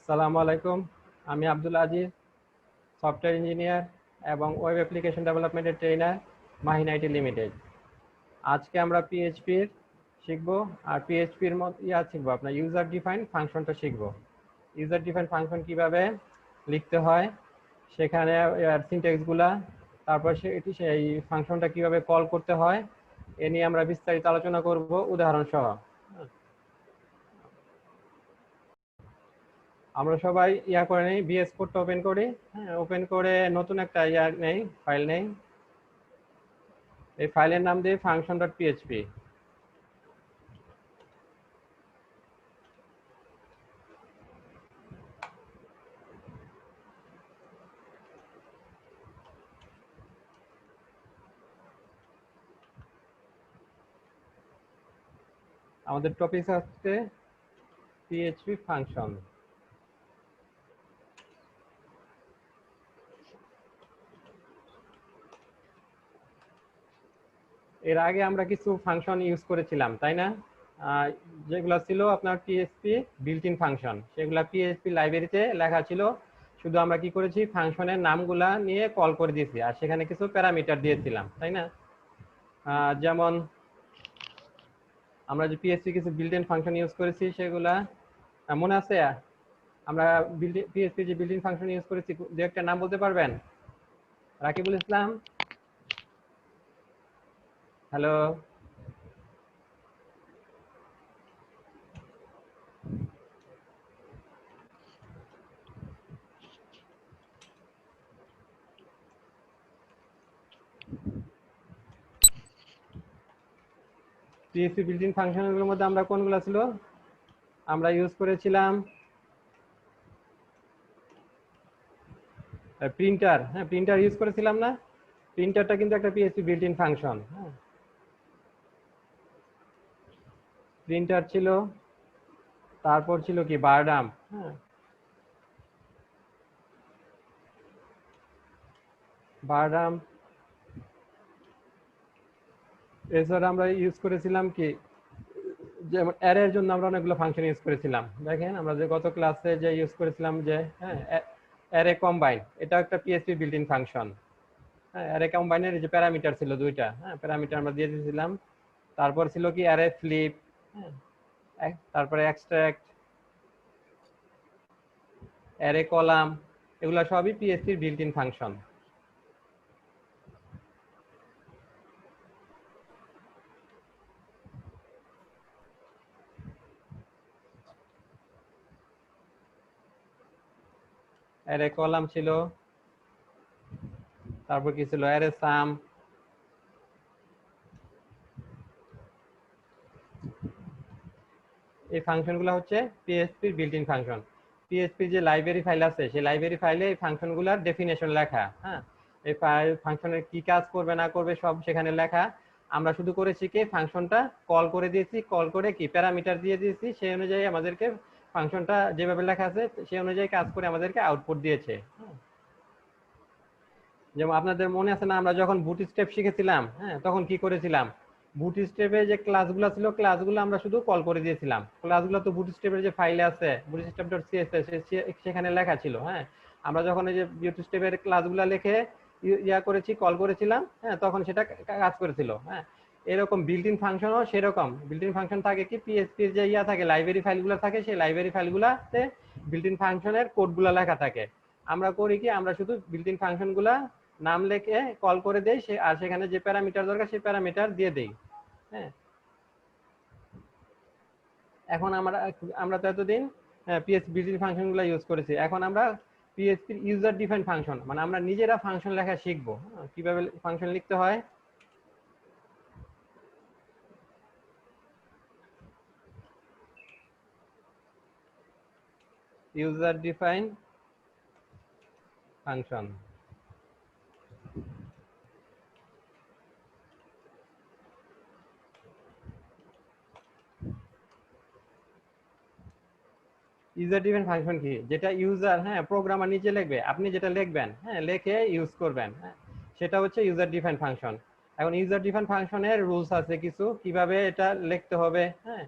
আসসালামু আলাইকুম। আমি আব্দুল আজিজ, সফটওয়্যার ইঞ্জিনিয়ার এবং ওয়েব অ্যাপ্লিকেশন ডেভেলপমেন্টের ট্রেনার, মাহিন আইটি লিমিটেড। আজকে আমরা পিএইচপির শিখব, আর পিএইচপির শিখবো আপনার ইউজার ডিফাইন ফাংশনটা শিখবো। ইউজার ডিফাইন ফাংশন কিভাবে লিখতে হয়, সেখানে সিনট্যাক্সগুলা, তারপর সেই ফাংশনটা কিভাবে কল করতে হয়, এ নিয়ে আমরা বিস্তারিত আলোচনা করব উদাহরণ সহ। আমরা সবাই করে নেই, বিএস কোডটা ওপেন করি। হ্যাঁ, ওপেন করে নতুন একটা নেই, ফাইল নেই। এই ফাইলের নাম দিয়ে function.php। আমাদের টপিক হচ্ছে পিএইচপি ফাংশন। এর আগে আমরা কিছু ফাংশন ইউজ করেছিলাম, তাই না? যেগুলো ছিল আপনার পিএইচপি বিল্ট ইন ফাংশন, সেগুলো পিএইচপি লাইব্রেরিতে লেখা ছিল। শুধু আমরা কি করেছি, ফাংশনের নামগুলা নিয়ে কল করে দিয়েছি, আর সেখানে কিছু প্যারামিটার দিয়েছিলাম, তাই না? যেমন আমরা যে পিএইচপি কিছু বিল্ট ইন ফাংশন ইউজ করেছি, সেগুলা মনে আছে? আমরা পিএইচপি যে বিল্ট ইন ফাংশন ইউজ করেছি, দু একটা নাম বলতে পারবেন? রাকিবুল ইসলাম, হ্যালো। পিএইচপি বিল্ট ইন ফাংশনগুলোর মধ্যে আমরা কোনগুলো ছিল আমরা ইউজ করেছিলাম? প্রিন্টার। হ্যাঁ, প্রিন্টার ইউজ করেছিলাম না? প্রিন্টারটা কিন্তু একটা পিএইচপি বিল্ট ইন ফাংশন। হ্যাঁ, প্রিন্টার ছিল, তারপর ছিল কি বারডাম। হ্যাঁ, বারডাম। এছাড়া আমরা ইউজ করেছিলাম কি, যেমন অ্যারের জন্য আমরা অনেকগুলো ফাংশন ইউজ করেছিলাম। দেখেন আমরা যে গত ক্লাসে যে ইউজ করেছিলাম যে, হ্যাঁ, অ্যারে কম্বাইন, এটা একটা পিএইচপি বিল্ট ইন ফাংশন। হ্যাঁ, অ্যারে কম্বাইনের যে প্যারামিটার ছিল দুইটা, হ্যাঁ, প্যারামিটার আমরা দিয়ে দিয়েছিলাম। তারপর ছিল কি অ্যারে ফ্লিপ, হ্যাঁ, তারপরে এক্সট্রাক্ট, অ্যারে কলাম, এগুলো সবই পিএইচপির built in function. Array column ছিল, তারপর কি ছিল অ্যারে সাম। এই ফাংশনগুলো হচ্ছে পিএইচপির বিল্ট ইন ফাংশন। পিএইচপির যে লাইব্রেরি ফাইল আছে, সেই লাইব্রেরি ফাইলে এই ফাংশনগুলোর ডেফিনেশন লেখা। হ্যাঁ, এই ফাংশনের কি কাজ করবে না করবে সব সেখানে লেখা। আমরা শুধু করেছি কি, ফাংশনটা কল করে দিয়েছি, কল করে কি প্যারামিটার দিয়ে দিয়েছি, সেই অনুযায়ী আমাদেরকে ফাংশনটা যেভাবে লেখা আছে সেই অনুযায়ী কাজ করে আমাদেরকে আউটপুট দিয়েছে। যেমন আপনাদের মনে আছে না, আমরা যখন বুটস্ট্র্যাপ শিখেছিলাম, হ্যাঁ, তখন কি করেছিলাম? বুটস্ট্র্যাপে যে ক্লাসগুলো ছিল, ক্লাসগুলো আমরা শুধু কল করে দিয়েছিলাম। ক্লাসগুলো তো বুটস্ট্র্যাপের যে ফাইলে আছে, bootstrap.css, সেখানে লেখা ছিল। হ্যাঁ, আমরা যখন এই যে বুটস্ট্র্যাপের ক্লাসগুলো লিখে করেছি, কল করেছিলাম, হ্যাঁ, তখন সেটা কাজ করেছিল। হ্যাঁ, এরকম বিল্ট ইন ফাংশনও সেরকম বিল্ট ইন ফাংশন থাকে কি, পিএইচপির যে থাকে লাইব্রেরি ফাইলগুলো থাকে, সেই লাইব্রেরি ফাইলগুলোতে বিল্ট ইন ফাংশনের কোডগুলো লেখা থাকে। আমরা করি কি, আমরা শুধু বিল্ট ইন ফাংশনগুলা নাম লিখে কল করে দেই, আর সেখানে যে প্যারামিটার দরকার সেই প্যারামিটার দিয়ে দেই। হ্যাঁ, এখন আমরা তো এতদিন পিএইচপি বিল্ট ইন ফাংশনগুলো ইউজ করেছি। এখন আমরা পিএইচপির ইউজার ডিফাইন ফাংশন, মানে আমরা নিজেরা ফাংশন লেখা শিখবো, কিভাবে ফাংশন লিখতে হয়। User define function. User define function কি, যেটা ইউজার, হ্যাঁ, প্রোগ্রামার নিজে লিখবে, আপনি যেটা লিখবেন, হ্যাঁ, লিখে ইউজ করবেন, হ্যাঁ, সেটা হচ্ছে ইউজার ডিফাইন ফাংশন। এখন ইউজার ডিফাইন ফাংশনের রুলস আছে কিছু, কিভাবে এটা লিখতে হবে, হ্যাঁ,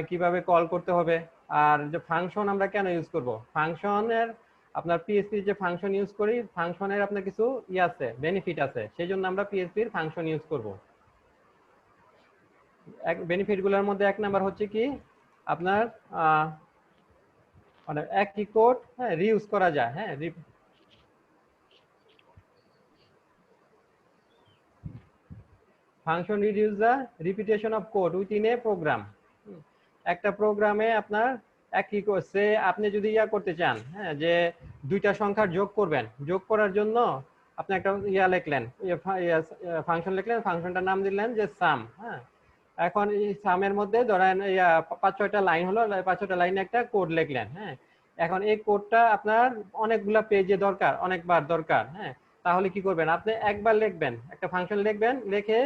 কিভাবে কল করতে হবে। আর যে ফাংশন আমরা কেন ইউজ করব, ফাংশনের আপনার পিএইচপি যে ফাংশন ইউজ করি, ফাংশনের আপনার কিছু আছে, বেনিফিট আছে, সেই জন্য আমরা পিএইচপির ফাংশন ইউজ করব। বেনিফিট গুলোর মধ্যে এক নাম্বার হচ্ছে কি আপনার মানে একই কোড হ্যাঁ রিইউজ করা যায়। হ্যাঁ, function reduce the repetition of code within a program. একটা প্রোগ্রামে আপনার একই সে আপনি যদি করতে চান, হ্যাঁ, যে দুইটা সংখ্যার যোগ করবেন, যোগ করার জন্য আপনি একটা লিখলেন, ফাংশন লিখলেন, ফাংশনটার নাম দিলেন যে সাম। হ্যাঁ, এখন এই সামের মধ্যে ধরেন 5-6টা লাইন হলো, 5-6টা লাইনে একটা কোড লিখলেন। হ্যাঁ, এখন এই কোডটা আপনার অনেকগুলা পেজে দরকার, অনেকবার দরকার। হ্যাঁ, তাহলে কি করবেন, আপনি একবার লিখবেন, একটা ফাংশন লিখবেন, লিখে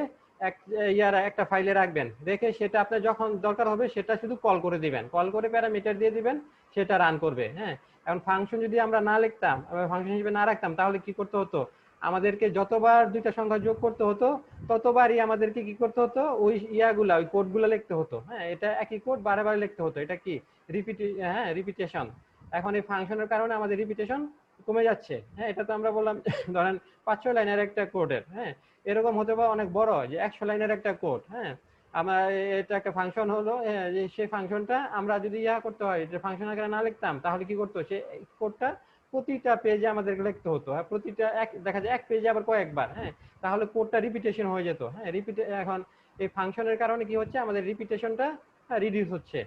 একটা ফাইলে রাখবেন, রেখে সেটা আপনার যখন দরকার হবে সেটা শুধু কল করে দিবেন, কল করে প্যারামিটার দিয়ে দিবেন, সেটা রান করবে। হ্যাঁ, এখন ফাংশন যদি আমরা না লিখতাম, ফাংশন হিসেবে না রাখতাম, তাহলে কি করতে হতো, আমাদেরকে যতবার দুইটা সংখ্যা যোগ করতে হতো ততবারই আমাদেরকে কি করতে হতো, ওই ওই কোডগুলো লিখতে হতো। হ্যাঁ, এটা একই কোড বারে লিখতে হতো, এটা কি রিপিটেশন। এখন এই ফাংশনের কারণে আমাদের রিপিটেশন কমে যাচ্ছে। হ্যাঁ, এটা তো আমরা বললাম ধরেন 500 লাইনের একটা কোডের। হ্যাঁ, এরকম হতে পারে অনেক বড়, যে 100 লাইনের একটা কোড। হ্যাঁ, আমরা এটা একটা ফাংশন হলো, সেই ফাংশনটা আমরা যদি করতে হয়, যে ফাংশন আকারে না লিখতাম, তাহলে কি করতো, সে কোডটা প্রতিটা পেজে আমাদেরকে লিখতে হতো। প্রতিটা দেখা যায় এক পেজে আবার কয়েকবার। হ্যাঁ, তাহলে কোডটা রিপিটেশন হয়ে যেত। হ্যাঁ, এখন এই ফাংশনের কারণে কি হচ্ছে, আমাদের রিপিটেশনটা রিডিউস হচ্ছে,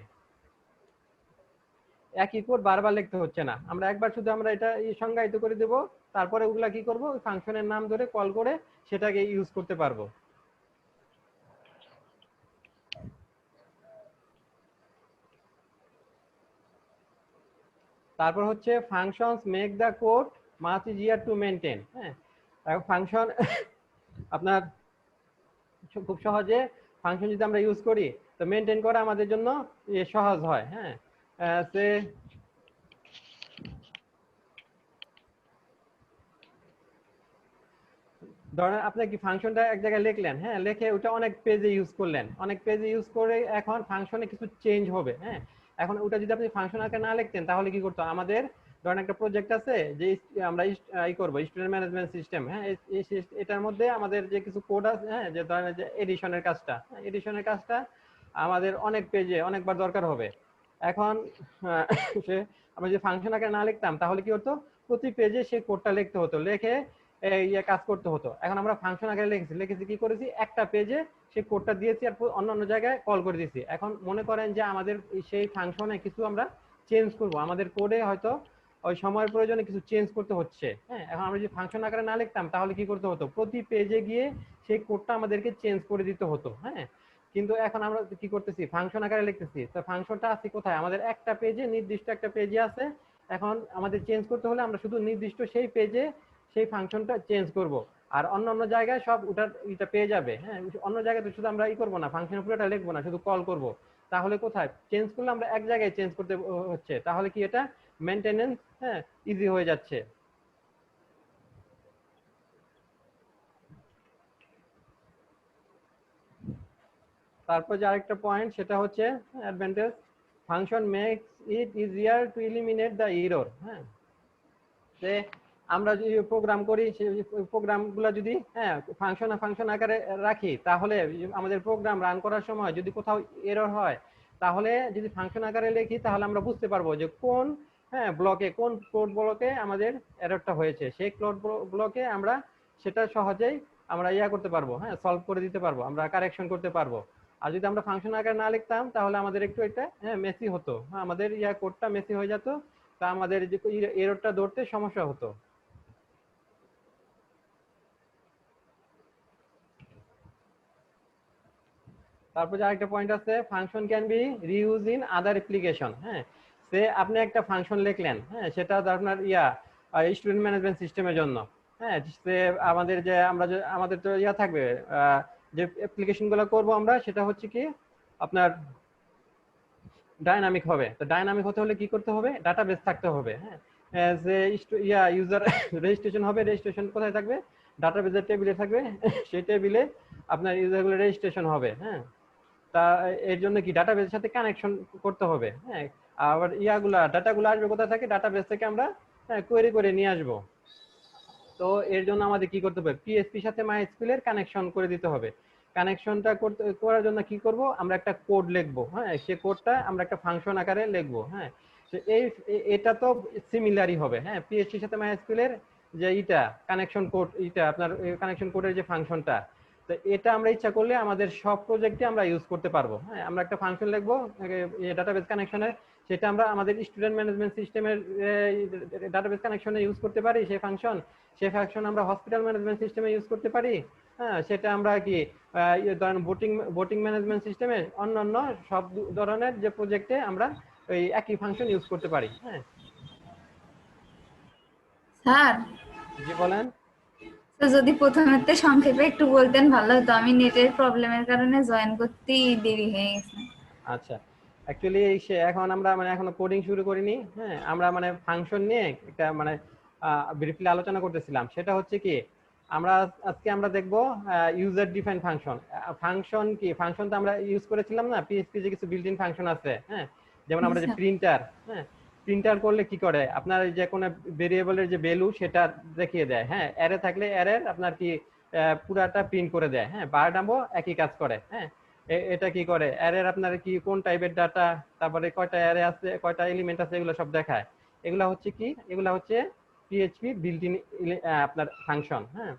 একই কোড বারবার লিখতে হচ্ছে না, আমরা একবার শুধু আমরা এটা সংজ্ঞায়িত করে দেব, তারপরে ওগুলা কি করব, ওই ফাংশনের নাম ধরে কল করে সেটাকে ইউজ করতে পারবো। তারপর হচ্ছে functions make the code much easier to maintain. হ্যাঁ, ফাংশন আপনার খুব সহজে ফাংশন যদি আমরা ইউজ করি, তো মেনটেন করা আমাদের জন্য সহজ হয়। হ্যাঁ, সে ধরেন আপনি কি ফাংশনটা এক জায়গায় লিখলেন, হ্যাঁ, লিখে ওটা অনেক পেজে ইউজ করলেন, অনেক পেজে ইউজ করে এখন ফাংশনে কিছু চেঞ্জ হবে। হ্যাঁ, এখন ওটা যদি আপনি ফাংশন আকারে না লিখতেন, তাহলে কি করতো, আমাদের ধরেন একটা প্রজেক্ট আছে যে আমরা করব স্টুডেন্ট ম্যানেজমেন্ট সিস্টেম। হ্যাঁ, এটার মধ্যে আমাদের যে কিছু কোড আছে, হ্যাঁ, যে ধরেন যে এডিশনের কাজটা আমাদের অনেক পেজে অনেকবার দরকার হবে। এখন সে আমরা যে ফাংশন আকারে না লিখতাম, তাহলে কি হতো, প্রতি পেজে সেই কোডটা লিখতে হতো, লিখে কাজ করতে হতো। এখন আমরা ফাংশন আকারে লিখেছি কি করেছি, একটা পেজে সেই কোডটা দিয়েছি আর অন্যান্য জায়গায় কল করে দিয়েছি। এখন মনে করেন যে আমাদের সেই ফাংশনে কিছু আমরা চেঞ্জ করব, আমাদের কোডে হয়তো ওই সময়ের প্রয়োজনে কিছু চেঞ্জ করতে হচ্ছে। হ্যাঁ, এখন আমরা যদি ফাংশন আকারে না লিখতাম, তাহলে কি করতে হতো, প্রতি পেজে গিয়ে সেই কোডটা আমাদেরকে চেঞ্জ করে দিতে হতো। হ্যাঁ, কিন্তু এখন আমরা কি করতেছি, ফাংশন আকারে লিখতেছি, তো ফাংশনটা আছে কোথায়, আমাদের একটা পেজে, নির্দিষ্ট একটা পেজে আছে। এখন আমাদের চেঞ্জ করতে হলে আমরা শুধু নির্দিষ্ট সেই পেজে সেই ফাংশনটা চেঞ্জ করব, আর অন্য জায়গায় সব এটা পেয়ে যাবে। হ্যাঁ, অন্য জায়গায় তো শুধু আমরা করবো না, ফাংশন পুরোটা লিখবো না, শুধু কল করব। তাহলে কোথায় চেঞ্জ করলে আমরা এক জায়গায় চেঞ্জ করতে হচ্ছে, তাহলে কি এটা মেনটেনেন্স হ্যাঁ ইজি হয়ে যাচ্ছে। তারপর যে আরেকটা পয়েন্ট, সেটা হচ্ছে advantage, function makes it easier to eliminate the error. হ্যাঁ, যে আমরা যদি প্রোগ্রাম করি, সেই প্রোগ্রামগুলো যদি ফাংশন আকারে রাখি, তাহলে আমাদের প্রোগ্রাম রান করার সময় যদি কোথাও এরর হয়, তাহলে যদি ফাংশন আকারে লিখি, তাহলে আমরা বুঝতে পারবো যে কোন ব্লকে, কোন কোড ব্লকে আমাদের এররটা হয়েছে, সেই কোড ব্লকে আমরা সেটা সহজেই আমরা করতে পারবো। হ্যাঁ, সলভ করে দিতে পারবো, আমরা কারেকশন করতে পারবো। আর যদি আমরা ফাংশন আকারে না লিখতাম, তাহলে আমাদের একটু এটা মেসি হতো। হ্যাঁ, আমাদের কোডটা মেসি হয়ে যেত, তা আমাদের যে এররটা ধরতে সমস্যা হতো। তারপর যে আরেকটা পয়েন্ট আছে, function can be reuse in other application. হ্যাঁ, সে আপনি একটা ফাংশন লিখলেন, হ্যাঁ, সেটা আপনার স্টুডেন্ট ম্যানেজমেন্ট সিস্টেমের জন্য। হ্যাঁ, সে আমাদের যে আমাদের তো থাকবে, যে অ্যাপ্লিকেশন গুলো করবো আমরা, সেটা হচ্ছে কি আপনার ডাইনামিক হবে। তো ডাইনামিক হতে হলে কি করতে হবে, ডাটাবেস থাকতে হবে। হ্যাঁ, যে ইউজার রেজিস্ট্রেশন হবে, রেজিস্ট্রেশন কোথায় থাকবে, ডাটাবেসের টেবিলে থাকবে, সেই টেবিলে আপনার ইউজারগুলো রেজিস্ট্রেশন হবে। হ্যাঁ, তা এর জন্য কি ডাটাবেসের সাথে কানেকশন করতে হবে। হ্যাঁ, আবার ডাটাগুলো আসবে কোথা থেকে? ডাটাবেস থেকে আমরা কোয়েরি করে নিয়ে আসবো। তো এর জন্য আমাদের কি করতে হবে? পিএসপির সাথে মাইএসকিউএল এর কানেকশন করে দিতে হবে। কানেকশনটা করার জন্য কি করব? আমরা একটা কোড লিখবো। হ্যাঁ, সে কোডটা আমরা একটা ফাংশন আকারে লিখবো। হ্যাঁ, তো এটা তো সিমিলারই হবে। হ্যাঁ, পিএসপির সাথে মাইএসকিউএল এর যে কানেকশন কোড, আপনার কানেকশন কোডের যে ফাংশনটা, তো এটা আমরা ইচ্ছা করলে আমাদের সব প্রজেক্টে আমরা ইউজ করতে পারবো। হ্যাঁ, আমরা একটা ফাংশন লিখবো ডাটাবেস কানেকশনের, সেটা আমরা আমাদের স্টুডেন্ট ম্যানেজমেন্ট সিস্টেমের ডাটাবেস কানেকশনে ইউজ করতে পারি। সেই ফাংশন আমরা হসপিটাল ম্যানেজমেন্ট সিস্টেমে ইউজ করতে পারি। হ্যাঁ, সেটা আমরা কি ধরেন বোটিং ম্যানেজমেন্ট সিস্টেমে, অন্যান্য সব ধরনের যে প্রজেক্টে আমরা ওই একই ফাংশন ইউজ করতে পারি। হ্যাঁ স্যার, জি বলেন। তো যদি প্রথমেতে সংক্ষেপে একটু বলতেন ভালো হতো, আমি নেটের প্রবলেমের কারণে জয়েন করতেই দেরি হয়ে গেছে। আচ্ছা, অ্যাকচুয়ালি এখন আমরা এখনো কোডিং শুরু করিনি। হ্যাঁ, আমরা ফাংশন নিয়ে একটা ব্রিফলি আলোচনা করতেছিলাম। সেটা হচ্ছে কি, আজকে আমরা দেখব ইউজার ডিফাইন ফাংশন। ফাংশন তো আমরা ইউজ করেছিলাম না, পিএইচপি যে কিছু বিল্ট ইন ফাংশন আছে। হ্যাঁ, যেমন আমরা যে প্রিন্টার, প্রিন্টার করলে কি করে, আপনার যে কোনো ভেরিয়েবলের যে ভ্যালু সেটা দেখিয়ে দেয়। হ্যাঁ, অ্যারে থাকলে অ্যারের আপনার কি পুরাটা প্রিন্ট করে দেয়। হ্যাঁ, বার নামও একই কাজ করে। হ্যাঁ, এটা কি করে, অ্যারের আপনার কি কোন টাইপের ডাটা, তারপরে কয়টা অ্যারে আছে, কয়টা এলিমেন্ট আছে, এগুলো সব দেখায়। এগুলা হচ্ছে পিএইচপি বিল্ট ইন আপনার ফাংশন। হ্যাঁ,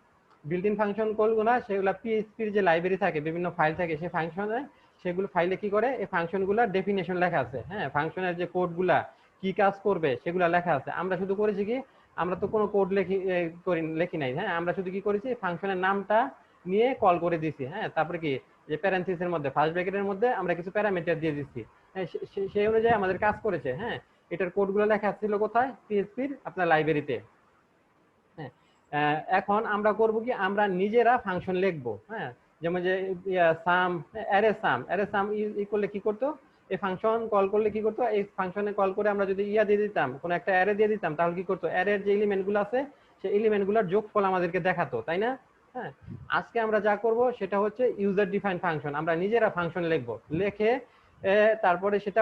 বিল্ট ইন ফাংশন কলগুলো সেগুলো পিএইচপির যে লাইব্রেরি থাকে, বিভিন্ন ফাইল থাকে, সেই ফাংশনে সেগুলো ফাইলে কি করে, এই ফাংশনগুলো ডেফিনেশন লেখা আছে। হ্যাঁ, ফাংশনের যে কোডগুলা কি কাজ করবে সেগুলো লেখা আছে। আমরা শুধু করেছি কি, আমরা তো কোনো কোড লেখি নাই। হ্যাঁ, আমরা শুধু কি করেছি, ফাংশনের নামটা নিয়ে কল করে দিছি। হ্যাঁ, তারপরে কি, যে প্যারেন্থিসের মধ্যে ফার্স্ট ব্র্যাকেটের মধ্যে আমরা কিছু প্যারামিটার দিয়ে দিচ্ছি। হ্যাঁ, সেই অনুযায়ী আমাদের কাজ করেছে। হ্যাঁ, এটার কোডগুলো লেখা ছিল কোথায়? পিএইচপির আপনার লাইব্রেরিতে। হ্যাঁ, এখন আমরা করব কি, আমরা নিজেরা ফাংশন লিখবো। হ্যাঁ, যেমন যে সাম, অ্যারে সাম করলে কি করতো, এই ফাংশন কল করলে কি করতো, এই ফাংশনে কল করে আমরা যদি দিয়ে দিতাম, কোনো একটা অ্যারে দিয়ে দিতাম, তাহলে কি করতো, অ্যারের যে এলিমেন্টগুলো আছে সেই এলিমেন্টগুলোর যোগফল আমাদেরকে দেখাতো, তাই না? হ্যাঁ, আজকে আমরা যা করব সেটা হচ্ছে ইউজার ডিফাইন ফাংশন। আমরা নিজেরা ফাংশন লিখবো, লিখে তারপরে সেটা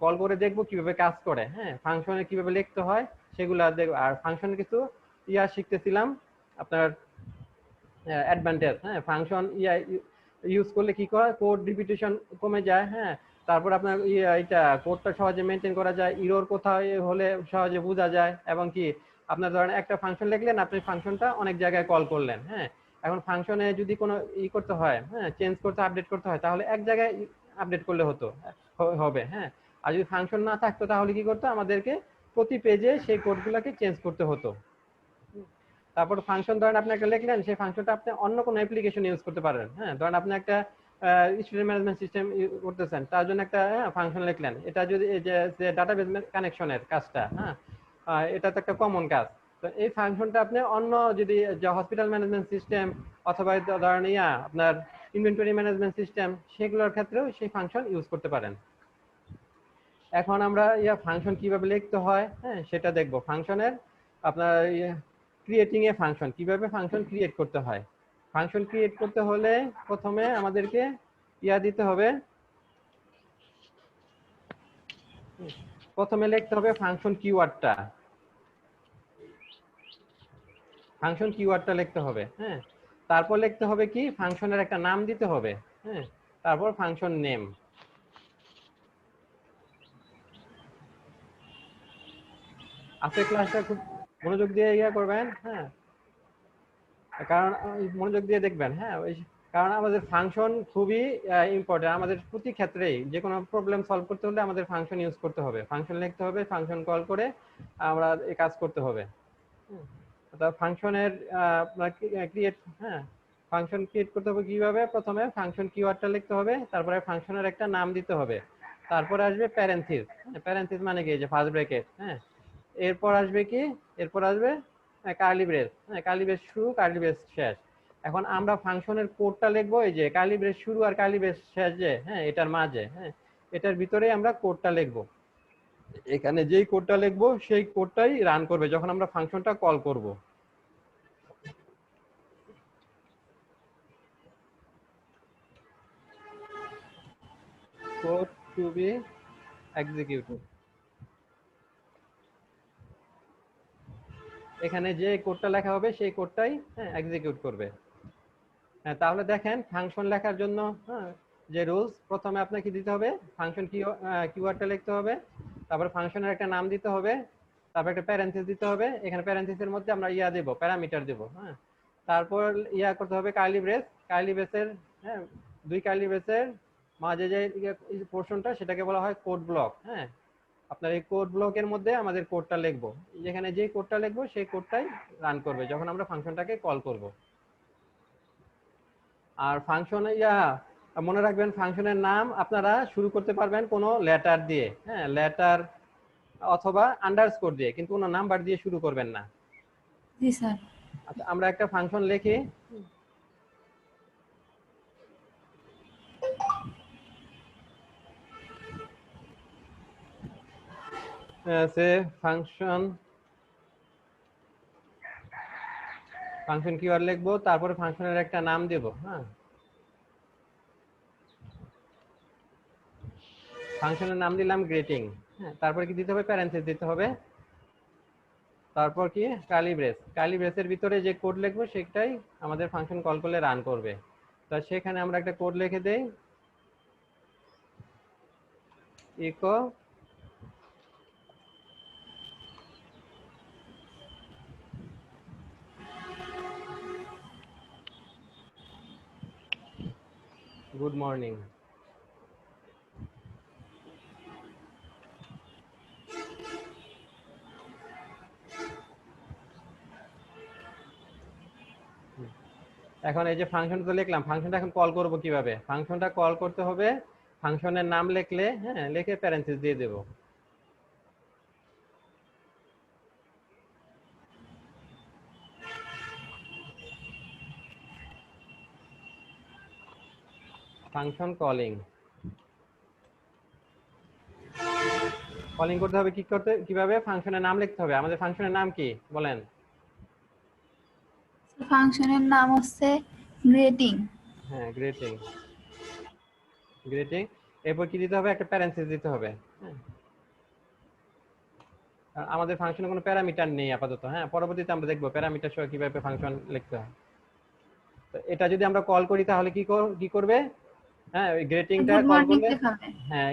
কল করে দেখবো কিভাবে কাজ করে। হ্যাঁ, ফাংশনে কিভাবে লিখতে হয় সেগুলো দেখবো। আর ফাংশনের কিছু শিখতেছিলাম আপনার অ্যাডভান্টেজ। হ্যাঁ, ফাংশন ইউজ করলে কি করে, কোড রিপিটেশন কমে যায়। হ্যাঁ, তারপর আপনার এটা কোডটা সহজে মেনটেন করা যায়, ইরর কোথায় হলে সহজে বোঝা যায়, এবং কি আপনার ধরেন একটা ফাংশন লিখলেন, আপনি ফাংশনটা অনেক জায়গায় কল করলেন। হ্যাঁ, এখন ফাংশনে যদি কোনো করতে হয়, হ্যাঁ, চেঞ্জ করতে, আপডেট করতে হয়, তাহলে এক জায়গায় আপডেট করলে হবে। হ্যাঁ, আর যদি ফাংশন না থাকতো তাহলে কি করতো, আমাদেরকে প্রতি পেজে সেই কোডগুলোকে চেঞ্জ করতে হতো। তারপর ফাংশন ধরেন আপনি একটা লিখলেন, সেই ফাংশনটা আপনি অন্য কোনো অ্যাপ্লিকেশন ইউজ করতে পারেন। হ্যাঁ, ধরেন আপনি একটা স্টুডেন্ট ম্যানেজমেন্ট সিস্টেম করতেছেন, তার জন্য একটা ফাংশন লিখলেন। এটা যদি যে ডাটাবেস কানেকশনের কাজটা, হ্যাঁ, এটা তো একটা কমন কাজ। তো এই ফাংশনটা আপনি অন্য যদি হসপিটাল ম্যানেজমেন্ট সিস্টেম অথবা ধরেন আপনার ইনভেন্টরি ম্যানেজমেন্ট সিস্টেম, সেগুলোর ক্ষেত্রেও সেই ফাংশন ইউজ করতে পারেন। এখন আমরা ফাংশন কিভাবে লিখতে হয়, হ্যাঁ, সেটা দেখবো। ফাংশনের আপনার ক্রিয়েটিং এ ফাংশন, কিভাবে ফাংশন ক্রিয়েট করতে হয়। ফাংশন ক্রিয়েট করতে হলে প্রথমে আমাদেরকে দিতে হবে, প্রথমে লিখতে হবে ফাংশন কিওয়ার্ডটা। ফাংশন কিওয়ার্ডটা লিখতে হবে। হ্যাঁ, তারপর লিখতে হবে কি, ফাংশনের একটা নাম দিতে হবে। হ্যাঁ, তারপর ফাংশন নেম। আজকের ক্লাসটা খুব মনোযোগ দিয়ে করবেন। হ্যাঁ, কারণ মনোযোগ দিয়ে দেখবেন। হ্যাঁ, কারণ আমাদের ফাংশন খুবই ইম্পর্টেন্ট। আমাদের প্রতি ক্ষেত্রেই যে কোনো প্রবলেম সলভ করতে হলে আমাদের ফাংশন ইউজ করতে হবে, ফাংশন লিখতে হবে, ফাংশন কল করে আমরা এই কাজ করতে হবে। ফাংশনের ক্রিয়েট, হ্যাঁ, ফাংশন ক্রিয়েট করতে হবে কিভাবে, প্রথমে ফাংশন কিওয়ার্ডটা লিখতে হবে, তারপরে ফাংশনের একটা নাম দিতে হবে, তারপরে আসবে প্যারেন্থিস। প্যারেন্থিস মানে কি, যে ফার্স্ট ব্র্যাকেট। হ্যাঁ, এরপর আসবে কি, এরপর আসবে কার্লি ব্রেস। হ্যাঁ, কার্লি ব্রেস শুরু, কার্লি ব্রেস শেষ। এখন আমরা ফাংশনের কোডটা লিখবো, এই যে কার্লি ব্রেস শুরু আর কার্লি ব্রেস শেষ, যে হ্যাঁ এটার মাঝে, হ্যাঁ এটার ভিতরে আমরা কোডটা লিখবো। এখানে যেই কোডটা লিখবো সেই কোডটাই রান করবে যখন আমরা ফাংশনটা কল করব। Code to be executed. এখানে যে কোডটা লেখা হবে সেই কোডটাই এক্সিকিউট করবে। হ্যাঁ, তাহলে দেখেন ফাংশন লেখার জন্য যে রুলস, প্রথমে আপনাকে দিতে হবে ফাংশন কিওয়ার্ডটা লিখতে হবে, তারপর ফাংশনের একটা নাম দিতে হবে, তারপর একটা প্যারেন্থেসিস দিতে হবে, এখানে প্যারেন্থেসিসের মধ্যে আমরা দেব, প্যারামিটার দেব। হ্যাঁ, তারপর করতে হবে কার্লি ব্রেস, কার্লি ব্রেসের হ্যাঁ 2 কার্লি ব্রেসের মাঝে যে পোর্শনটা সেটাকে বলা হয় কোড ব্লক। হ্যাঁ, আপনার এই কোড ব্লকের মধ্যে আমাদের কোডটা লিখবো, যেখানে যে কোডটা লিখবো সেই কোডটাই রান করবে যখন আমরা ফাংশনটাকে কল করব। আর ফাংশন মনে রাখবেন ফাংশনের নাম আপনারা শুরু করতে পারবেন কোনো লেটার দিয়ে, হ্যাঁ লেটার অথবা আন্ডারস্কোর দিয়ে, কিন্তু কোনো নাম্বার দিয়ে শুরু করবেন না। জি স্যার। আচ্ছা, আমরা একটা ফাংশন লিখি, সে ফাংশন কিওয়ার্ড লিখবো, তারপরে ফাংশনের একটা নাম দেব। হ্যাঁ, ফাংশনের নাম দিলাম গ্রেটিং। হ্যাঁ, তারপরে কি দিতে হবে, প্যারেন্থেসিস দিতে হবে, তারপর কি কার্লি ব্রেস, কার্লি ব্রেসের ভিতরে যে কোড লিখবো সেটাই আমাদের ফাংশন কল করলে রান করবে। তো সেখানে আমরা একটা কোড লিখে দেই, ইকো গুড মর্নিং। এখন এই যে ফাংশনটা লিখলাম, ফাংশনটা এখন কল করব কিভাবে, ফাংশনটা কল করতে হবে ফাংশনের নাম লিখলে, হ্যাঁ লিখে প্যারেন্থেসিস দিয়ে দেব। ফাংশন কলিং, কলিং করতে হবে কিভাবে, ফাংশনের নাম লিখতে হবে। আমাদের ফাংশনের নাম কি বলেন? ফাংশনের নাম হচ্ছে গ্রেটিং। হ্যাঁ, গ্রেটিং, গ্রেটিং। এরপর কি দিতে হবে, একটা প্যারেন্থেসিস দিতে হবে। হ্যাঁ, আমাদের ফাংশনে কোনো প্যারামিটার নেই আপাতত। হ্যাঁ, পরবর্তীতে আমরা দেখবো প্যারামিটার সহ কিভাবে ফাংশন লিখতে হয়। তো এটা যদি আমরা কল করি তাহলে কি করবে, হ্যাঁ ওই গ্রেটিংটা গুড কল মর্নিং করলে, লেখাবে। হ্যাঁ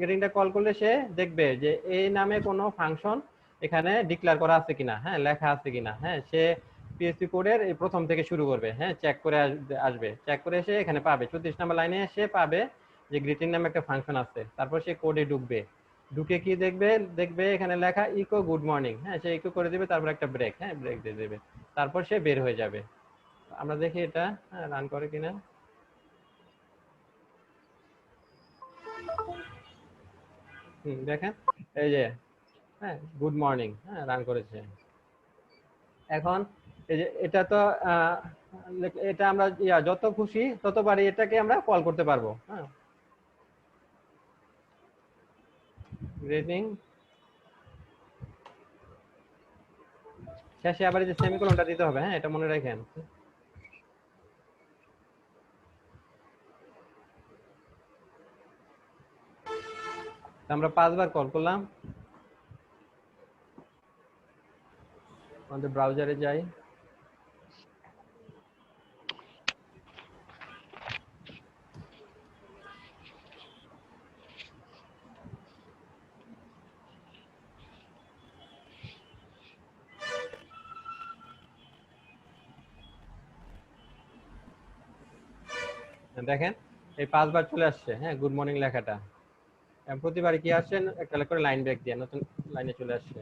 গ্রেটিংটা কল করলে সে দেখবে যে এই নামে কোনো ফাংশন এখানে ডিক্লেয়ার করা আছে কিনা, হ্যাঁ লেখা আছে কিনা। হ্যাঁ, সে পিএইচপি কোডের এই প্রথম থেকে শুরু করবে, হ্যাঁ চেক করে আসবে, চেক করে এসে এখানে পাবে 34 নম্বর লাইনে সে পাবে যে গ্রিটিং নামে একটা ফাংশন আছে। তারপর সে কোডে ঢুকবে, ঢুকে কি দেখবে, দেখবে এখানে লেখা ইকো গুড মর্নিং। হ্যাঁ, সে ইকো করে দিবে, তারপর একটা ব্রেক, হ্যাঁ ব্রেক দিয়ে দেবে, তারপর সে বের হয়ে যাবে। আমরা দেখি এটা রান করে কিনা। দেখেন এই যে হ্যাঁ গুড মর্নিং, হ্যাঁ রান করেছে। এখন এই যে এটা তো এটা আমরা যত খুশি ততবারই এটাকে আমরা কল করতে পারবো। হ্যাঁ, গ্রেটিং শেষে আবার এই যে সেমিকোলনটা দিতে হবে। হ্যাঁ, এটা মনে রাখেন। আমরা 5 বার কল করলাম, আমাদের ব্রাউজারে যাই, দেখেন এই 5 বার চলে আসছে। হ্যাঁ, গুড মর্নিং লেখাটা প্রতিবারই কি আসছে, একটা করে লাইন ব্রেক দিয়ে নতুন লাইনে চলে আসছে।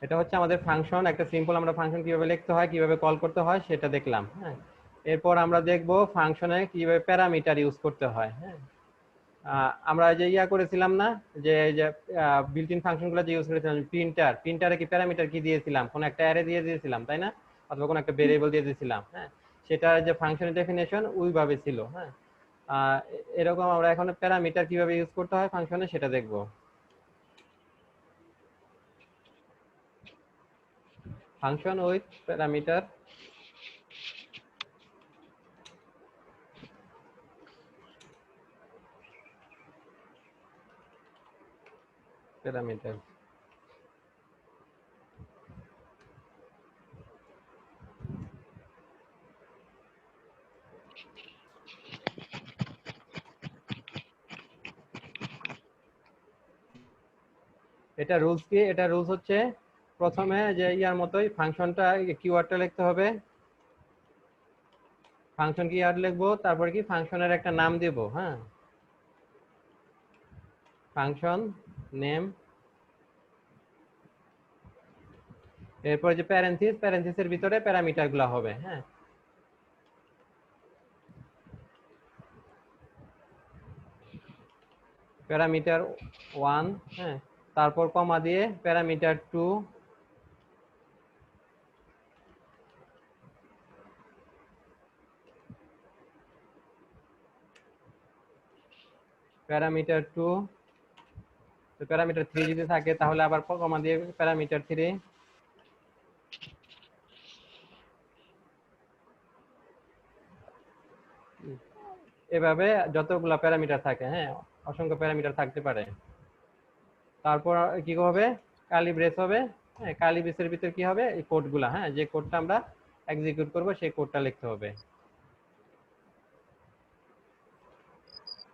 এটা হচ্ছে আমাদের ফাংশন, একটা সিম্পল আমরা ফাংশন কিভাবে লিখতে হয়, কিভাবে কল করতে হয় সেটা দেখলাম। হ্যাঁ, এরপর আমরা দেখব ফাংশনে কিভাবে প্যারামিটার ইউজ করতে হয়। হ্যাঁ, আমরা যে করেছিলাম না, যে বিল্ট ইন ফাংশনগুলো যে ইউজ করেছিলাম, প্রিন্টারে কি প্যারামিটার কি দিয়েছিলাম, কোন একটা অ্যারে দিয়ে দিয়েছিলাম তাই না, অথবা কোন একটা ভেরিয়েবল দিয়ে দিয়েছিলাম। হ্যাঁ, সেটা যে ফাংশনের ডেফিনেশন ওইভাবে ছিল। হ্যাঁ, এরকম আমরা এখন প্যারামিটার কিভাবে ইউজ করতে হয় ফাংশনে সেটা দেখব। Function with parameter, parameter. এটা রুলস কি? এটা রুলস হচ্ছে প্রথমে যে ইয়ার মতোই ফাংশনটা কিওয়ার্ডটা লিখতে হবে, ফাংশন কিওয়ার্ড লিখবো, তারপর কি ফাংশনের একটা নাম দিব, হ্যাঁ, ফাংশন নেম, এরপর যে প্যারেন্থিসের ভিতরে প্যারামিটার গুলা হবে, হ্যাঁ, প্যারামিটার 1, হ্যাঁ, তারপর কমা দিয়ে প্যারামিটার 2, প্যারামিটার 2, তো প্যারামিটার 3 যদি থাকে তাহলে আবার কমা দিয়ে প্যারামিটার 3, এভাবে যতগুলা প্যারামিটার থাকে, হ্যাঁ, অসংখ্য প্যারামিটার থাকতে পারে। তারপর কি হবে? কার্লি ব্রেস হবে, হ্যাঁ, কার্লি ব্রেসের ভিতর কি হবে? এই কোডগুলা, হ্যাঁ, যে কোডটা আমরা এক্সিকিউট করব সেই কোডটা লিখতে হবে।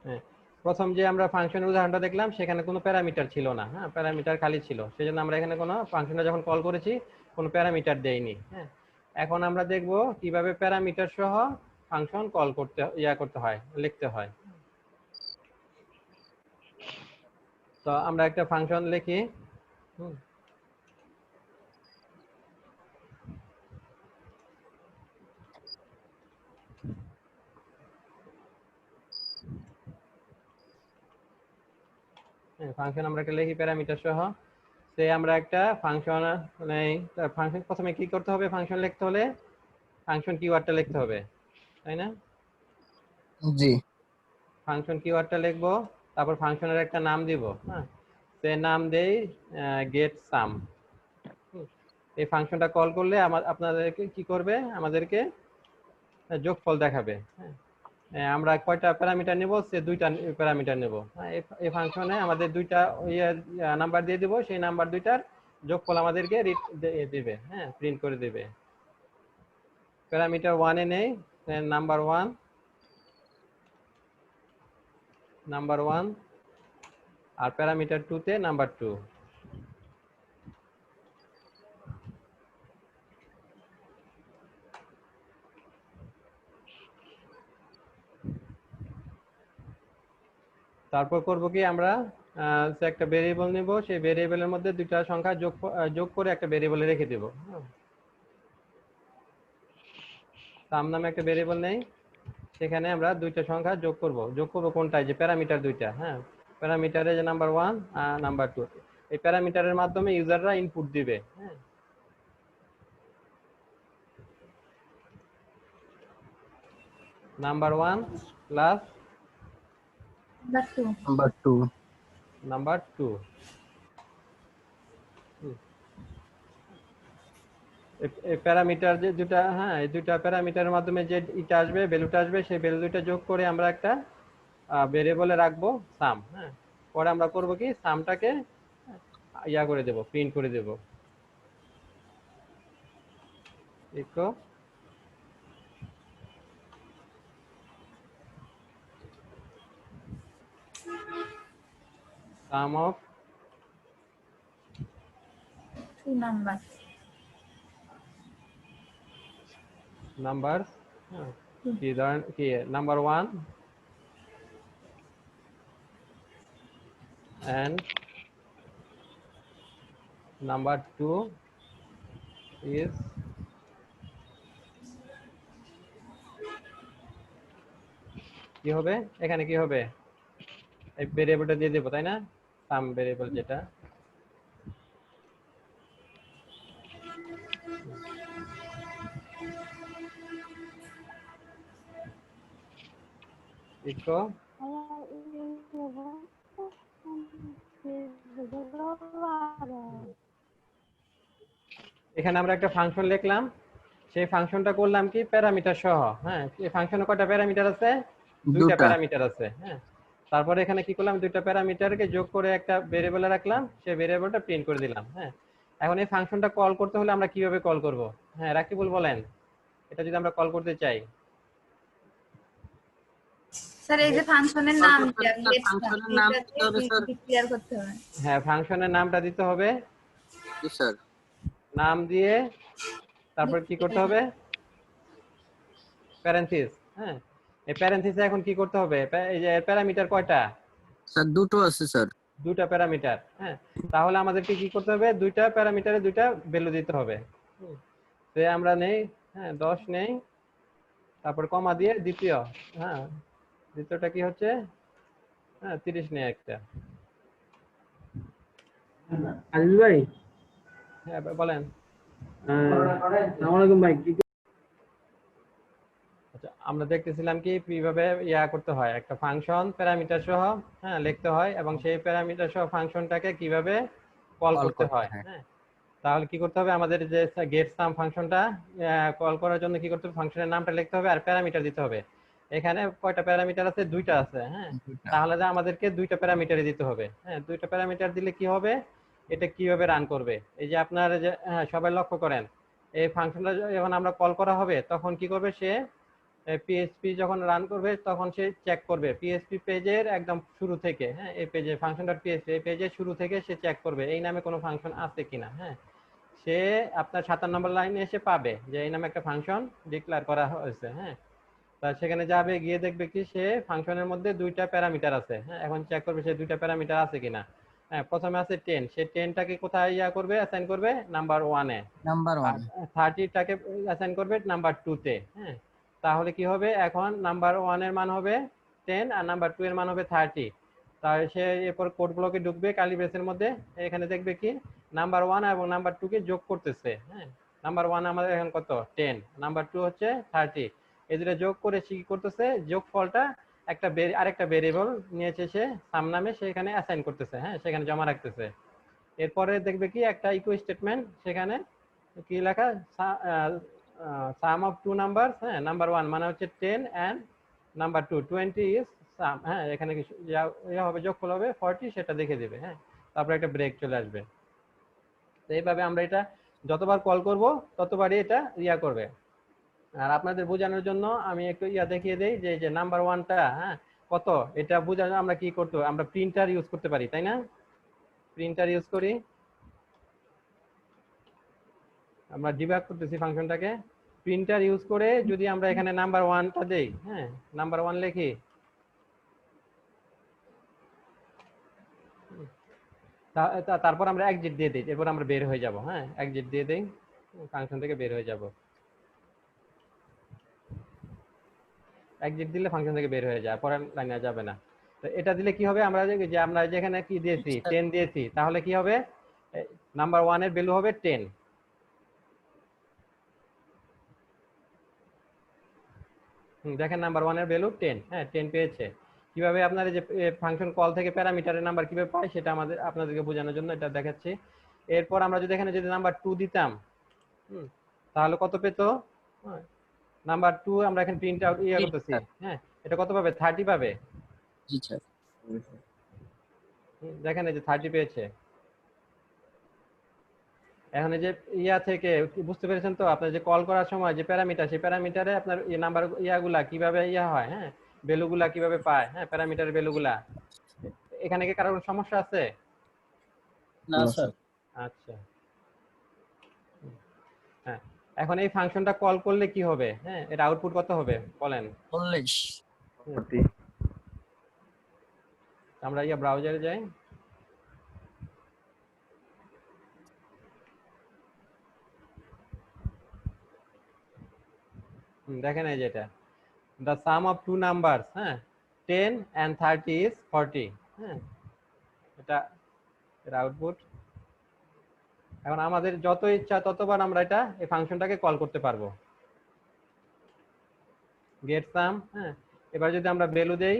হ্যাঁ, প্রথম যে আমরা ফাংশনের উদাহরণটা দেখলাম সেখানে কোনো প্যারামিটার ছিল না, হ্যাঁ, প্যারামিটার খালি ছিল, সেজন্য আমরা এখানে কোনো ফাংশনটা যখন কল করেছি কোনো প্যারামিটার দেইনি, হ্যাঁ। এখন আমরা দেখব কিভাবে প্যারামিটার সহ ফাংশন কল করতে করতে হয়, লিখতে হয়। তো আমরা একটা ফাংশন লিখি, ফাংশন আমরা একটা লিখি প্যারামিটার সহ, সে আমরা একটা ফাংশন নেই, ফাংশন প্রথমে কি করতে হবে? ফাংশন লিখতে হলে ফাংশন কিওয়ার্ডটা লিখতে হবে, তাই না? জি। ফাংশন কিওয়ার্ডটা লিখবো, তারপর ফাংশনের একটা নাম দিব, হ্যাঁ, সে নাম দেই গেট সাম। এই ফাংশনটা কল করলে আপনাদেরকে কি করবে? আমাদেরকে যোগফল দেখাবে, হ্যাঁ। আমরা কয়টা প্যারামিটার নেব? সে দুইটা প্যারামিটার নেব, হ্যাঁ। এই ফাংশনে আমাদের দুইটা নাম্বার দিয়ে দিব, সেই নাম্বার দুইটার যোগফল আমাদেরকে দিবে, হ্যাঁ, প্রিন্ট করে দিবে। প্যারামিটার 1 এ নেই নাম্বার 1, আর প্যারামিটার 2 তে নাম্বার 2। তারপর করব কি? আমরা একটা ভেরিয়েবল নেব, সেই ভেরিয়েবলের মধ্যে দুইটা সংখ্যা যোগ করে একটা ভেরিয়েবলে রেখে দেব, সাম নামে একটা ভেরিয়েবল নেই, সেখানে আমরা দুইটা সংখ্যা যোগ করব কোনটায়? যে প্যারামিটার দুইটা, হ্যাঁ, প্যারামিটারে যে নাম্বার 1 আর নাম্বার 2, এই প্যারামিটারের মাধ্যমে ইউজাররা ইনপুট দিবে, হ্যাঁ। নাম্বার 1 প্লাস নাম্বার 2, এই প্যারামিটার যে দুটা, হ্যাঁ, এই দুইটা প্যারামিটারের মাধ্যমে যে এটা আসবে, ভ্যালুটা আসবে, সেই ভ্যালু দুইটা যোগ করে আমরা একটা ভেরিয়েবলে রাখবো সাম, হ্যাঁ। পরে আমরা করব কি? সামটাকে করে দেব, প্রিন্ট করে দেব, echo sum of two number, কি ধরেন কি নাম্বার 1 and number 2 is কি হবে? এখানে কি হবে? এই ভেরিয়েবলটা দিয়ে দেব, তাই না? সাম ভেরিয়েবল যেটা, ইকো এখানে আমরা একটা ফাংশন লিখলাম, সেই ফাংশনটা করলাম কি? প্যারামিটার সহ, হ্যাঁ। এই ফাংশনে কয়টা প্যারামিটার আছে? দুইটা প্যারামিটার আছে, হ্যাঁ। তারপরে এখানে কি করলাম, দুইটা প্যারামিটারকে যোগ করে একটা ভেরিয়েবলে রাখলাম, সেই ভেরিয়েবলটা প্রিন্ট করে দিলাম। হ্যাঁ, এখন এই ফাংশনটা কল করতে হলে আমরা কিভাবে কল করব? হ্যাঁ রাকিবুল বলেন, এটা যদি আমরা কল করতে চাই। স্যার এই যে ফাংশনের কল নাম করতে হলে স্যার ফাংশনের নাম দিতে হবে স্যার। ডিক্লেয়ার করতে হবে। হ্যাঁ ফাংশনের নামটা দিতে হবে, জি স্যার। নাম দিয়ে তারপর কি করতে হবে, প্যারেনথিস। হ্যাঁ, এই প্যারেনথিসে এখন কি করতে হবে, এই যে প্যারামিটার কয়টা? স্যার দুটো আছে স্যার। দুইটা প্যারামিটার। হ্যাঁ, তাহলে আমাদেরকে কি করতে হবে, দুইটা প্যারামিটারে দুইটা ভ্যালু দিতে হবে। তো আমরা নেই, হ্যাঁ 10 নেই, তারপর কমা দিয়ে দ্বিতীয়, হ্যাঁ দ্বিতীয়টা কি হচ্ছে, হ্যাঁ 30 নেই একটা। আজিজ ভাই, হ্যাঁ বলেন। আসসালামু আলাইকুম ভাই। আচ্ছা, আমরা দেখতেছিলাম কি কিভাবে ইয়া করতে হয়, একটা ফাংশন প্যারামিটার সহ হ্যাঁ লিখতে হয়, এবং সেই প্যারামিটার সহ ফাংশনটাকে কিভাবে কল করতে হয়। হ্যাঁ, তাহলে কি করতে হবে, আমাদের যে গেট সাম ফাংশনটা কল করার জন্য কি করতে হবে, ফাংশনের নামটা লিখতে হবে আর প্যারামিটার দিতে হবে। এখানে কয়টা প্যারামিটার আছে, দুইটা আছে। হ্যাঁ, তাহলে যে আমাদেরকে দুইটা প্যারামিটারই দিতে হবে। হ্যাঁ, দুইটা প্যারামিটার দিলে কি হবে, এটা কিভাবে রান করবে, এই যে আপনার যে সবাই লক্ষ্য করেন, এই ফাংশনটা যখন আমরা কল করা হবে তখন কি করবে, সে পিএইচপি যখন রান করবে তখন সে চেক করবে পিএইচপি পেজের একদম শুরু থেকে। হ্যাঁ, এই পেজে ফাংশন.পিএইচপি এই পেজের শুরু থেকে সে চেক করবে এই নামে কোনো ফাংশন আছে কিনা। হ্যাঁ, সে আপনার 57 নম্বর লাইনে এসে পাবে যে এই নামে একটা ফাংশন ডিক্লেয়ার করা হয়েছে। হ্যাঁ, তা সেখানে যাবে, গিয়ে দেখবে কি সে ফাংশনের মধ্যে দুইটা প্যারামিটার আছে। হ্যাঁ, এখন চেক করবে সে দুইটা প্যারামিটার আছে কিনা। হ্যাঁ, প্রথমে আছে 10, সে 10টাকে কোথায় ইয়া করবে, অ্যাসাইন করবে নাম্বার 1 এ, নাম্বার 1 30টাকে অ্যাসাইন করবে নাম্বার 2 তে। হ্যাঁ, তাহলে কি হবে, এখন নাম্বার 1 এর মান হবে 10 আর নাম্বার 2 এর মান হবে 30। তাহলে সে এরপর কোড ব্লকে ঢুকবে কার্লি ব্রেসের মধ্যে, এখানে দেখবে কি নাম্বার 1 এবং নাম্বার 2 কে যোগ করতেছে। হ্যাঁ, নাম্বার 1 আমাদের এখন কত 10, নাম্বার 2 হচ্ছে 30, এই দুটো যোগ করে সে কি করতেছে, যোগফলটা একটা আরেকটা ভেরিয়েবল নিয়েছে সে সাম নামে, সেখানে অ্যাসাইন করতেছে। হ্যাঁ, সেখানে জমা রাখতেছে। এরপরে দেখবে কি একটা ইকো স্টেটমেন্ট, সেখানে কি লেখা, সাম অফ টু নাম্বারস। হ্যাঁ, নাম্বার 1 মানে হচ্ছে 10 এন্ড নাম্বার 2 20 ইজ সাম। হ্যাঁ, এখানে কিছু ইয়া হবে, যোগফল হবে 40, সেটা দেখে দিবে। হ্যাঁ, তারপরে একটা ব্রেক চলে আসবে। তো এইভাবে আমরা এটা যতবার কল করব ততবারই এটা ইয়া করবে। আর আপনাদের বোঝানোর জন্য আমি একটু ইয়া দেখিয়ে দেই যে নাম্বার 1টা হ্যাঁ কত, এটা বোঝানো আমরা কি করতে, আমরা প্রিন্টার ইউজ করতে পারি, তাই না? প্রিন্টার ইউজ করি, আমরা ডিবাগ করতেছি ফাংশনটাকে। প্রিন্টার ইউজ করে যদি আমরা এখানে নাম্বার 1টা দেই, হ্যাঁ নাম্বার 1 লিখি, তারপর আমরা এক্সিট দিয়ে দিই, এরপর আমরা বের হয়ে যাব। হ্যাঁ, এক্সিট দিয়ে দেই, ফাংশন থেকে বের হয়ে যাব। এক্সিট দিলে ফাংশন থেকে বের হয়ে যায়, পরের লাইনে যাবে না। তো এটা দিলে কি হবে, আমরা যে আমরা যেখানে কি দিয়েছি 10 দিয়েছি, তাহলে কি হবে, নাম্বার 1 এর ভ্যালু হবে 10। দেখেন নাম্বার 1 এর ভ্যালু 10। হ্যাঁ, 10 পেয়েছে। কিভাবে আপনার এই যে ফাংশন কল থেকে প্যারামিটারের নাম্বার কিভাবে পায় সেটা আপনাদেরকে বোঝানোর জন্য এটা দেখাচ্ছি। এরপর আমরা যদি এখানে যদি নাম্বার 2 দিতাম, তাহলে কত পেত, নাম্বার 2 আমরা এখানে প্রিন্ট আউট ইয়া করতেছি। হ্যাঁ, এটা কত পাবে, 30 পাবে। জি স্যার। দেখেন এই যে 30 পেয়েছে। এখন এই যে ইয়া থেকে বুঝতে পেরেছেন তো, আপনার যে কল করার সময় যে প্যারামিটার, সেই প্যারামিটারে আপনার এই নাম্বার ইয়াগুলা কিভাবে ইয়া হয়, হ্যাঁ ভ্যালুগুলা কিভাবে পায়, হ্যাঁ প্যারামিটারের ভ্যালুগুলা। এখানে কি কারোর সমস্যা আছে? না স্যার। আচ্ছা, হ্যাঁ এখন এই ফাংশনটা কল করলে কি হবে, হ্যাঁ এটা আউটপুট কত হবে বলেন? 40 আমরা ইয়া ব্রাউজারে যাই, দেখেন এই যেটা the sum of two numbers, হ্যাঁ 10 and 30 is 40। হ্যাঁ, এটা এর আউটপুট। এখন আমাদের যত ইচ্ছা ততবার আমরা এটা এই ফাংশনটাকে কল করতে পারবো, গেট সাম। হ্যাঁ, এবার যদি আমরা ভ্যালু দেই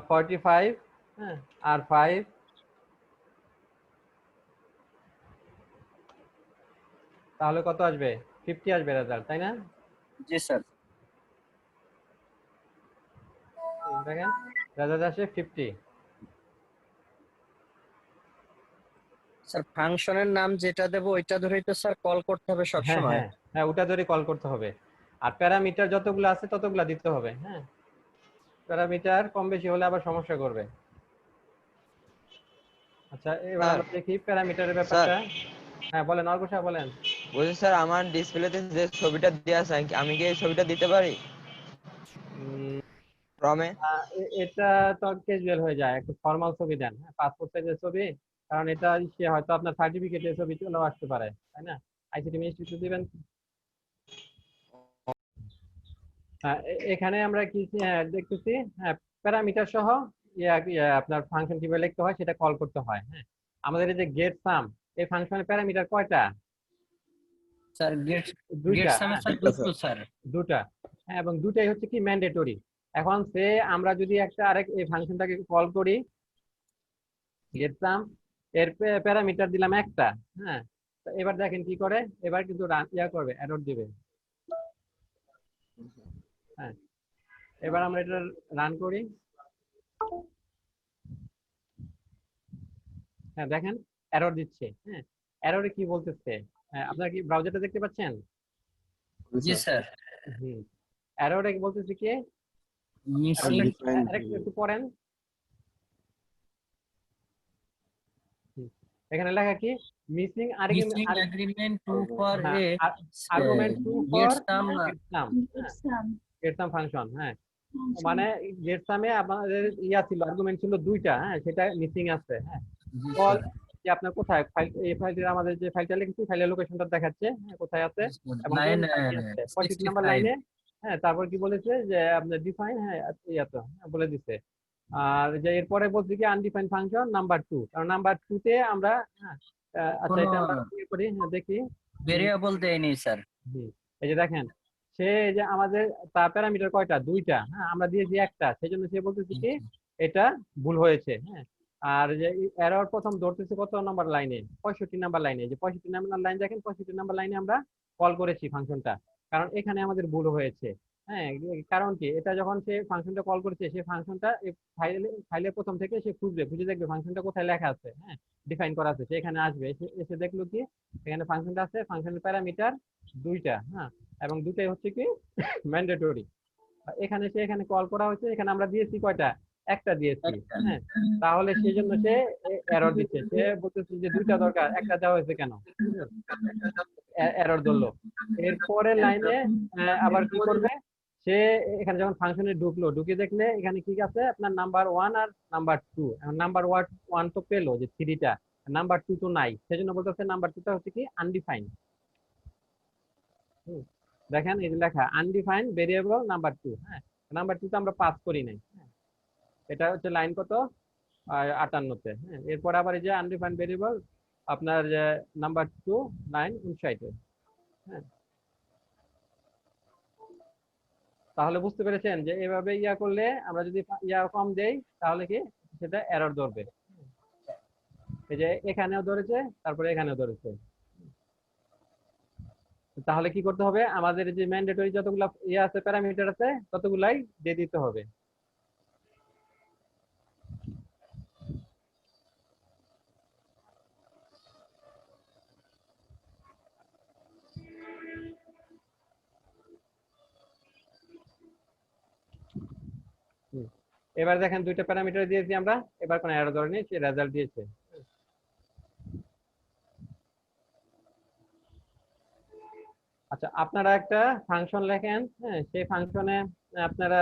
45, হ্যাঁ আর 5, তাহলে কত আসবে, 50 আসবে রেজাল্ট, তাই না? জি স্যার। দেখেন রেজাল্ট আসে 50। স্যার ফাংশনের নাম যেটা দেবো ওইটা ধরেই তো স্যার কল করতে হবে সব হ্যাঁ সময়। হ্যাঁ হ্যাঁ, ওটা ধরে কল করতে হবে। আর প্যারামিটার যতগুলো আছে ততগুলো দিতে হবে। হ্যাঁ, প্যারামিটার কম বেশি হলে আবার সমস্যা করবে। আচ্ছা, এবার স্যার আমরা দেখি প্যারামিটারের স্যার ব্যাপারটা। হ্যাঁ বলেন, অর্ক সাহেব বলেন। বলছি স্যার আমার ডিসপ্লেতে যে ছবিটা দেওয়া আছে আমি কি এই ছবিটা দিতে পারি উম, ফর্মে? এটা তো ক্যাজুয়াল হয়ে যায়, একটু ফর্মাল ছবি দেন, পাসপোর্ট সাইজের ছবি। কারণ এটা সে হয়তো আপনার সার্টিফিকেটের ছবি চলেও আসতে পারে, তাই না? আইসিটি মিনিস্ট্রিতে দিবেন। এখানে আমরা কি দেখতেছি, হ্যাঁ প্যারামিটার সহ আপনার ফাংশন কিভাবে লিখতে হয় সেটা কল করতে হয়। হ্যাঁ, আমাদের এই যে গেট সাম, এই ফাংশনের প্যারামিটার কয়টা? স্যার গেট দুইটা। সামে হ্যাঁ, স্যার দুটো স্যার। দুটা। হ্যাঁ, এবং দুটাই হচ্ছে কি ম্যান্ডেটরি। এখন সে আমরা যদি একটা আরেক এই ফাংশনটাকে কল করি গেট সাম, এর প্যারামিটার দিলাম একটা। হ্যাঁ, তো এবার দেখেন কি করে, এবার কিন্তু করবে, এরর দিবে। হ্যাঁ, এবার আমরা এটা রান করি। হ্যাঁ দেখেন এরর দিচ্ছে। হ্যাঁ, এররে কি বলতেছে, আপনারা কি ব্রাউজারটা দেখতে পাচ্ছেন? জি স্যার। হুম, এররে কি বলতেছে কি, মিসিং একটু পড়েন। এখানে লেখা কি, missing missing agreement to for a argument to get for some get some function. হ্যাঁ, মানে গেট সামে আমাদের ছিল, আর্গুমেন্ট ছিল দুইটা। হ্যাঁ, সেটা মিসিং আছে। হ্যাঁ, কল যে আপনার কোথায় ফাইল, এই ফাইলটির আমাদের যে ফাইলটা লিখেছি ফাইলের লোকেশনটা দেখাচ্ছে, হ্যাঁ কোথায় আছে এবং কোন লাইন লাইনে আছে, 65 নাম্বার লাইনে। হ্যাঁ, তারপর কি বলেছে যে আপনার ডিফাইন, হ্যাঁ ইয়াতো বলে দিছে। আর যে এরপরে বলছে কি আনডিফাইন ফাংশন নাম্বার 2, কারণ নাম্বার 2 তে আমরা আচ্ছা এটা আমরা কি করি, হ্যাঁ দেখি। ভেরিয়েবল দেয়নি স্যার। এই যে দেখেন, সে যে আমাদের তার প্যারামিটার কয়টা, দুইটা। হ্যাঁ, আমরা দিয়েছি একটা, সেই জন্য সে বলতেছে কি এটা ভুল হয়েছে। হ্যাঁ, আর যে এরর প্রথম ধরতেছে কত নাম্বার লাইনে, 65 নাম্বার লাইনে। যে 65 নাম্বার লাইন দেখেন, 65 নাম্বার লাইনে আমরা কল করেছি ফাংশনটা, কারণ এখানে আমাদের ভুল হয়েছে। হ্যাঁ, কারণ কি, এটা যখন সে ফাংশনটা কল করেছে, সে ফাংশনটা ফাইলের প্রথম থেকে সে খুঁজে দেখবে ফাংশনটা কোথায় লেখা আছে। হ্যাঁ, ডিফাইন করা আছে, সে এখানে আসবে, এসে দেখলো কি এখানে ফাংশনটা আছে, ফাংশনের প্যারামিটার দুইটা। হ্যাঁ, এবং দুটাই হচ্ছে কি ম্যান্ডেটরি। এখানে সে এখানে কল করা হয়েছে, এখানে আমরা দিয়েছি কয়টা, একটা দিয়েছি। হ্যাঁ, তাহলে সেই জন্য সে এরর দিচ্ছে, সে বলতেছে যে দুইটা দরকার, একটা দেওয়া হয়েছে কেন, এরর ধরলো। এরপরে লাইনে আবার কি করবে, সে এখানে যখন ফাংশনে ঢুকলো, ঢুকে দেখলে এখানে কি আছে আপনার নাম্বার 1 আর নাম্বার 2। নাম্বার 1 তো পেলো যে 3টা, নাম্বার 2 তো নাই, সেজন্য বলতেছে নাম্বার 2টা হচ্ছে কি আনডিফাইন্ড। দেখেন এই যে লেখা আনডিফাইন্ড ভেরিয়েবল নাম্বার 2। হ্যাঁ, নাম্বার 2 তে আমরা পাস করি নাই। এটা হচ্ছে লাইন কত, 58-তে। হ্যাঁ, এরপর আবার এই যে আনডিফাইন্ড ভেরিয়েবল আপনার যে নাম্বার 2 লাইন 59-এ। হ্যাঁ, তাহলে বুঝতে পেরেছেন যে এভাবে করলে আমরা যদি কম দেই তাহলে কি সেটা এরর ধরবে। এই যে এখানেও ধরেছে, তারপরে এখানেও ধরেছে। তাহলে কি করতে হবে, আমাদের যে ম্যান্ডেটরি যতগুলো আছে প্যারামিটার আছে ততগুলাই দিয়ে দিতে হবে। এবার দেখেন দুইটা প্যারামিটার দিয়েছি আমরা, এবার কোনো এরর ধরেনি, সে রেজাল্ট দিয়েছে। আচ্ছা, আপনারা একটা ফাংশন লেখেন। হ্যাঁ, সেই ফাংশনে আপনারা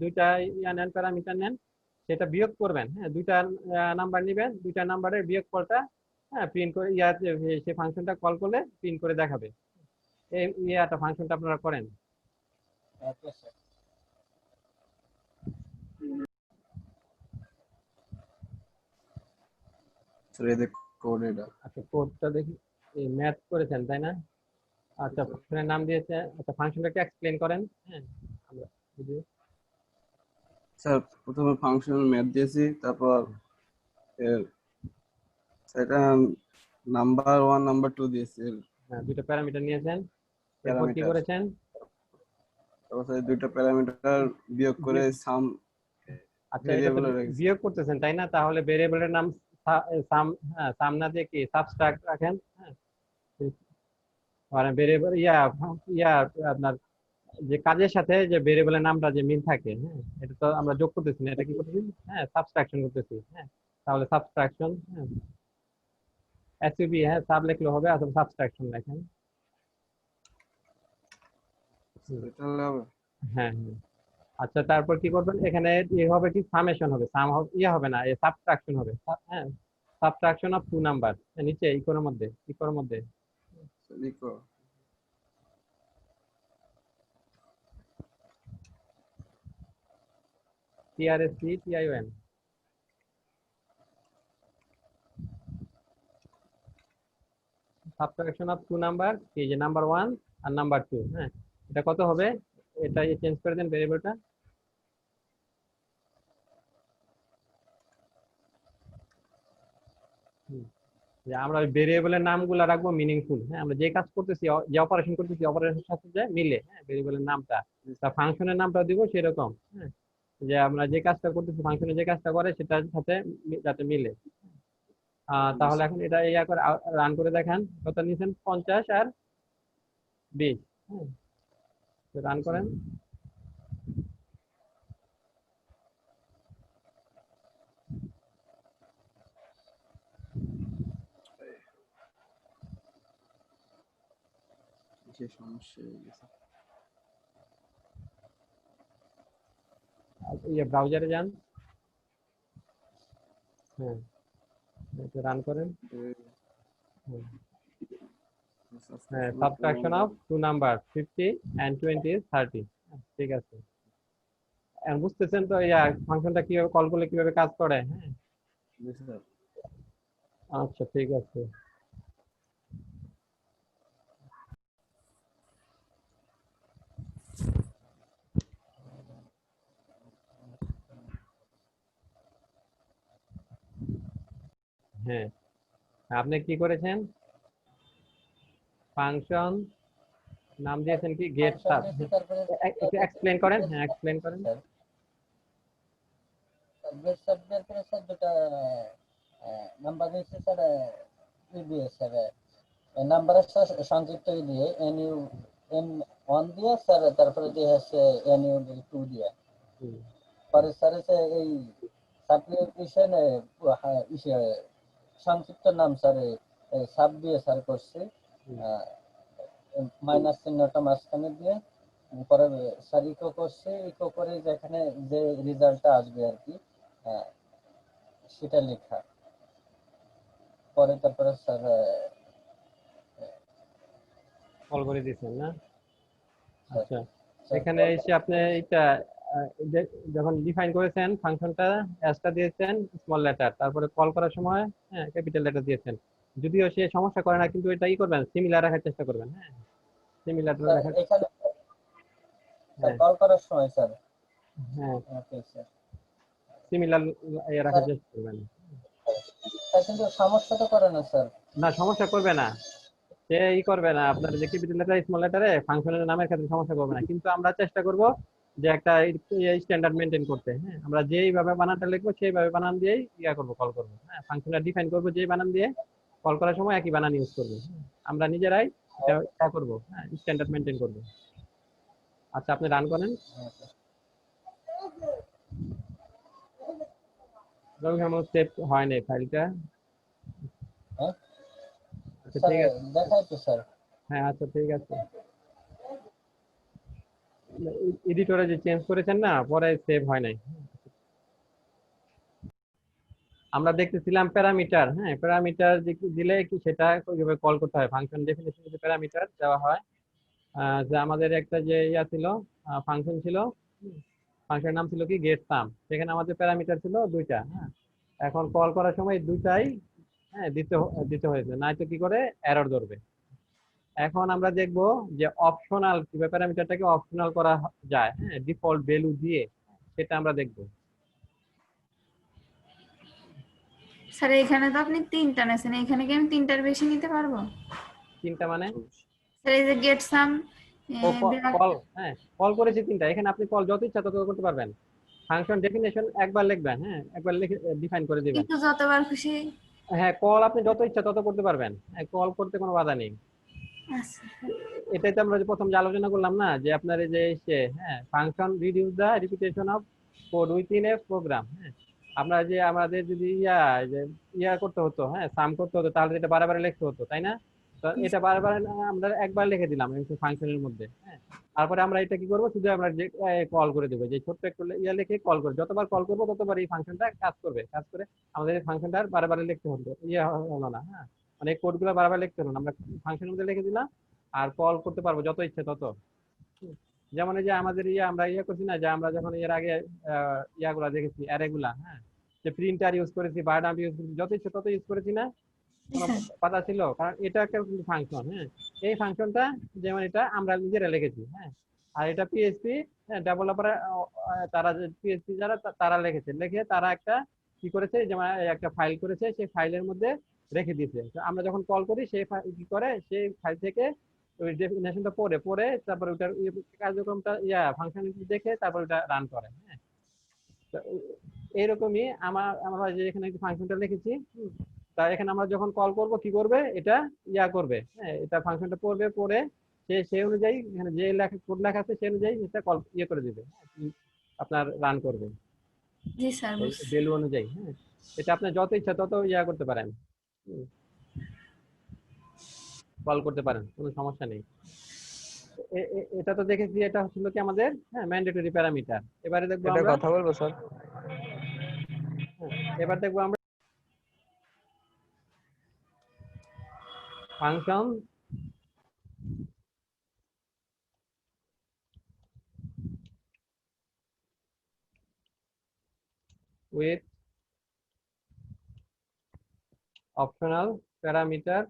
দুইটা নেন, প্যারামিটার নেন, সেটা বিয়োগ করবেন। হ্যাঁ, দুইটা নাম্বার নেবেন, দুইটা নাম্বারের বিয়োগফলটা প্রিন্ট করে সেই ফাংশনটা কল করলে প্রিন্ট করে দেখাবে। এই ফাংশনটা আপনারা করেন। আচ্ছা, কোডটা দেখি, ম্যাথ করেছেন তাই না? আচ্ছা, ফাংশনের নাম দিয়েছে। আচ্ছা, ফাংশনটা একটু এক্সপ্লেইন করেন। হ্যাঁ, আমরা বুঝি। স্যার প্রথমে ফাংশন ম্যাথ দিয়েছি, তারপর সেটা নাম্বার 1 নাম্বার 2 দিয়েছি। হ্যাঁ, দুটো প্যারামিটার নিয়েছেন, এরপর কি করেছেন? তারপর দুইটা প্যারামিটার বিয়োগ করে সাম আচ্ছা, এটা তো ভেরিয়েবল রেখেছি। বিয়োগ করতেছেন তাই না? তাহলে ভেরিয়েবলের নাম সাম, হ্যাঁ সাম না দিয়ে কি সাবস্ট্রাক্ট রাখেন। হ্যাঁ, মানে ভেরিয়েবল ইয়া আপনার যে কাজের সাথে যে ভেরিয়েবলের নামটা যে মিল থাকে, হ্যাঁ এটা তো আমরা যোগ করতেছি না, এটা কি করতেছি? হ্যাঁ সাবট্রাকশন করতেছি। হ্যাঁ, তাহলে সাবট্রাকশন, হ্যাঁ এসইউবি, হ্যাঁ সাব লিখলে হবে, আসলে সাবট্রাকশন লেখেন। এটা হলে হবে। হ্যাঁ হ্যাঁ। আচ্ছা, তারপর কি করবেন? এখানে হবে কি সামেশন হবে, সাম হবে না, সাবট্রাকশন হবে। হ্যাঁ, সাবট্রাকশন অফ টু নাম্বার, নিচে ইকোর মধ্যে, ইকোর মধ্যে লিখো TRSCTION, subtraction of two number, এই যে নাম্বার 1 আর নাম্বার 2। হ্যাঁ, এটা কত হবে? এটা চেঞ্জ করে দেন ভেরিয়েবলটা। যে আমরা ওই ভেরিয়েবলের নামগুলো রাখবো মিনিংফুল। হ্যাঁ, আমরা যে কাজ করতেছি, যে অপারেশন করতেছি, অপারেশনের সাথে যে মিলে, হ্যাঁ ভেরিয়েবলের নামটা, তা ফাংশনের নামটা দিব সেরকম। হ্যাঁ, যে আমরা যে কাজটা করতেছি, ফাংশনে যে কাজটা করে সেটার সাথে যাতে মিলে। তাহলে এখন এটা ইয়া করে রান করে দেখান। কত নিয়েছেন? 50 আর 20। হ্যাঁ, রান করেন। কিসের সমস্যা হয়ে গেছে। ইয়ে ব্রাউজারে যান। হ্যাঁ, এটা রান করেন। হ্যাঁ, subtraction of two number 50 and 20 is 30। ঠিক আছে, এখন বুঝতেছেন তো ইয়া ফাংশনটা কিভাবে কল করলে কিভাবে কাজ করে? হ্যাঁ, আচ্ছা ঠিক আছে। হ্যাঁ, আপনি কি করেছেন? ফাংশন নাম দিয়েছেন কি গেট সাব। একটু এক্সপ্লেইন করেন। হ্যাঁ, এক্সপ্লেইন করেন। গেট সাব এর পরে স্যার দুটো নাম্বার দিয়েছে স্যার, দিয়ে স্যার নাম্বারের সাথে সংযুক্ত দিয়ে N1 দিয়ে স্যার, তারপরে দিয়ে হচ্ছে NU2 দিয়ে। পরে স্যার হচ্ছে এই সাবস্ক্রিপশন সংক্ষিপ্ত নাম স্যার সাব দিয়ে স্যার করছে, মাইনাস চিহ্নটা মাঝখানে দিয়ে। পরে স্যার ইকো করছে, ইকো করে যেখানে যে রেজাল্টটা আসবে আর কি সেটা লেখা। পরে তারপরে স্যার কল করে দিয়েছেন না? আচ্ছা, এখানে এসে আপনি এটা যখন ডিফাইন করেছেন ফাংশনটা, এসটা দিয়েছেন স্মল লেটার, তারপরে কল করার সময় হ্যাঁ ক্যাপিটাল লেটার দিয়েছেন। যদিও সে সমস্যা করে না, কিন্তু এটা করবেন সিমিলার রাখার চেষ্টা করবেন। হ্যাঁ, সিমিলার রাখার, এখানে কল করার সময় স্যার, হ্যাঁ ওকে স্যার, সিমিলার রাখার চেষ্টা করবেন। কিন্তু সমস্যা তো করে না স্যার। না, সমস্যা করবে না, সে করবে না। আপনার যে ক্যাপিটাল লেটার স্মল লেটারে ফাংশনের নামের ক্ষেত্রে সমস্যা করবে না, কিন্তু আমরা চেষ্টা করব যে একটা স্ট্যান্ডার্ড মেনটেন করতে। হ্যাঁ, আমরা যেইভাবে বানানটা লিখবো সেইভাবে বানান দিয়েই করবো, কল করবো। হ্যাঁ, ফাংশনটা ডিফাইন করবো যেই বানান দিয়ে, কল করার সময় একই বানান ইউজ করবো। আমরা নিজেরাই এটা করবো, হ্যাঁ স্ট্যান্ডার্ড মেনটেন করবো। আচ্ছা, আপনি রান করেন। সেভ হয় না ফাইলটা। আচ্ছা ঠিক আছে, দেখাই তো স্যার। হ্যাঁ আচ্ছা ঠিক আছে। এডিটরে যে চেঞ্জ করেছেন না, পরে সেভ হয় নাই। আমরা দেখতেছিলাম প্যারামিটার। হ্যাঁ, প্যারামিটার দিলে কি সেটা কিভাবে কল করতে হয়, ফাংশন ডেফিনিশনে যে প্যারামিটার দেওয়া হয়। যে আমাদের একটা যে ছিল ফাংশন ছিল, ফাংশনের নাম ছিল কি গেট সাম, সেখানে আমাদের প্যারামিটার ছিল 2টা। হ্যাঁ, এখন কল করার সময় 2টাই হ্যাঁ দিতে হয়েছে, নাই তো কি করে এরর ধরবে। এখন আমরা দেখব যে অপশনাল কিভাবে প্যারামিটারটাকে অপশনাল করা যায়, হ্যাঁ ডিফল্ট ভ্যালু দিয়ে, সেটা আমরা দেখব। স্যার এখানে তো আপনি 3টা নেছেন, এখানে কি আমি 3টার বেশি নিতে পারবো? 3টা মানে? স্যার এই যে গেট সাম, কল, হ্যাঁ কল করেছি 3টা, এখানে আপনি কল যত ইচ্ছা তত করতে পারবেন। ফাংশন ডেফিনেশন একবার লিখবেন, হ্যাঁ একবার লিখে ডিফাইন করে দিবেন। কিন্তু যতবার খুশি। হ্যাঁ কল আপনি যত ইচ্ছা তত করতে পারবেন, হ্যাঁ কল করতে কোনো বাধা নেই। আচ্ছা এটাই তো আমরা যে প্রথম যে আলোচনা করলাম না, যে আপনার এই যে এসে হ্যাঁ function reduce the repetition of code within a program. হ্যাঁ আমরা যে আমাদের যদি ইয়া করতে হতো, হ্যাঁ সাম করতে হতো, তাহলে এটা বারে বারে লিখতে হতো, তাই না? তো এটা বারে বারে আমরা একবার লিখে দিলাম ফাংশনের মধ্যে। হ্যাঁ তারপরে আমরা এটা কি করবো, শুধু আমরা যে কল করে দেবো, যে ছোট্ট একটু লিখে কল করে, যতবার কল করবো ততবার এই ফাংশনটা কাজ করবে, কাজ করে আমাদের এই ফাংশনটা বারে বারে লিখতে হতো, হলো না। হ্যাঁ মানে কোড গুলো বারবার লিখতে হলো না, আমরা ফাংশনের মধ্যে লিখে দিলাম আর কল করতে পারবো যত ইচ্ছে তত। যেমন এই যে আমাদের আমরা করছি না, যে আমরা যখন এর আগে ইয়াগুলা দেখেছি অ্যারে গুলা, হ্যাঁ যে প্রিন্টার ইউজ করেছি, বারডাম্প ইউজ করেছি, যত ইচ্ছে তত ইউজ করেছি না, কোনো কথা ছিল, কারণ এটা একটা কিন্তু ফাংশন। হ্যাঁ এই ফাংশনটা যেমন এটা আমরা নিজেরা লিখেছি, হ্যাঁ আর এটা পিএইচপি ডেভেলপার তারা যে পিএইচপি যারা তারা লিখেছে, লিখে তারা একটা কি করেছে, যেমন একটা ফাইল করেছে, সেই ফাইলের মধ্যে রেখে দিয়েছে। আমরা যখন কল করি সেই কি করে, সেই ফাইল থেকে ওই ডেফিনেশনটা পড়ে তারপর ওটার কার্যক্রমটা ফাংশন দেখে তারপর ওটা রান করে। হ্যাঁ এইরকমই আমরা যে এখানে ফাংশনটা লিখেছি, তা এখানে আমরা যখন কল করব কি করবে, এটা করবে, হ্যাঁ এটা ফাংশনটা পড়বে, পড়ে সেই অনুযায়ী এখানে যে কোড লেখা আছে সেই অনুযায়ী এটা কল করে দিবে, আপনার রান করবে জি স্যার। ভ্যালু অনুযায়ী। হ্যাঁ এটা আপনি যত ইচ্ছা তত করতে পারেন, কল করতে পারেন, কোনো সমস্যা নেই। এটা তো দেখেছি, এটা হলো কি আমাদের ম্যান্ডেটরি প্যারামিটার। এবারে দেখবো আমরা কথা বলবো স্যার। এবার দেখবো আমরা function with optional parameter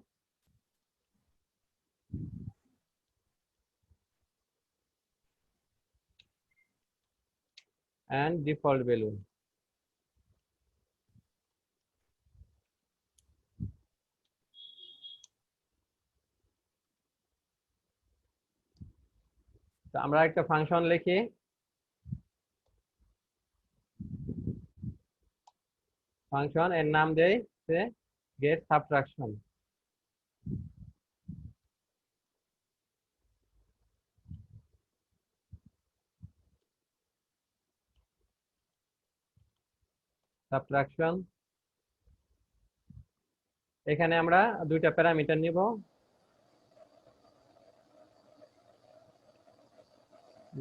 and default value। তো আমরা একটা ফাংশন লিখি, ফাংশন এর নাম দেই গেট সাবট্রাকশন। সাবট্রাকশন এখানে আমরা দুইটা প্যারামিটার নিব,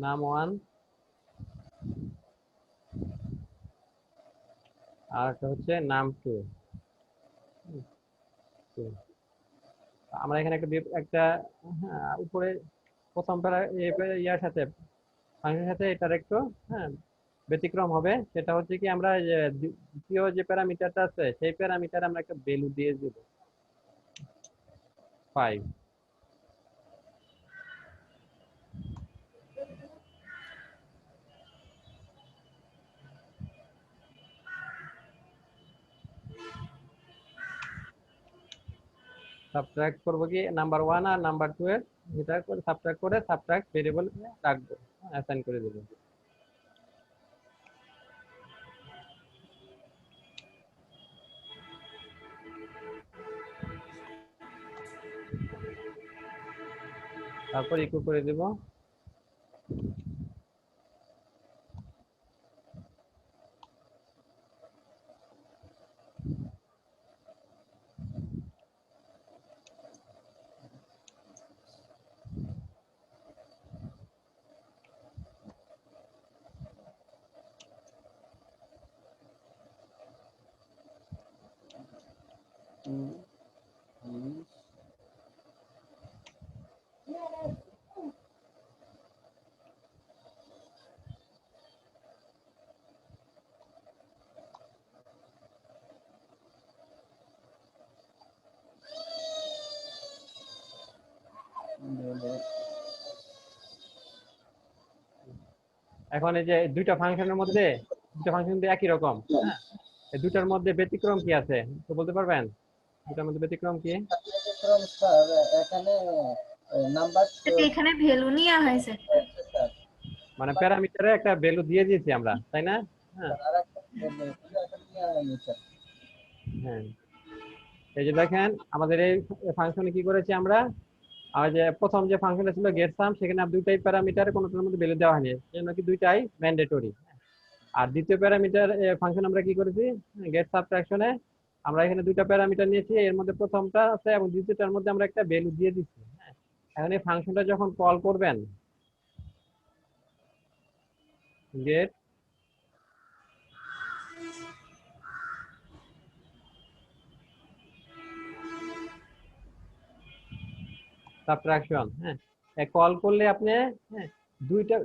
নাম 1 আর একটা হচ্ছে নাম 2। আমরা এখানে একটা উপরে প্রথম ইয়ার সাথে ফাংশনের সাথে এটার একটু ব্যতিক্রম হবে, সেটা হচ্ছে কি আমরা দ্বিতীয় যে প্যারামিটারটা আছে সেই প্যারামিটার আমরা একটা ভ্যালু দিয়ে দেব 5। সাবট্রাক্ট করবো কি নাম্বার 1 আর নাম্বার 2 এর এটা করে সাবট্রাক্ট ভেরিয়েবল রাখবো, অ্যাসাইন করে দেব। তারপর ইকো করে দেব এখন এই যে দুইটা ফাংশনের মধ্যে একই রকম, হ্যাঁ এই দুটার মধ্যে ব্যতিক্রম কি আছে তো বলতে পারবেন? দুটার মধ্যে ব্যতিক্রম কি? ব্যতিক্রম স্যার এখানে নাম্বার এখানে ভ্যালু নেওয়া হয়েছে। মানে প্যারামিটারে একটা ভ্যালু দিয়ে দিয়েছি আমরা, তাই না? হ্যাঁ আর একটা স্যার হ্যাঁ, এই যে দেখেন আমাদের এই ফাংশনে কি করেছি আমরা, আর যে প্রথম যে ফাংশনটা ছিল গেট সাম, সেখানে দুইটাই প্যারামিটার, কোনোটার মধ্যে ভ্যালু দেওয়া হয়নি, সেজন্য কি দুইটাই ম্যান্ডেটরি। আর দ্বিতীয় প্যারামিটার ফাংশন আমরা কি করেছি, গেট সাবট্রাকশনে আমরা এখানে দুইটা প্যারামিটার নিয়েছি, এর মধ্যে প্রথমটা আছে এবং দ্বিতীয়টার মধ্যে আমরা একটা ভ্যালু দিয়ে দিচ্ছি। হ্যাঁ, এখন এই ফাংশনটা যখন কল করবেন, গেট সাবট্রাকশন, হ্যাঁ, কল করলে আপনি হ্যাঁ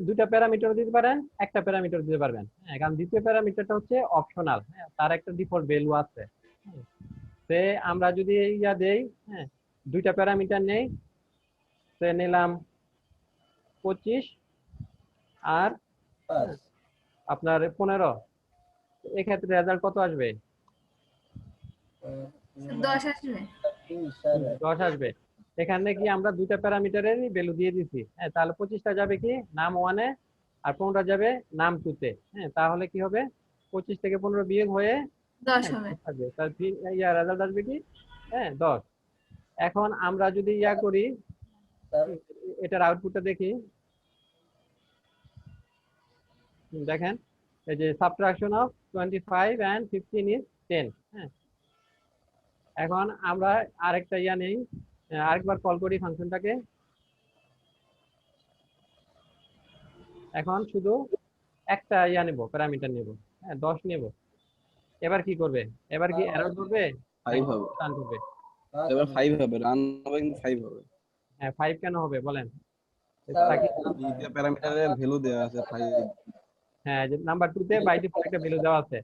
দুইটা প্যারামিটার দিতে পারেন, একটা প্যারামিটার দিতে পারবেন। হ্যাঁ, কারণ দ্বিতীয় প্যারামিটারটা হচ্ছে অপশনাল, হ্যাঁ, তার একটা ডিফল্ট ভ্যালু আছে। সে আমরা যদি ইয়া দেই, হ্যাঁ, দুইটা প্যারামিটার নেই, সে নিলাম 25 আর আপনার 15, এক্ষেত্রে রেজাল্ট কত আসবে? 10 আসবে। 10 আসবে। এখানে কি আমরা দুইটা প্যারামিটারেরই ভ্যালু দিয়ে দিছি, হ্যাঁ, তাহলে 25টা যাবে কি নাম 1 এ আর 15টা যাবে নাম 2 তে। হ্যাঁ, তাহলে কি হবে, 25 থেকে 15 বিয়োগ হয়ে 10 হবে। আসবে, তার ইয়া রেজাল্ট আসবে কি, হ্যাঁ 10। এখন আমরা যদি ইয়া করি, এটার আউটপুটটা দেখি, দেখেন এই যে সাবট্রাকশন অফ 25 and 15 is 10। হ্যাঁ, এখন আমরা আরেকটা ইয়া নেই, আরেকবার কল করি ফাংশনটাকে। এখন শুধু একটা ইয়া নেব, প্যারামিটার নেব, হ্যাঁ 10 নেব। এবার কি করবে, এবার কি এরর করবে, 5 হবে, রান করবে? এবার 5 হবে, রান হবে কিন্তু 5 হবে। হ্যাঁ 5 কেন হবে বলেন? দ্বিতীয় প্যারামিটারের ভ্যালু দেওয়া আছে 5। হ্যাঁ, যে নাম্বার 2 তে বাই ডিফল্ট একটা ভ্যালু দেওয়া আছে।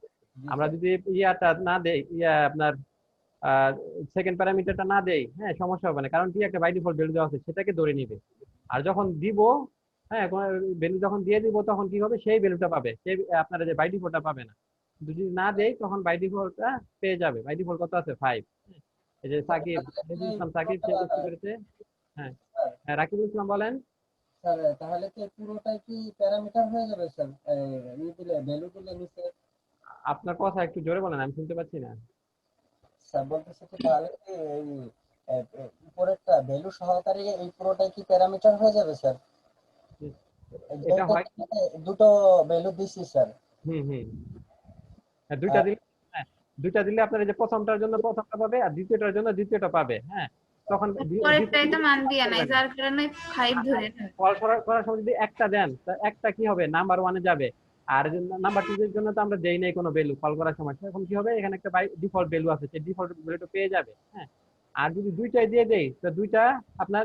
আমরা যদি ইয়াটা না দেই, ইয়া আপনার সেকেন্ড প্যারামিটারটা না দেই, হ্যাঁ সমস্যা হবে না, কারণ কি একটা বাই ডিফল্ট ভ্যালু দেওয়া আছে, সেটাকে ধরে নিবে। আর যখন দিব, হ্যাঁ ভ্যালু যখন দিয়ে দিব, তখন কি হবে, সেই ভ্যালুটা পাবে, সেই আপনারা যে বাই ডিফল্টটা পাবে না। যদি না দেই তখন বাই ডিফল্টটা পেয়ে যাবে। বাই ডিফল্ট কত আছে 5। এই যে সাকিব, সাকিব সে কি করেছে, হ্যাঁ হ্যাঁ রাকিবুল ইসলাম বলেন। স্যার তাহলে কি পুরোটাই কি প্যারামিটার হয়ে যাবে স্যার, এই দিলে ভ্যালু দিলে নিচে? আপনার কথা একটু জোরে বলেন, আমি শুনতে পাচ্ছি না। স্যার বলতেছে কি তাহলে কি এই উপরেরটা ভ্যালু সহকারে এই পুরোটাই কি প্যারামিটার হয়ে যাবে স্যার? এটা হয় দুটো ভ্যালু দিছি স্যার। হুম, হ্যাঁ, দুইটা দিলে, হ্যাঁ দুইটা দিলে আপনার এই যে প্রথমটার জন্য প্রথমটা পাবে আর দ্বিতীয়টার জন্য দ্বিতীয়টা পাবে। হ্যাঁ, তখন পরেরটাই তো মান দিয়া নাই, যার কারণে 5 ধরে নেন। কল করার সময় যদি একটা দেন, তা একটা কি হবে, নাম্বার 1 এ যাবে। আর নাম্বার 2 এর জন্য তো আমরা দেই নাই কোনো ভ্যালু কল করার সময়, তখন কি হবে, এখানে একটা বাই ডিফল্ট ভ্যালু আছে, সেই ডিফল্ট ভ্যালুটা পেয়ে যাবে। হ্যাঁ, আর যদি দুইটাই দিয়ে দেই, তো দুইটা আপনার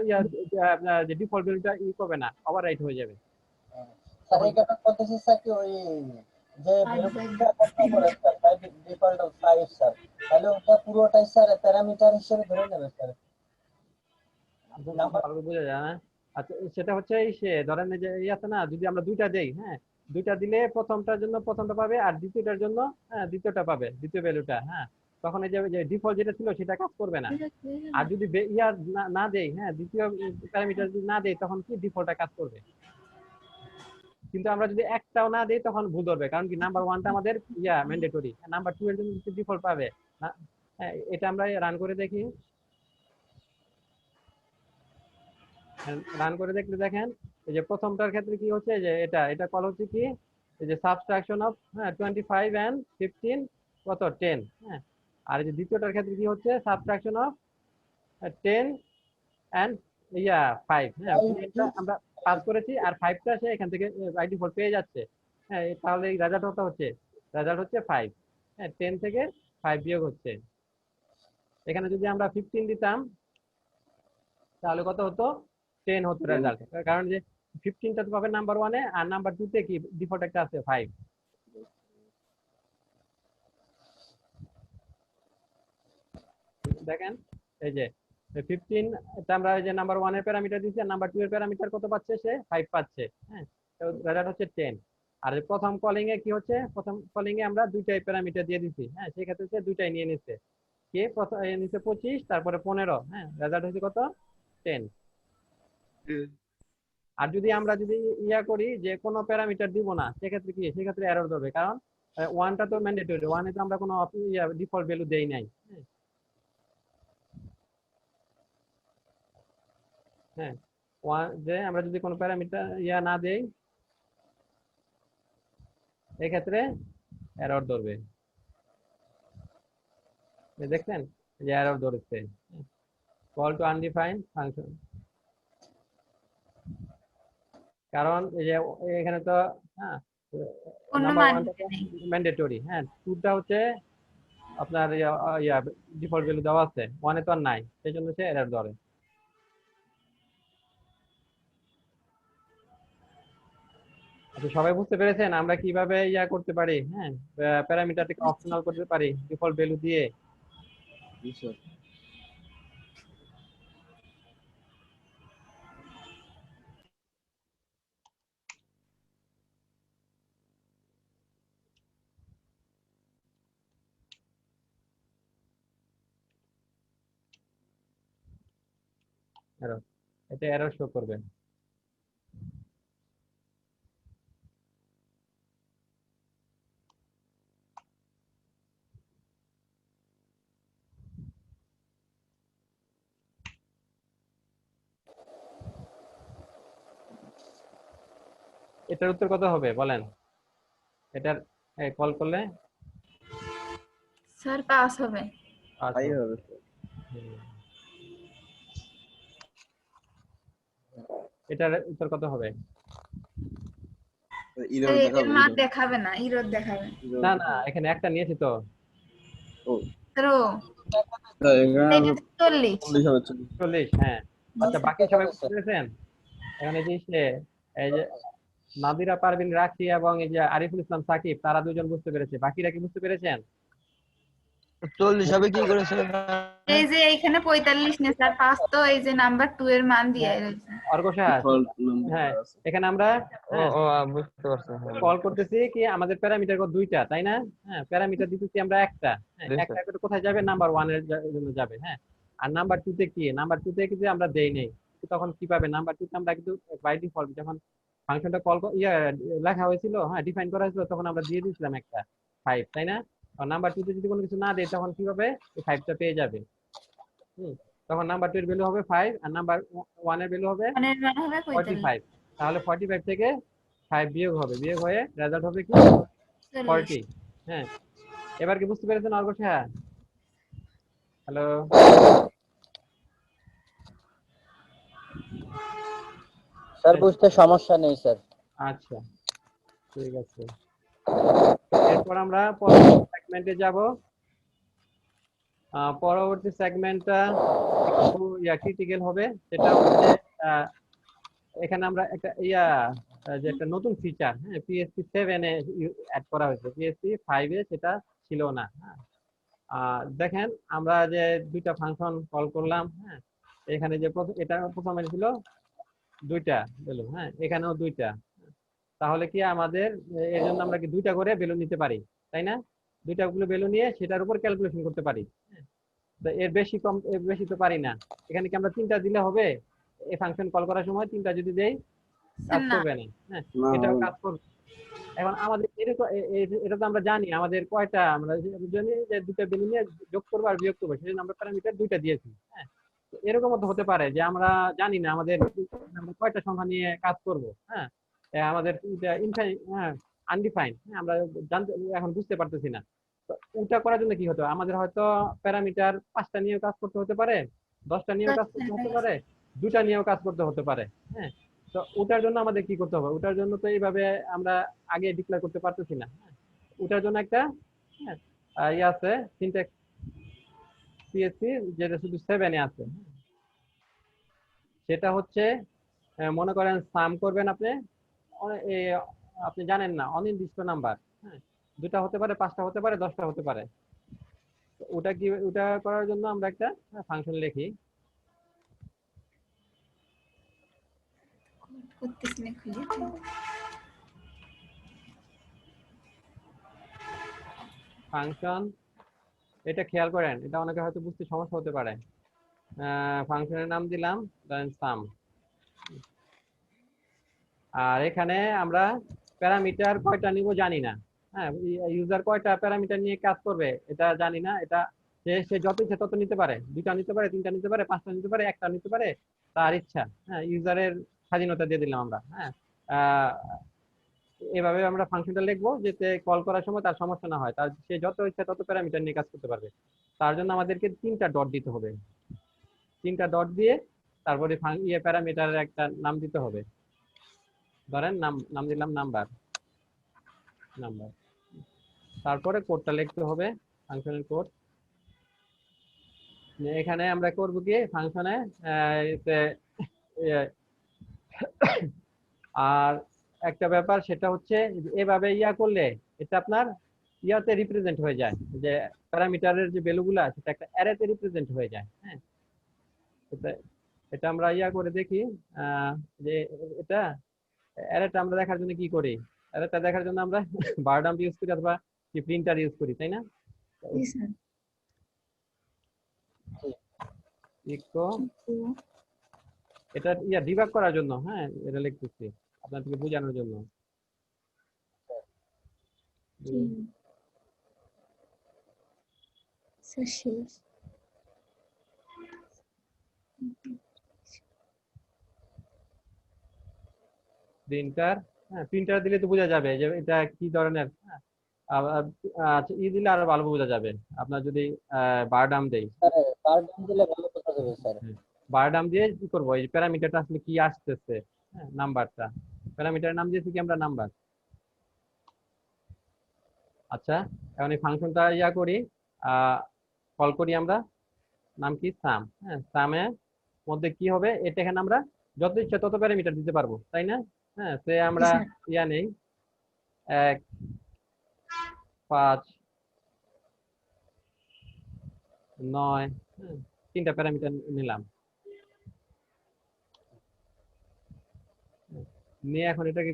আপনার যে ডিফল্ট ভ্যালুটা করবে না, ওভাররাইট হয়ে যাবে। স্যার এই কথা বলতেছি স্যার কি ওই যে ভ্যালুটা কত করে স্যার বাই ডিফল্ট 5 স্যার, তাহলে ওটা পুরোটাই স্যার প্যারামিটার হিসেবে ধরে নেবে স্যার? নাম্বার বোঝা যায় না। আচ্ছা, সেটা হচ্ছে এই সে ধরেন এই যে আছে না, যদি আমরা দুইটা দেই, হ্যাঁ দুইটা দিলে প্রথমটার জন্য প্রথমটা পাবে আর দ্বিতীয়টার জন্য হ্যাঁ দ্বিতীয়টা পাবে, দ্বিতীয় ভ্যালুটা। হ্যাঁ, তখন এই যে ডিফল্ট যেটা ছিল সেটা কাজ করবে না। আর যদি ইয়ার না দেই, হ্যাঁ দ্বিতীয় প্যারামিটার যদি না দেই, তখন কি ডিফল্টটা কাজ করবে। কিন্তু আমরা যদি একটাও না দেই তখন ভুল ধরবে, কারণ কি নাম্বার 1টা আমাদের ইয়া ম্যান্ডেটরি, নাম্বার 2 এর জন্য ডিফল্ট পাবে না। হ্যাঁ, এটা আমরা রান করে দেখি। রান করে দেখলে দেখেন এই যে প্রথমটার ক্ষেত্রে কি হচ্ছে, যে এটা কল হচ্ছে কি, এই যে সাবট্রাকশন অফ 25 and 15 কত 10। হ্যাঁ, আর এই যে দ্বিতীয়টার ক্ষেত্রে কি হচ্ছে, সাবট্রাকশন অফ 10 and 5। হ্যাঁ, আমরা পাস করেছি আর 5টা সে এখান থেকে বাই ডিফল্ট পেয়ে যাচ্ছে। হ্যাঁ, তাহলে এই রেজাল্ট হচ্ছে 5। হ্যাঁ, 10 থেকে 5 বিয়োগ হচ্ছে। এখানে যদি আমরা 15 দিতাম তাহলে কত হতো, 10 হতো রেজাল্ট, কারণ যে 15টা তো পাবে নাম্বার 1 এ, আর নাম্বার 2 তে কি ডিফল্ট একটা আছে 5। দেখেন এই যে 15 টা আমরা এই যে নাম্বার 1 এর প্যারামিটার দিয়েছি, আর নাম্বার 2 এর প্যারামিটার কত পাচ্ছে, সে 5 পাচ্ছে। হ্যাঁ, তো রেজাল্ট হচ্ছে 10। আর প্রথম কলিং এ কি হচ্ছে, প্রথম কলিং এ আমরা দুইটাই প্যারামিটার দিয়ে দিছি। হ্যাঁ, সেই ক্ষেত্রে সে দুইটাই নিয়ে নিচ্ছে, কে প্রথম নিচে 25 তারপরে 15। হ্যাঁ, রেজাল্ট হচ্ছে কত, 10। আর যদি আমরা যদি ইয়া করি যে কোনো প্যারামিটার দিব না, সেক্ষেত্রে কি, সেক্ষেত্রে এরর ধরবে, কারণ ওয়ানটা তো ম্যান্ডেটরি, ওয়ানে তো আমরা কোনো ডিফল্ট ভ্যালু দেই নাই। হ্যাঁ, ওয়ান যে আমরা যদি কোনো প্যারামিটার ইয়া না দেই, এক্ষেত্রে এরর ধরবে। দেখছেন যে এরর ধরেছে, কল টু আনডিফাইন ফাংশন, কারণ এই যে এখানে তো হ্যাঁ কোনো নাম্বার মান ওয়ানটা নেই। ম্যান্ডেটরি, হ্যাঁ টুটা হচ্ছে আপনার ডিফল্ট ভ্যালু দেওয়া আছে, ওয়ানে তো আর নাই, সেই জন্য সে এরর ধরে। আচ্ছা, সবাই বুঝতে পেরেছেন আমরা কিভাবে ইয়া করতে পারি? হ্যাঁ, প্যারামিটারটাকে অপশনাল করতে পারি ডিফল্ট ভ্যালু দিয়ে। জি স্যার। এরর, এটা এরর শো করবে। এটার উত্তর কত হবে বলেন? এটার কল করলে স্যার পাস হবে। আচ্ছা, তাই হবে এটার উত্তর কত হবে? ইরর এটার দেখাবে মান দেখাবে না, ইরোদ দেখাবে। না না, এখানে একটা নিয়েছি তো। ও স্যার ও এখানে এটা 40। 40 হবে 40। 40, হ্যাঁ। আচ্ছা, বাকি সবাই বুঝতে পেরেছেন? এখানে যে এই যে নাদিরা পারভিন রাখি এবং এই যে আরিফুল ইসলাম সাকিব, তারা দুজন বুঝতে পেরেছে, বাকিরা কি বুঝতে পেরেছেন? 40 হবে কি করে স্যার? এই যে এইখানে 45 নে স্যার, পাস তো এই যে নাম্বার 2 এর মান দিয়ে রয়েছে। অর্ঘ সাহা, ডিফল্ট নাম্বার হ্যাঁ আছে। এখানে আমরা বুঝতে পারছি, হ্যাঁ। কল করতেছি কি আমাদের প্যারামিটার দুইটা, তাই না? হ্যাঁ, প্যারামিটার দিতেছি আমরা একটা, হ্যাঁ জি, একটা করে কোথায় যাবে? নাম্বার 1 এর জন্য যাবে, হ্যাঁ। আর নাম্বার 2 তে কি, নাম্বার 2 তে কিন্তু আমরা দেই নেই, তখন কি পাবে? নাম্বার 2 তে আমরা কিন্তু বাই ডিফল্ট যখন ফাংশনটা কল লেখা হয়েছিল, হ্যাঁ ডিফাইন করা হয়েছিল, তখন আমরা দিয়ে দিয়েছিলাম একটা 5, তাই না? নাম্বার 2 তে যদি কোনো কিছু না দেয়, তখন কি হবে? এই 5টা পেয়ে যাবে। তখন নাম্বার 2 এর ভ্যালু হবে 5 আর নাম্বার 1 এর ভ্যালু হবে মানের মান হবে 45। 45। তাহলে 45 থেকে 5 বিয়োগ হবে, বিয়োগ হয়ে রেজাল্ট হবে কি? 40। হ্যাঁ, এবার কি বুঝতে পেরেছেন অর্ঘ সাহা? হ্যালো, স্যার বুঝতে সমস্যা নেই স্যার। আচ্ছা ঠিক আছে। এরপর আমরা পরবর্তী সেগমেন্টে যাব। পরবর্তী সেগমেন্টটা একটু ক্রিটিক্যাল হবে, সেটা হচ্ছে এখানে আমরা একটা যে একটা নতুন ফিচার, হ্যাঁ পিএসপি 7 এ অ্যাড করা হয়েছে, পিএসপি 5 এ সেটা ছিল না। হ্যাঁ, দেখেন আমরা যে দুইটা ফাংশন কল করলাম, হ্যাঁ এখানে যে এটা প্রথমে ছিল দুইটা ভ্যালু, হ্যাঁ এখানেও দুইটা, তাহলে কি আমাদের এর জন্য আমরা কি দুইটা করে ভ্যালু নিতে পারি, তাই না? দুইটা গুলো ভ্যালু নিয়ে সেটার উপর ক্যালকুলেশন করতে পারি। তো এর বেশি কম, এর বেশি তো পারি না। এখানে কি আমরা 3টা দিলে হবে? এই ফাংশন কল করার সময় 3টা যদি দেই, কাজ না। করবে না, হ্যাঁ না, এটাও হবে না। কাজ করবে। এখন আমাদের এরকম এটা তো আমরা জানি আমাদের কয়টা, আমরা জানি যে দুইটা ভ্যালু নিয়ে যোগ করবো আর বিয়োগ করবো, সেই জন্য আমরা প্যারামিটার দুইটা দিয়েছি। হ্যাঁ, তো এরকম হতে পারে যে আমরা জানি না আমাদের আমরা কয়টা সংখ্যা নিয়ে কাজ করব। হ্যাঁ, আমাদের হ্যাঁ আনডিফাইন্ড, হ্যাঁ আমরা জানতে এখন বুঝতে পারতেছি না। তো ওটা করার জন্য কি হতো? আমাদের হয়তো প্যারামিটার 5টা নিয়েও কাজ করতে হতে পারে, 10টা নিয়েও কাজ করতে হতে পারে, 2টা নিয়েও কাজ করতে হতে পারে। হ্যাঁ, তো ওটার জন্য আমাদের কি করতে হবে? ওটার জন্য তো এইভাবে আমরা আগে ডিক্লেয়ার করতে পারতেছি না। হ্যাঁ, ওটার জন্য একটা আছে সিনট্যাক্স পিএসপি, যেটা শুধু 7 এ আছে। সেটা হচ্ছে মনে করেন সাম করবেন আপনি, আপনি জানেন না অনির্দিষ্ট নাম্বার, হ্যাঁ 2টা হতে পারে, 5টা হতে পারে, 10টা হতে পারে। ওটা কি, ওটা করার জন্য আমরা একটা ফাংশন লিখি। করতেছি না খুঁজে। ফাংশন, এটা খেয়াল করেন, এটা অনেকে হয়তো বুঝতে সমস্যা হতে পারে। ফাংশনের নাম দিলাম ধরেন সাম। আর এখানে আমরা প্যারামিটার কয়টা নিব জানি না। হ্যাঁ, ইউজার কয়টা প্যারামিটার নিয়ে কাজ করবে এটা জানি না। এটা সে যত ইচ্ছা তত নিতে পারে, 2টা নিতে পারে, 3টা নিতে পারে, 5টা নিতে পারে, 1টা নিতে পারে, তার ইচ্ছা। হ্যাঁ, ইউজারের স্বাধীনতা দিয়ে দিলাম আমরা। হ্যাঁ, এভাবে আমরা ফাংশনটা লিখবো যাতে কল করার সময় তার সমস্যা না হয়, তার সে যত ইচ্ছা তত প্যারামিটার নিয়ে কাজ করতে পারবে। তার জন্য আমাদেরকে 3টা ডট দিতে হবে। 3টা ডট দিয়ে তারপরে প্যারামিটারের একটা নাম দিতে হবে। ধরেন নাম দিলাম নাম্বার। তারপরে কোডটা লিখতে হবে, ফাংশনের কোড। এখানে আমরা করব কি ফাংশনে আর একটা ব্যাপার সেটা হচ্ছে এভাবে করলে এটা আপনার ইয়াতে রিপ্রেজেন্ট হয়ে যায়, যে প্যারামিটারের যে ভ্যালুগুলো আছে সেটা একটা অ্যারেতে রিপ্রেজেন্ট হয়ে যায়। হ্যাঁ, এটা আমরা করে দেখি যে এটা অ্যারেটা আমরা দেখার জন্য কি করি। অ্যারেটা দেখার জন্য আমরা বার ডাম্প ইউজ করি অথবা কি প্রিন্টার ইউজ করি, তাই না? জি স্যার। ইকো এটা ডিবাগ করার জন্য। হ্যাঁ, এটা লিখতেছি আপনাদেরকে বোঝানোর জন্য। স্যার শেষ। প্রিন্টার, হ্যাঁ প্রিন্টার দিলে তো বোঝা যাবে যে এটা কি ধরনের। হ্যাঁ, আচ্ছা দিলে আরো ভালো বোঝা যাবে। আপনার যদি বারডাম দেই, স্যার বারডাম দিলে ভালো বোঝা যাবে স্যার। বারডাম দিয়ে কি করবো, এই প্যারামিটারটা আসলে কি আসতেছে, হ্যাঁ নাম্বারটা, প্যারামিটারের নাম দিয়েছি কি আমরা নাম্বার। আচ্ছা, এখন এই ফাংশনটা করি, কল করি আমরা, নাম কি সাম। হ্যাঁ, সামের মধ্যে কি হবে, এটা এখানে আমরা যত ইচ্ছা তত প্যারামিটার দিতে পারবো, তাই না? হ্যাঁ, সে আমরা নেই 1 5 9, 3টা প্যারামিটার নিলাম। নিয়ে এখন এটাকে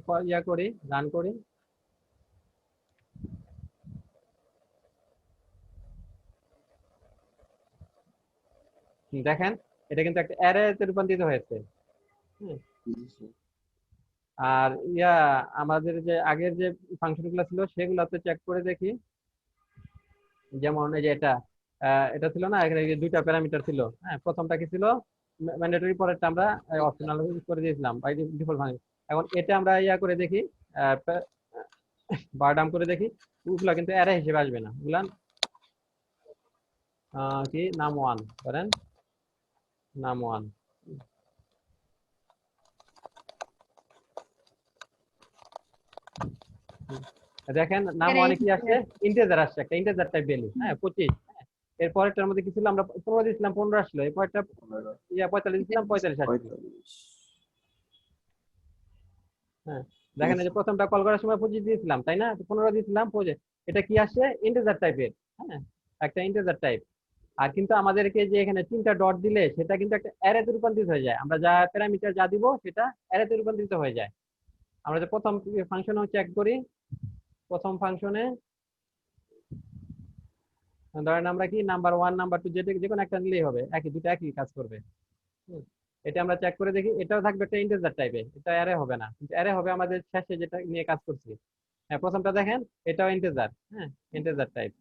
করি, রান করি। দেখেন এটা কিন্তু একটা অ্যারেতে রূপান্তরিত হয়েছে। আর আমাদের যে আগের যে ফাংশনগুলো ছিল সেগুলোতে চেক করে দেখি। যেমন এই যে এটা ছিল না, এখানে 2টা প্যারামিটার ছিল। হ্যাঁ, প্রথমটা কি ছিল ম্যান্ডেটরি, পরেরটা আমরা অপশনাল করে দিয়েছিলাম বাই ডিফল্ট ফাংশন। এখন এটা আমরা করে দেখি, বারডাম করে দেখি, ওগুলা কিন্তু অ্যারে হিসেবে আসবে না। ওগুলা কি নাম 1 করেন, নাম 1। দেখেন নাম 1 কি আসছে, ইন্টিজার আসছে, একটা ইন্টিজার টাইপ ভ্যালু। হ্যাঁ, 25। এর পরেরটার মধ্যে কি ছিল, আমরা 15 দিয়েছিলাম, 15 আসলো। এর পরেরটা 45 দিয়েছিলাম, 45 আসলো। হ্যাঁ, দেখেন এই যে প্রথমটা কল করার সময় 25 দিয়েছিলাম, তাই না? 15 দিয়েছিলাম, এটা কি আসছে, ইন্টিজার টাইপের। হ্যাঁ, একটা ইন্টিজার টাইপ। আর কিন্তু আমাদেরকে যে এখানে 3টা ডট দিলে সেটা কিন্তু একটা অ্যারেতে রূপান্তরিত হয়ে যায়। আমরা যা প্যারামিটার যা দিব সেটা অ্যারেতে রূপান্তরিত হয়ে যায়। আমরা যে প্রথম ফাংশনে চেক করি, প্রথম ফাংশনে ধরেন আমরা কি নাম্বার 1 নাম্বার 2 যে কোনো একটা নিলেই হবে, দুটো একই কাজ করবে। এটা আমরা চেক করে দেখি, এটাও থাকবে একটা ইন্টিজার টাইপে, এটা অ্যারে হবে না, কিন্তু অ্যারে হবে আমাদের শেষে যেটা নিয়ে কাজ করছি। হ্যাঁ, প্রথমটা দেখেন এটাও ইন্টিজার। হ্যাঁ, ইন্টিজার টাইপ।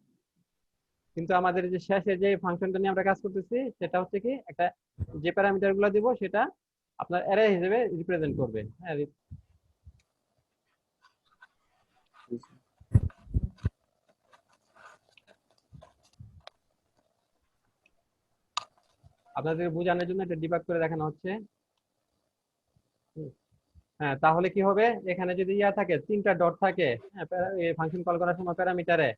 কিন্তু আমাদের যে শেষে যে ফাংশনটা নিয়ে আমরা কাজ করতেছি সেটা হচ্ছে কি একটা যে প্যারামিটার গুলো দিব সেটা আপনার অ্যারে হিসেবে রিপ্রেজেন্ট করবে। হ্যাঁ, আপনাদের বোঝানোর জন্য এটা ডিবাগ করে দেখানো হচ্ছে। হ্যাঁ, তাহলে কি হবে, এখানে যদি থাকে 3টা ডট থাকে, হ্যাঁ ফাংশন কল করার সময় প্যারামিটারে,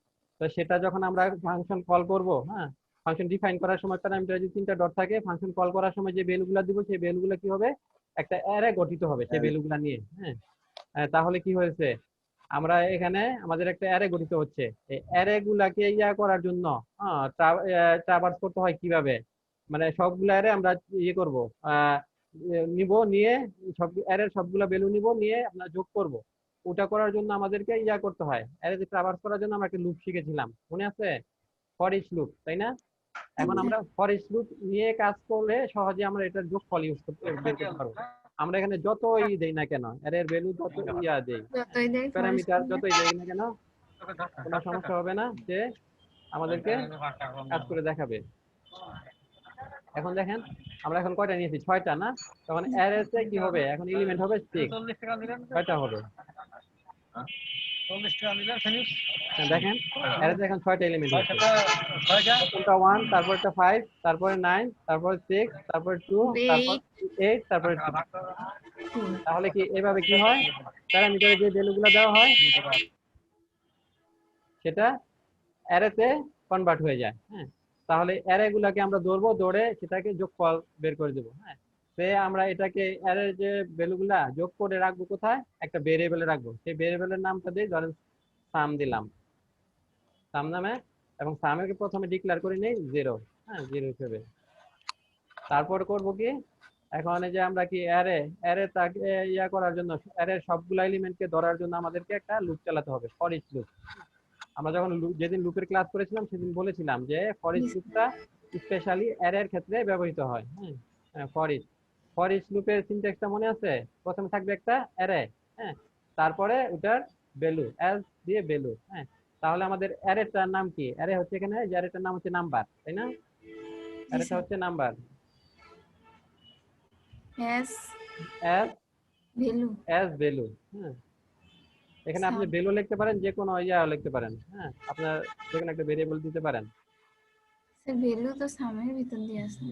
তো সেটা যখন আমরা ফাংশন কল করব, হ্যাঁ ফাংশন ডিফাইন করার সময় প্যারামিটারে যদি 3টা ডট থাকে, ফাংশন কল করার সময় যে ভ্যালুগুলো দিব সেই ভ্যালুগুলো কি হবে, একটা অ্যারে গঠিত হবে সেই ভ্যালুগুলো নিয়ে। হ্যাঁ, তাহলে কি হয়েছে, আমরা এখানে আমাদের একটা অ্যারে গঠিত হচ্ছে। এই অ্যারে গুলাকে করার জন্য ট্রাভার্স করতে হয় কিভাবে, মানে সবগুলো অ্যারে আমরা করব, নিব, নিয়ে সব অ্যারের সবগুলো ভ্যালু নিব, নিয়ে আমরা যোগ করব। ওটা করার জন্য আমাদেরকে করতে হয়, অ্যারে ট্রাভার্স করার জন্য আমরা একটা লুপ শিখেছিলাম, মনে আছে, ফর ইচ লুপ, তাই না? এখন আমরা ফর ইচ লুপ নিয়ে কাজ করলে সহজে আমরা এটার যোগফল ইউজ করতে পারবো। আমরা এখানে যতই দেই না কেন, অ্যারের ভ্যালু যত ইয়া দেই, যতই দেয় প্যারামিটার যতই দেই না কেন, কোনো সমস্যা হবে না, যে আমাদেরকে কাজ করে দেখাবে। এখন দেখেন আমরা এখন কয়টা নিয়েছি? 6টা না? তখন অ্যারেতে কি হবে? এখন এলিমেন্ট হবে 6। কয়টা হবে? হ্যাঁ, দেখেন অ্যারেতে এখন 6টা এলিমেন্ট আছে। প্রথমটা 1, তারপরটা 5, তারপরে 9, তারপরে 6, তারপরে 2, তারপর 8, তারপরে 2। তাহলে কি এভাবে কি হয়? প্যারামিটারে যে ভ্যালুগুলো দেওয়া হয় সেটা অ্যারেতে কনভার্ট হয়ে যায়। হ্যাঁ, তাহলে অ্যারে গুলাকে আমরা ধরবো, ধরে সেটাকে যোগফল বের করে দেবো। হ্যাঁ, আমরা এটাকে অ্যারের যে ভ্যালুগুলা যোগ করে রাখবো কোথায়? একটা ভেরিয়েবলে রাখবো। সেই ভেরিয়েবলের নামটা দিই, ধরেন সাম দিলাম, সাম নামে, এবং সামের প্রথমে ডিক্লেয়ার করে নেই 0। হ্যাঁ, 0 হিসেবে। তারপর করব কি, এখন এই যে আমরা কি অ্যারে তাকে ইয়া করার জন্য, অ্যারের সবগুলা এলিমেন্টকে ধরার জন্য আমাদেরকে একটা লুপ চালাতে হবে, ফর ইচ লুপ। আমরা যখন যেদিন লুপের ক্লাস করেছিলাম সেদিন বলেছিলাম যে ফর ইচ লুপটা স্পেশালি অ্যারের ক্ষেত্রে ব্যবহৃত হয়। হ্যাঁ, ফর ইচ লুপের সিনট্যাক্সটা মনে আছে? প্রথমে থাকবে একটা অ্যারে, হ্যাঁ, তারপরে ওটার ভ্যালু, এস দিয়ে ভ্যালু। হ্যাঁ, তাহলে আমাদের অ্যারেটার নাম কি? অ্যারে হচ্ছে এখানে, যে অ্যারেটার নাম হচ্ছে নাম্বার, তাই না? অ্যারেটা হচ্ছে number, S S value. S value. হ্যাঁ, এখানে আপনি ভ্যালু লিখতে পারেন, যে কোনো ইয়া লিখতে পারেন। হ্যাঁ, আপনার যে কোনো একটা ভেরিয়েবল দিতে পারেন। স্যার ভ্যালু তো সামের ভিতর দিয়ে আছে।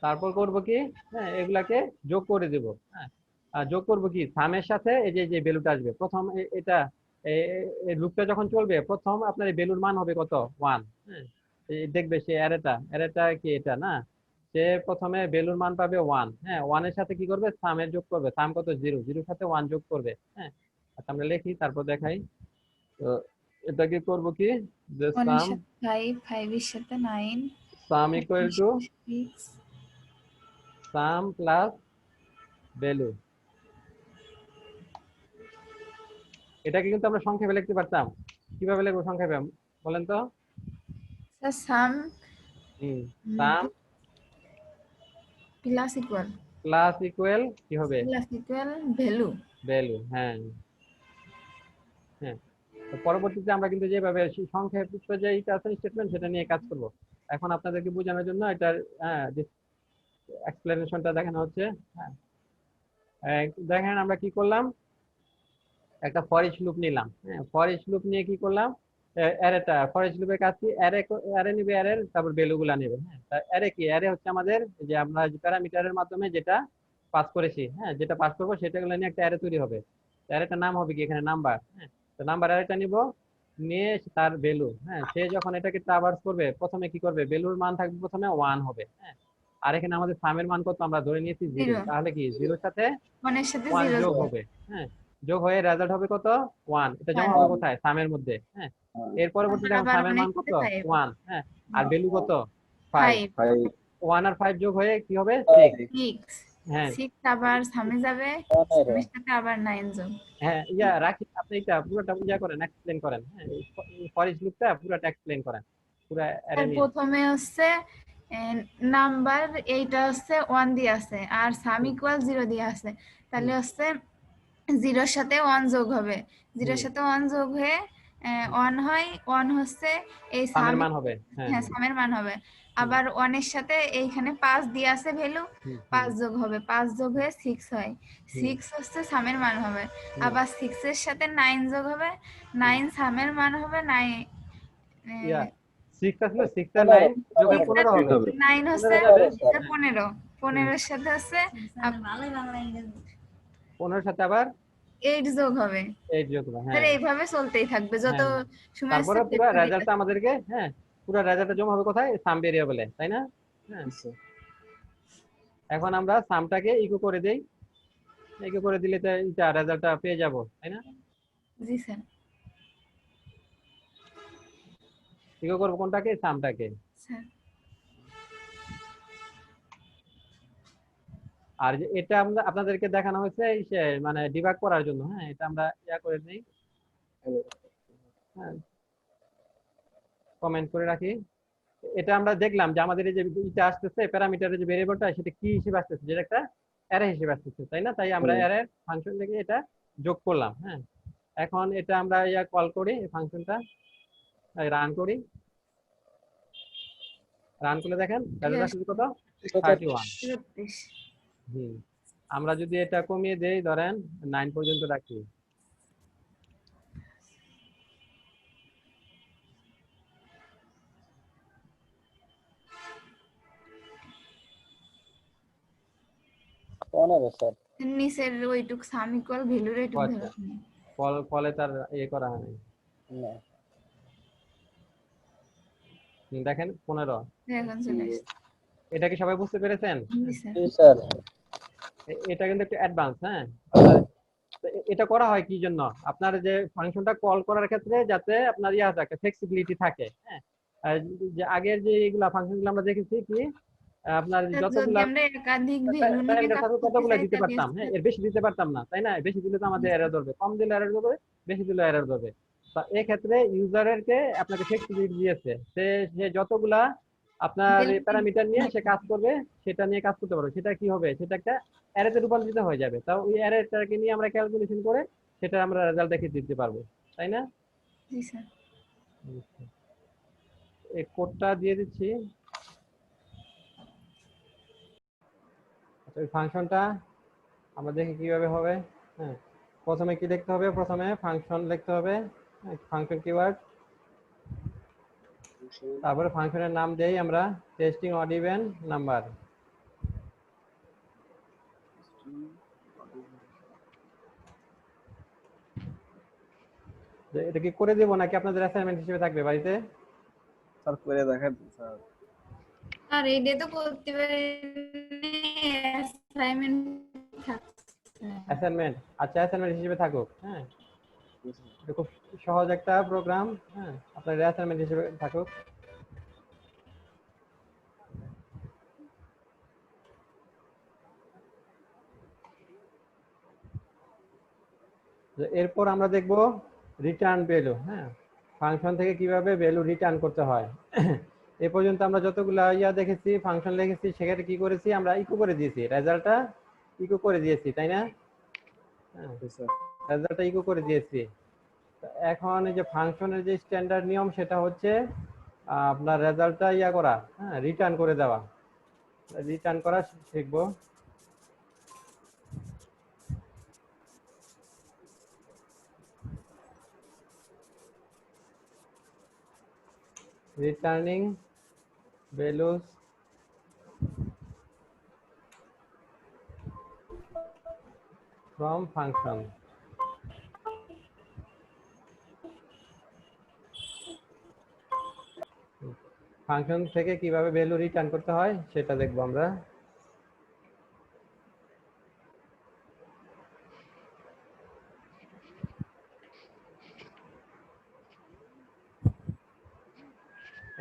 তারপর করব কি, হ্যাঁ, এগুলাকে যোগ করে দেব। হ্যাঁ, আর যোগ করব কি, সামের সাথে এই যে ভ্যালুটা আসবে প্রথম, এটা লুপটা যখন চলবে, প্রথম আপনার এই ভ্যালুর মান হবে কত? 1। হ্যাঁ, দেখবে সে অ্যারেটা কি এটা না, সে প্রথমে ভ্যালুর মান পাবে 1। হ্যাঁ, 1 এর সাথে কি করবে? সামের যোগ করবে। সাম কত? 0। 0 সাথে 1 যোগ করবে। হ্যাঁ, আচ্ছা আমরা লিখি, তারপর দেখাই। তো এটাকে করব কি, যে 1 এর সাম, সাথে 5, 5 এর সাথে 9, সাম equal to 6। Some plus value. এটাকে কিন্তু আমরা সংক্ষেপে লিখতে পারতাম। কিভাবে লিখবো সংক্ষেপে বলেন তো? স্যার সাম সাম প্লাস ইকুয়াল কি হবে? ভ্যালু। ভ্যালু। হ্যাঁ, হ্যাঁ। তো পরবর্তীতে আমরা কিন্তু যেভাবে সংক্ষেপে যে এইটা আছে স্টেটমেন্ট, সেটা নিয়ে কাজ করব। এখন আপনাদেরকে বোঝানোর জন্য এটার এক্সপ্লেনেশনটা দেখানো হচ্ছে। হ্যাঁ, দেখেন আমরা কি করলাম, একটা ফর ইচ লুপ নিলাম। হ্যাঁ, ফর ইচ লুপ নিয়ে কি করলাম, অ্যারেটা, ফর ইচ লুপের কাজ কি, অ্যারে নিবে, অ্যারের তারপর ভ্যালুগুলা নেবে। হ্যাঁ, অ্যারে কি, অ্যারে হচ্ছে আমাদের যে আমরা প্যারামিটারের মাধ্যমে যেটা পাস করেছি, হ্যাঁ, যেটা পাস করবো সেটাগুলো নিয়ে একটা অ্যারে তৈরি হবে। অ্যারেটার নাম হবে কি এখানে? নাম্বার। হ্যাঁ, তো নাম্বার অ্যারেটা নিব, নিয়ে তার ভ্যালু। হ্যাঁ, সে যখন এটাকে ট্রাভার্স করবে, প্রথমে কি করবে? ভ্যালুর মান থাকবে প্রথমে 1 হবে। হ্যাঁ, আর এখানে আমাদের সামের মান কত? আমরা ধরে নিয়েছি 0। তাহলে কি 0 এর সাথে 1 এর সাথে 1 0 যোগ হবে। হ্যাঁ, যোগ হয়ে রেজাল্ট হবে কত? 1। এটা জমা হবে কোথায়? সামের মধ্যে। হ্যাঁ, এর পরবর্তীতে এখন সামের মান কত? 1। হ্যাঁ, আর ভ্যালু কত? 5। 1 আর 5 যোগ হয়ে কি হবে? 6। 6। হ্যাঁ, 6 আবার সামনে যাবে, সামের সাথে আবার 9 যোগ। হ্যাঁ, ইয়া রাখি, আপনি এটা পুরোটা ইয়া করেন, এক্সপ্লেন করেন। হ্যাঁ, ফর ইচ লুপটা পুরোটা এক্সপ্লেন করেন, পুরো অ্যারে নিয়ে। প্রথমে হচ্ছে নাম্বার, এইটা হচ্ছে 1 দিয়ে আছে, আর সাম ইকুয়াল 0 দিয়ে আছে। তাহলে হচ্ছে 0 এর সাথে 1 যোগ হবে, 0 এর সাথে 1 যোগ হয়ে 1 হয়। 1 হচ্ছে এই সামের মান হবে। হ্যাঁ, সামের মান হবে। আবার 1 এর সাথে এইখানে 5 দিয়ে আছে ভ্যালু, 5 যোগ হবে, 5 যোগ হয়ে 6 হয়। 6 হচ্ছে সামের মান হবে। আবার 6 এর সাথে 9 যোগ হবে, 9 সামের মান হবে। 9 ইয়া 6 আসলে 6 আর 9 যোগ হয়ে 15 হবে। 9 হচ্ছে 15, 15 এর সাথে হচ্ছে 15 এর সাথে আবার 8 যোগ হবে। 8 যোগ হবে। তাহলে হ্যাঁ, এইভাবে চলতেই থাকবে যত সময় তারপরে পুরো রেজাল্টটা আমাদেরকে, হ্যাঁ, পুরো রেজাল্টটা জমা হবে কোথায়? সাম ভেরিয়েবলে, তাই না? হ্যাঁ, এখন আমরা সামটাকে ইকো করে দেই, ইকো করে দিলে তো এটা রেজাল্টটা পেয়ে যাব, তাই না? জি স্যার। ইকো করব কোনটাকে? সামটাকে। স্যার আর যে এটা আমরা আপনাদেরকে দেখানো হয়েছে মানে ডিবাগ করার জন্য। হ্যাঁ, এটা আমরা ইয়া করে নেই, হ্যাঁ, কমেন্ট করে রাখি। এটা আমরা দেখলাম যে আমাদের এই যে এটা আসতেছে প্যারামিটারের যে ভেরিয়েবলটা, সেটা কি হিসেবে আসতেছে, যেটা একটা অ্যারে হিসেবে আসতেছে, তাই না? তাই আমরা হুম। অ্যারে ফাংশন থেকে এটা যোগ করলাম। হ্যাঁ, এখন এটা আমরা কল করি, এই ফাংশনটা রান করি। রান করলে দেখেন রেজাল্ট আসলে কত, 31। 33। হুম, আমরা যদি এটা কমিয়ে দেই, ধরেন 9 পর্যন্ত রাখি, কোন হবে স্যার? নিচের ওইটুক সাম ইকুয়াল ভ্যালুর ও এইটুক আচ্ছা, ধরে নেই। কলে তার করা হয়নি। না দেখেন 15। এখন চলে আসছে। এটা কি সবাই বুঝতে পেরেছেন? জি স্যার। জি স্যার। এটা কিন্তু একটু অ্যাডভান্স। হ্যাঁ, আপনার এটা করা হয় কি জন্য, আপনার যে ফাংশনটা কল করার ক্ষেত্রে যাতে আপনার থাকে, ফ্লেক্সিবিলিটি থাকে। হ্যাঁ, আর যে আগের যে এগুলা ফাংশনগুলো আমরা দেখেছি কি, আপনার স্যার, যদি যতগুলা আমরা একাধিক ভ্যালু নিয়ে প্যারামিটার কাজ থাকবে করতে কতগুলা চাই দিতে তাহলে পারতাম। হ্যাঁ, এর বেশি দিতে পারতাম না, তাই না? বেশি দিলে তো আমাদের এরর ধরবে, কম দিলে এরর ধরবে, বেশি দিলে এরর ধরবে। তো এই ক্ষেত্রে ইউজারের কে আপনাকে ফ্লেক্সিবিলিটি দিয়েছে, সে সে যতগুলা আপনার প্যারামিটার নিয়ে সে কাজ করবে, সেটা নিয়ে কাজ করতে পারবে। সেটা কি হবে, সেটা একটা অ্যারেতে রূপান্তরিত হয়ে যাবে। তাও ওই অ্যারেটাকে নিয়ে আমরা ক্যালকুলেশন করে সেটা আমরা রেজাল্ট দেখে দিতে পারবো, তাই না? জি স্যার। এই কোডটা দিয়ে দিচ্ছি। আচ্ছা, ওই ফাংশনটা আমরা দেখি কিভাবে হবে। হ্যাঁ, প্রথমে কি লিখতে হবে, প্রথমে ফাংশন লিখতে হবে, ফাংশন কিওয়ার্ড, তারপরে ফাংশনের নাম দেই আমরা টেস্টিং অড ইভেন নাম্বার। এটা কি করে দেবো নাকি আপনাদের অ্যাসাইনমেন্ট হিসেবে থাকবে বাড়িতে? স্যার করে দেখান স্যার। আর এইটা তো করতে পারি, অ্যাসাইনমেন্ট থাকছে। অ্যাসাইনমেন্ট, আচ্ছা অ্যাসাইনমেন্ট হিসেবে থাকুক। হ্যাঁ, এটা খুব সহজ একটা প্রোগ্রাম। হ্যাঁ, আপনার অ্যাসাইনমেন্ট হিসেবে থাকুক। এরপর আমরা দেখব রিটার্ন ভ্যালু। হ্যাঁ, ফাংশন থেকে কিভাবে ভ্যালু রিটার্ন করতে হয়। এ পর্যন্ত আমরা যতগুলা দেখেছি, ফাংশন লিখেছি, সেখানে কি করেছি, আমরা ইকো করে দিয়েছি, রেজাল্টটা ইকো করে দিয়েছি, তাই না? হ্যাঁ, রেজাল্টটা ইকো করে দিয়েছি। এখন এই যে ফাংশনের যে স্ট্যান্ডার্ড নিয়ম, সেটা হচ্ছে আপনার রেজাল্টটা করা, হ্যাঁ, রিটার্ন করে দেওয়া। রিটার্ন করা শিখবো। Returning values from function. Function থেকে কিভাবে ভ্যালু রিটার্ন করতে হয় সেটা দেখবো আমরা।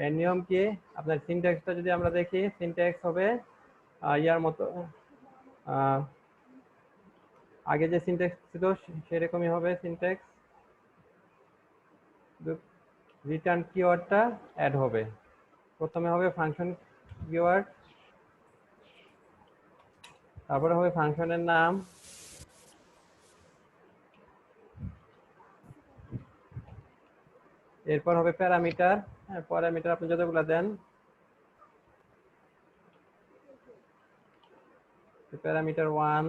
এর নিয়ম কি, আপনার সিনট্যাক্সটা যদি আমরা দেখি, সিনট্যাক্স হবে ইয়ার মতো, আগে যে সিনট্যাক্স ছিল সেরকমই হবে সিনট্যাক্স। রিটার্ন কিওয়ার্ডটা অ্যাড হবে, প্রথমে হবে ফাংশন কিওয়ার্ড, তারপরে হবে ফাংশনের নাম, এরপর হবে প্যারামিটার। হ্যাঁ, প্যারামিটার আপনি যতগুলো দেন, প্যারামিটার 1,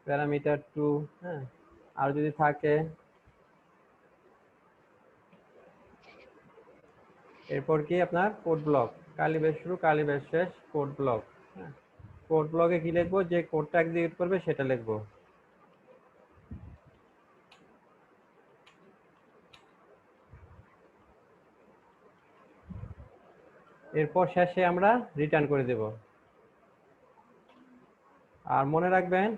প্যারামিটার 2, হ্যাঁ, আর যদি থাকে। এরপর কি আপনার কোড ব্লক, কালি বেশ শুরু কালি বেশ শেষ, কোড ব্লক। হ্যাঁ, কোড ব্লকে কি লিখবো, যে কোডটা এক্সিকিউট করবে সেটা লিখবো। এরপর শেষে আমরা রিটার্ন করে দেব। আর মনে রাখবেন,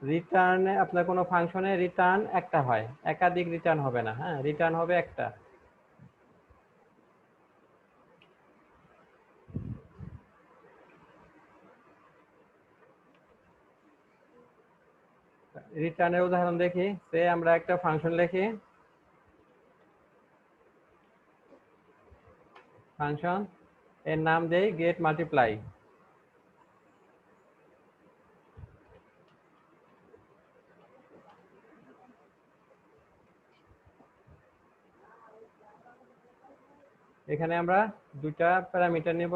রিটার্নে আপনার কোনো ফাংশনে রিটার্ন একটা হয়, একাধিক রিটার্ন হবে না। হ্যাঁ, রিটার্ন হবে একটা। রিটার্নের উদাহরণ দেখি, সে আমরা একটা ফাংশন লিখি, ফাংশন এর নাম দেই গেট মাল্টিপ্লাই। এখানে আমরা দুইটা প্যারামিটার নেব,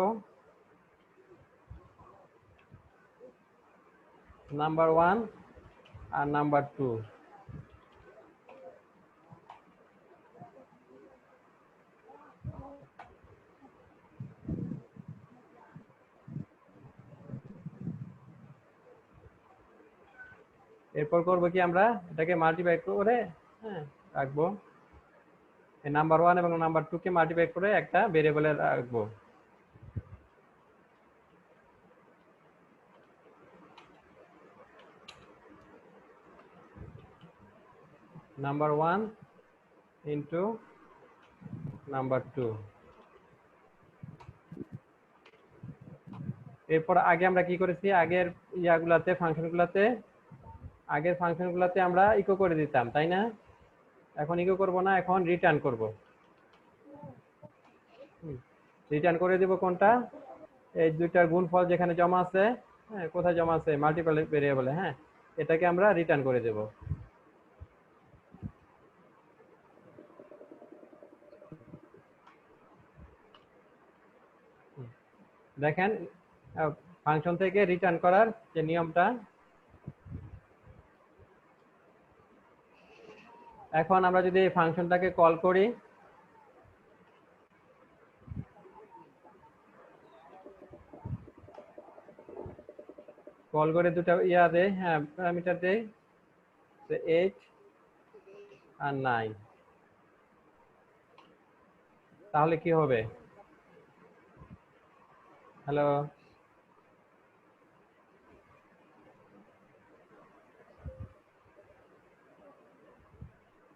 নাম্বার 1 আর নাম্বার 2। এরপর করব কি, আমরা এটাকে মাল্টিপ্লাই করে রাখবো। এই নাম্বার 1 এবং নাম্বার 2 কে মাল্টিপ্লাই করে একটা ভেরিয়েবলে রাখবো। Number 1 into number 2। এরপর আগে আমরা কি করেছি, আগের ফাংশনগুলোতে আমরা ইকো করে দিতাম, তাই না? এখন ইকো করব না, এখন রিটার্ন করব। রিটার্ন করে দেব কোনটা, এই দুইটার গুণফল যেখানে জমা আছে, হ্যাঁ কোথায় জমা আছে, মাল্টিপল ভেরিয়েবলে, হ্যাঁ এটাকে আমরা রিটার্ন করে দেব। দেখেন ফাংশন থেকে রিটার্ন করার যে নিয়মটা, এখন আমরা যদি এই ফাংশনটাকে কল করি, কল করে দুটো ইয়া দেয়, হ্যাঁ প্যারামিটার দেয় 8 আর 9, তাহলে কি হবে? হ্যালো,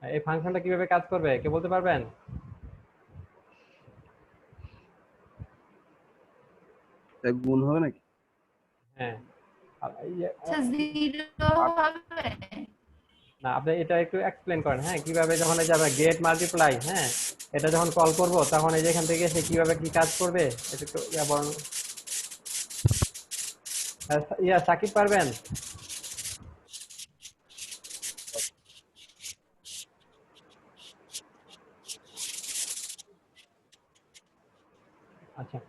এই ফাংশনটা কিভাবে কাজ করবে কে বলতে পারবেন? গুণ হবে নাকি? হ্যাঁ আচ্ছা 0 হবে না, আপনি এটা একটু এক্সপ্লেন করেন, হ্যাঁ কিভাবে যখন এই যাবে গেট মাল্টিপ্লাই, হ্যাঁ এটা যখন কল করব তখন এই যে এখান থেকে সে কিভাবে কি কাজ করবে এটা একটু ইয়া বলেন। ইয়া সাকিব পারবেন? আচ্ছা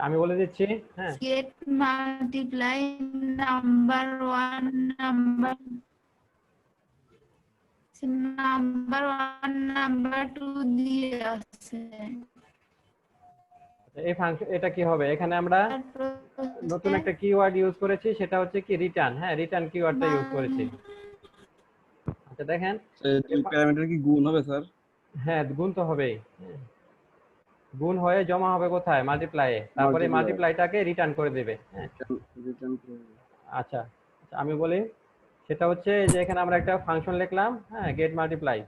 আমি বলে দিচ্ছি, হ্যাঁ get multiply number 1 number 2 দিয়ে আছে। এই ফাংশন এটা কি হবে, এখানে আমরা নতুন একটা কিওয়ার্ড ইউজ করেছি, সেটা হচ্ছে কি রিটার্ন, হ্যাঁ রিটার্ন কিওয়ার্ডটা ইউজ করেছি। আচ্ছা দেখেন দুই প্যারামিটার কি গুণ হবে স্যার? হ্যাঁ গুণ তো হবেই, গুণ হয়ে জমা হবে কোথায়, মাল্টিপ্লাইয়ে, তারপরে মাল্টিপ্লাইটাকে রিটার্ন করে দেবে। হ্যাঁ আচ্ছা আমি বলি, সেটা হচ্ছে যে এখানে আমরা একটা ফাংশন লিখলাম, হ্যাঁ গেট মাল্টিপ্লাই।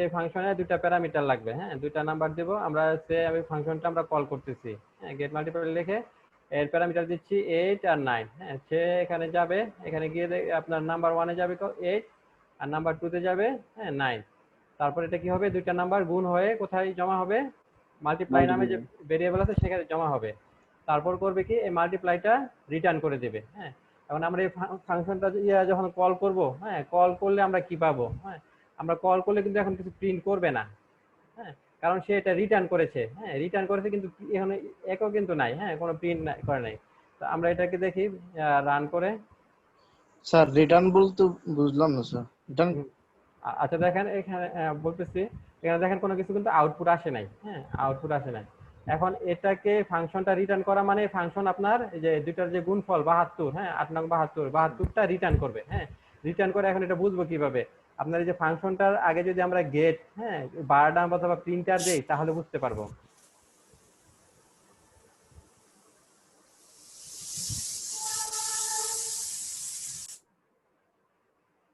এই ফাংশনে দুইটা প্যারামিটার লাগবে, হ্যাঁ দুইটা নাম্বার দেব আমরা, আমি ফাংশনটা আমরা কল করতেছি, হ্যাঁ গেট মাল্টিপ্লাই লিখে এর প্যারামিটার দিচ্ছি 8 আর 9। হ্যাঁ সে এখানে যাবে, এখানে গিয়ে আপনার নাম্বার 1 এ যাবে 8 আর নাম্বার 2 তে যাবে হ্যাঁ 9। তারপর এটা কি হবে, দুইটা নাম্বার গুণ হয়ে কোথায় জমা হবে, মাল্টিপ্লাই নামে যে ভেরিয়েবল আছে সেখানে জমা হবে। তারপর করবে কি, এই মাল্টিপ্লাইটা রিটার্ন করে দেবে। হ্যাঁ এখন আমরা এই ফাংশনটা যখন কল করব, হ্যাঁ কল করলে আমরা কি পাবো, হ্যাঁ আমরা কল করলে কিন্তু এখন কিছু প্রিন্ট করবে না, হ্যাঁ কারণ সে এটা রিটার্ন করেছে, হ্যাঁ রিটার্ন করেছে কিন্তু এখানে একও কিন্তু নাই, হ্যাঁ কোনো প্রিন্ট করে নাই। তো আমরা এটাকে দেখি রান করে। স্যার রিটার্ন বলতে বুঝলাম না স্যার, রিটার্ন আচ্ছা দেখেন এখানে বলতেছি, এখানে দেখেন কোনো কিছু কিন্তু আউটপুট আসে নাই, হ্যাঁ আউটপুট আসে নাই। এখন এটাকে ফাংশনটা রিটার্ন করা মানে ফাংশন আপনার এই যে দুইটার যে গুণফল 72, হ্যাঁ 8 নং 72টা রিটার্ন করবে। হ্যাঁ রিটার্ন করে এখন এটা বুঝবো কিভাবে, আপনার এই যে ফাংশনটার আগে যদি আমরা গেট, হ্যাঁ বারডাম অথবা প্রিন্টার দেই তাহলে বুঝতে পারবো।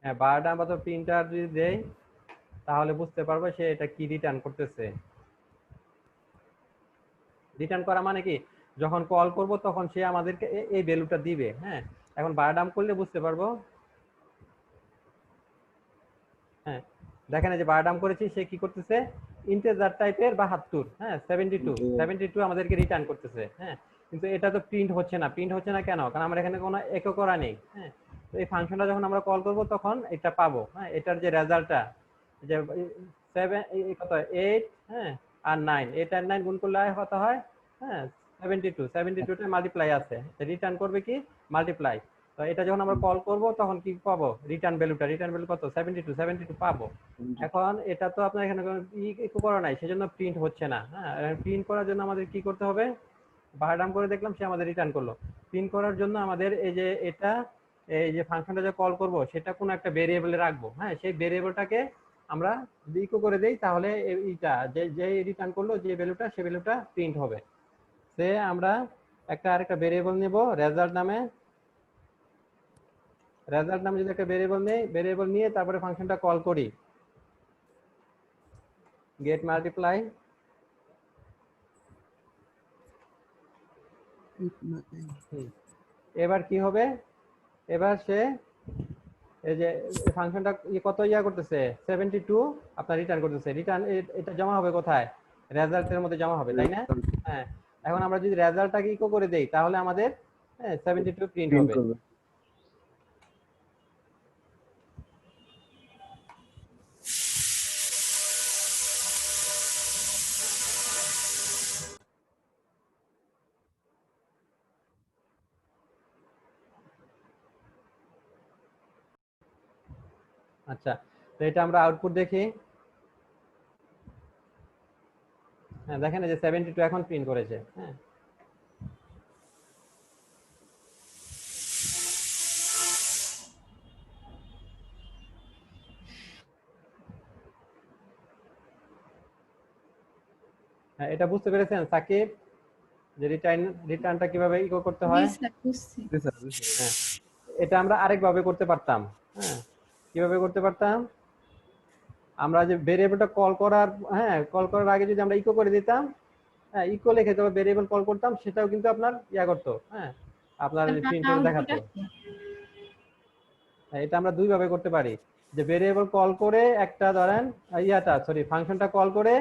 হ্যাঁ বারডাম অথবা প্রিন্টার যদি দেই তাহলে বুঝতে পারবো সে এটা কি রিটার্ন করতেছে। রিটার্ন করা মানে কি, যখন কল করব তখন সে আমাদেরকে এই ভ্যালুটা দিবে। হ্যাঁ এখন বারডাম করলে বুঝতে পারবো। হ্যাঁ দেখেন এই যে বারডাম করেছি, সে কি করতেছে, ইন্টিজার টাইপের 72, হ্যাঁ 72 আমাদেরকে রিটার্ন করতেছে, হ্যাঁ কিন্তু এটা তো প্রিন্ট হচ্ছে না। প্রিন্ট হচ্ছে না কেন? কারণ আমরা এখানে কোনো একক করা নেই, হ্যাঁ তো এই ফাংশনটা যখন আমরা কল করব তখন এটা পাবো, হ্যাঁ এটার যে রেজাল্টটা যে 7 কত 8, হ্যাঁ আর 9, 8 আর 9 গুণ করলে কত হয়, হ্যাঁ 72 টা মাল্টিপ্লাই আছে, রিটার্ন করবে কি মাল্টিপ্লাই। তো এটা যখন আমরা কল করব তখন কি পাবো, রিটার্ন ভ্যালু কত 72 পাবো। এখন এটা তো আপনার এখানে কোনো ইকো করা নাই, সেজন্য প্রিন্ট হচ্ছে না। হ্যাঁ প্রিন্ট করার জন্য আমাদের কি করতে হবে, বারডাম করে দেখলাম সে আমাদের রিটার্ন করলো। প্রিন্ট করার জন্য আমাদের এই যে এটা এই যে ফাংশনটা যে কল করব সেটা কোনো একটা ভেরিয়েবলে রাখবো, হ্যাঁ সেই ভেরিয়েবলটাকে আমরা ইকো করে দেই, তাহলে এইটা যে রিটার্ন করলো যে ভ্যালুটা সেই ভ্যালুটা প্রিন্ট হবে। সে আমরা আরেকটা ভেরিয়েবল নেব রেজাল্ট নামে যদি একটা ভেরিয়েবল নেই, ভেরিয়েবল নিয়ে তারপরে ফাংশনটা কল করি গেট মাল্টিপ্লাই। এবার কি হবে, এবার সে এই যে ফাংশনটা কত করতেছে 72 আপনার রিটার্ন করতেছে। রিটার্ন এটা জমা হবে কোথায়, রেজাল্টের মধ্যে জমা হবে, তাই না? হ্যাঁ এখন আমরা যদি রেজাল্টটাকে ইকো করে দেই তাহলে আমাদের 72 প্রিন্ট হবে। আচ্ছা তো এটা আমরা আউটপুট দেখি। হ্যাঁ দেখেন এই যে 72 এখন প্রিন্ট করেছে। হ্যাঁ হ্যাঁ এটা বুঝতে পেরেছেন সাকিব, যে রিটার্নটা কিভাবে ইকো করতে হয়? হ্যাঁ এটা আমরা আরেকভাবে করতে পারতাম। হ্যাঁ কিভাবে করতে পারতাম, আমরা যে ভেরিয়েবলটা কল করার আগে যদি আমরা ইকো করে দিতাম, হ্যাঁ ইকো লিখে তবে ভেরিয়েবল কল করতাম, সেটাও কিন্তু আপনার করতো, হ্যাঁ আপনার প্রিন্ট করে দেখাতো। এটা আমরা দুই ভাবে করতে পারি, যে ভেরিয়েবল কল করে একটা ধরেন ফাংশনটা কল করে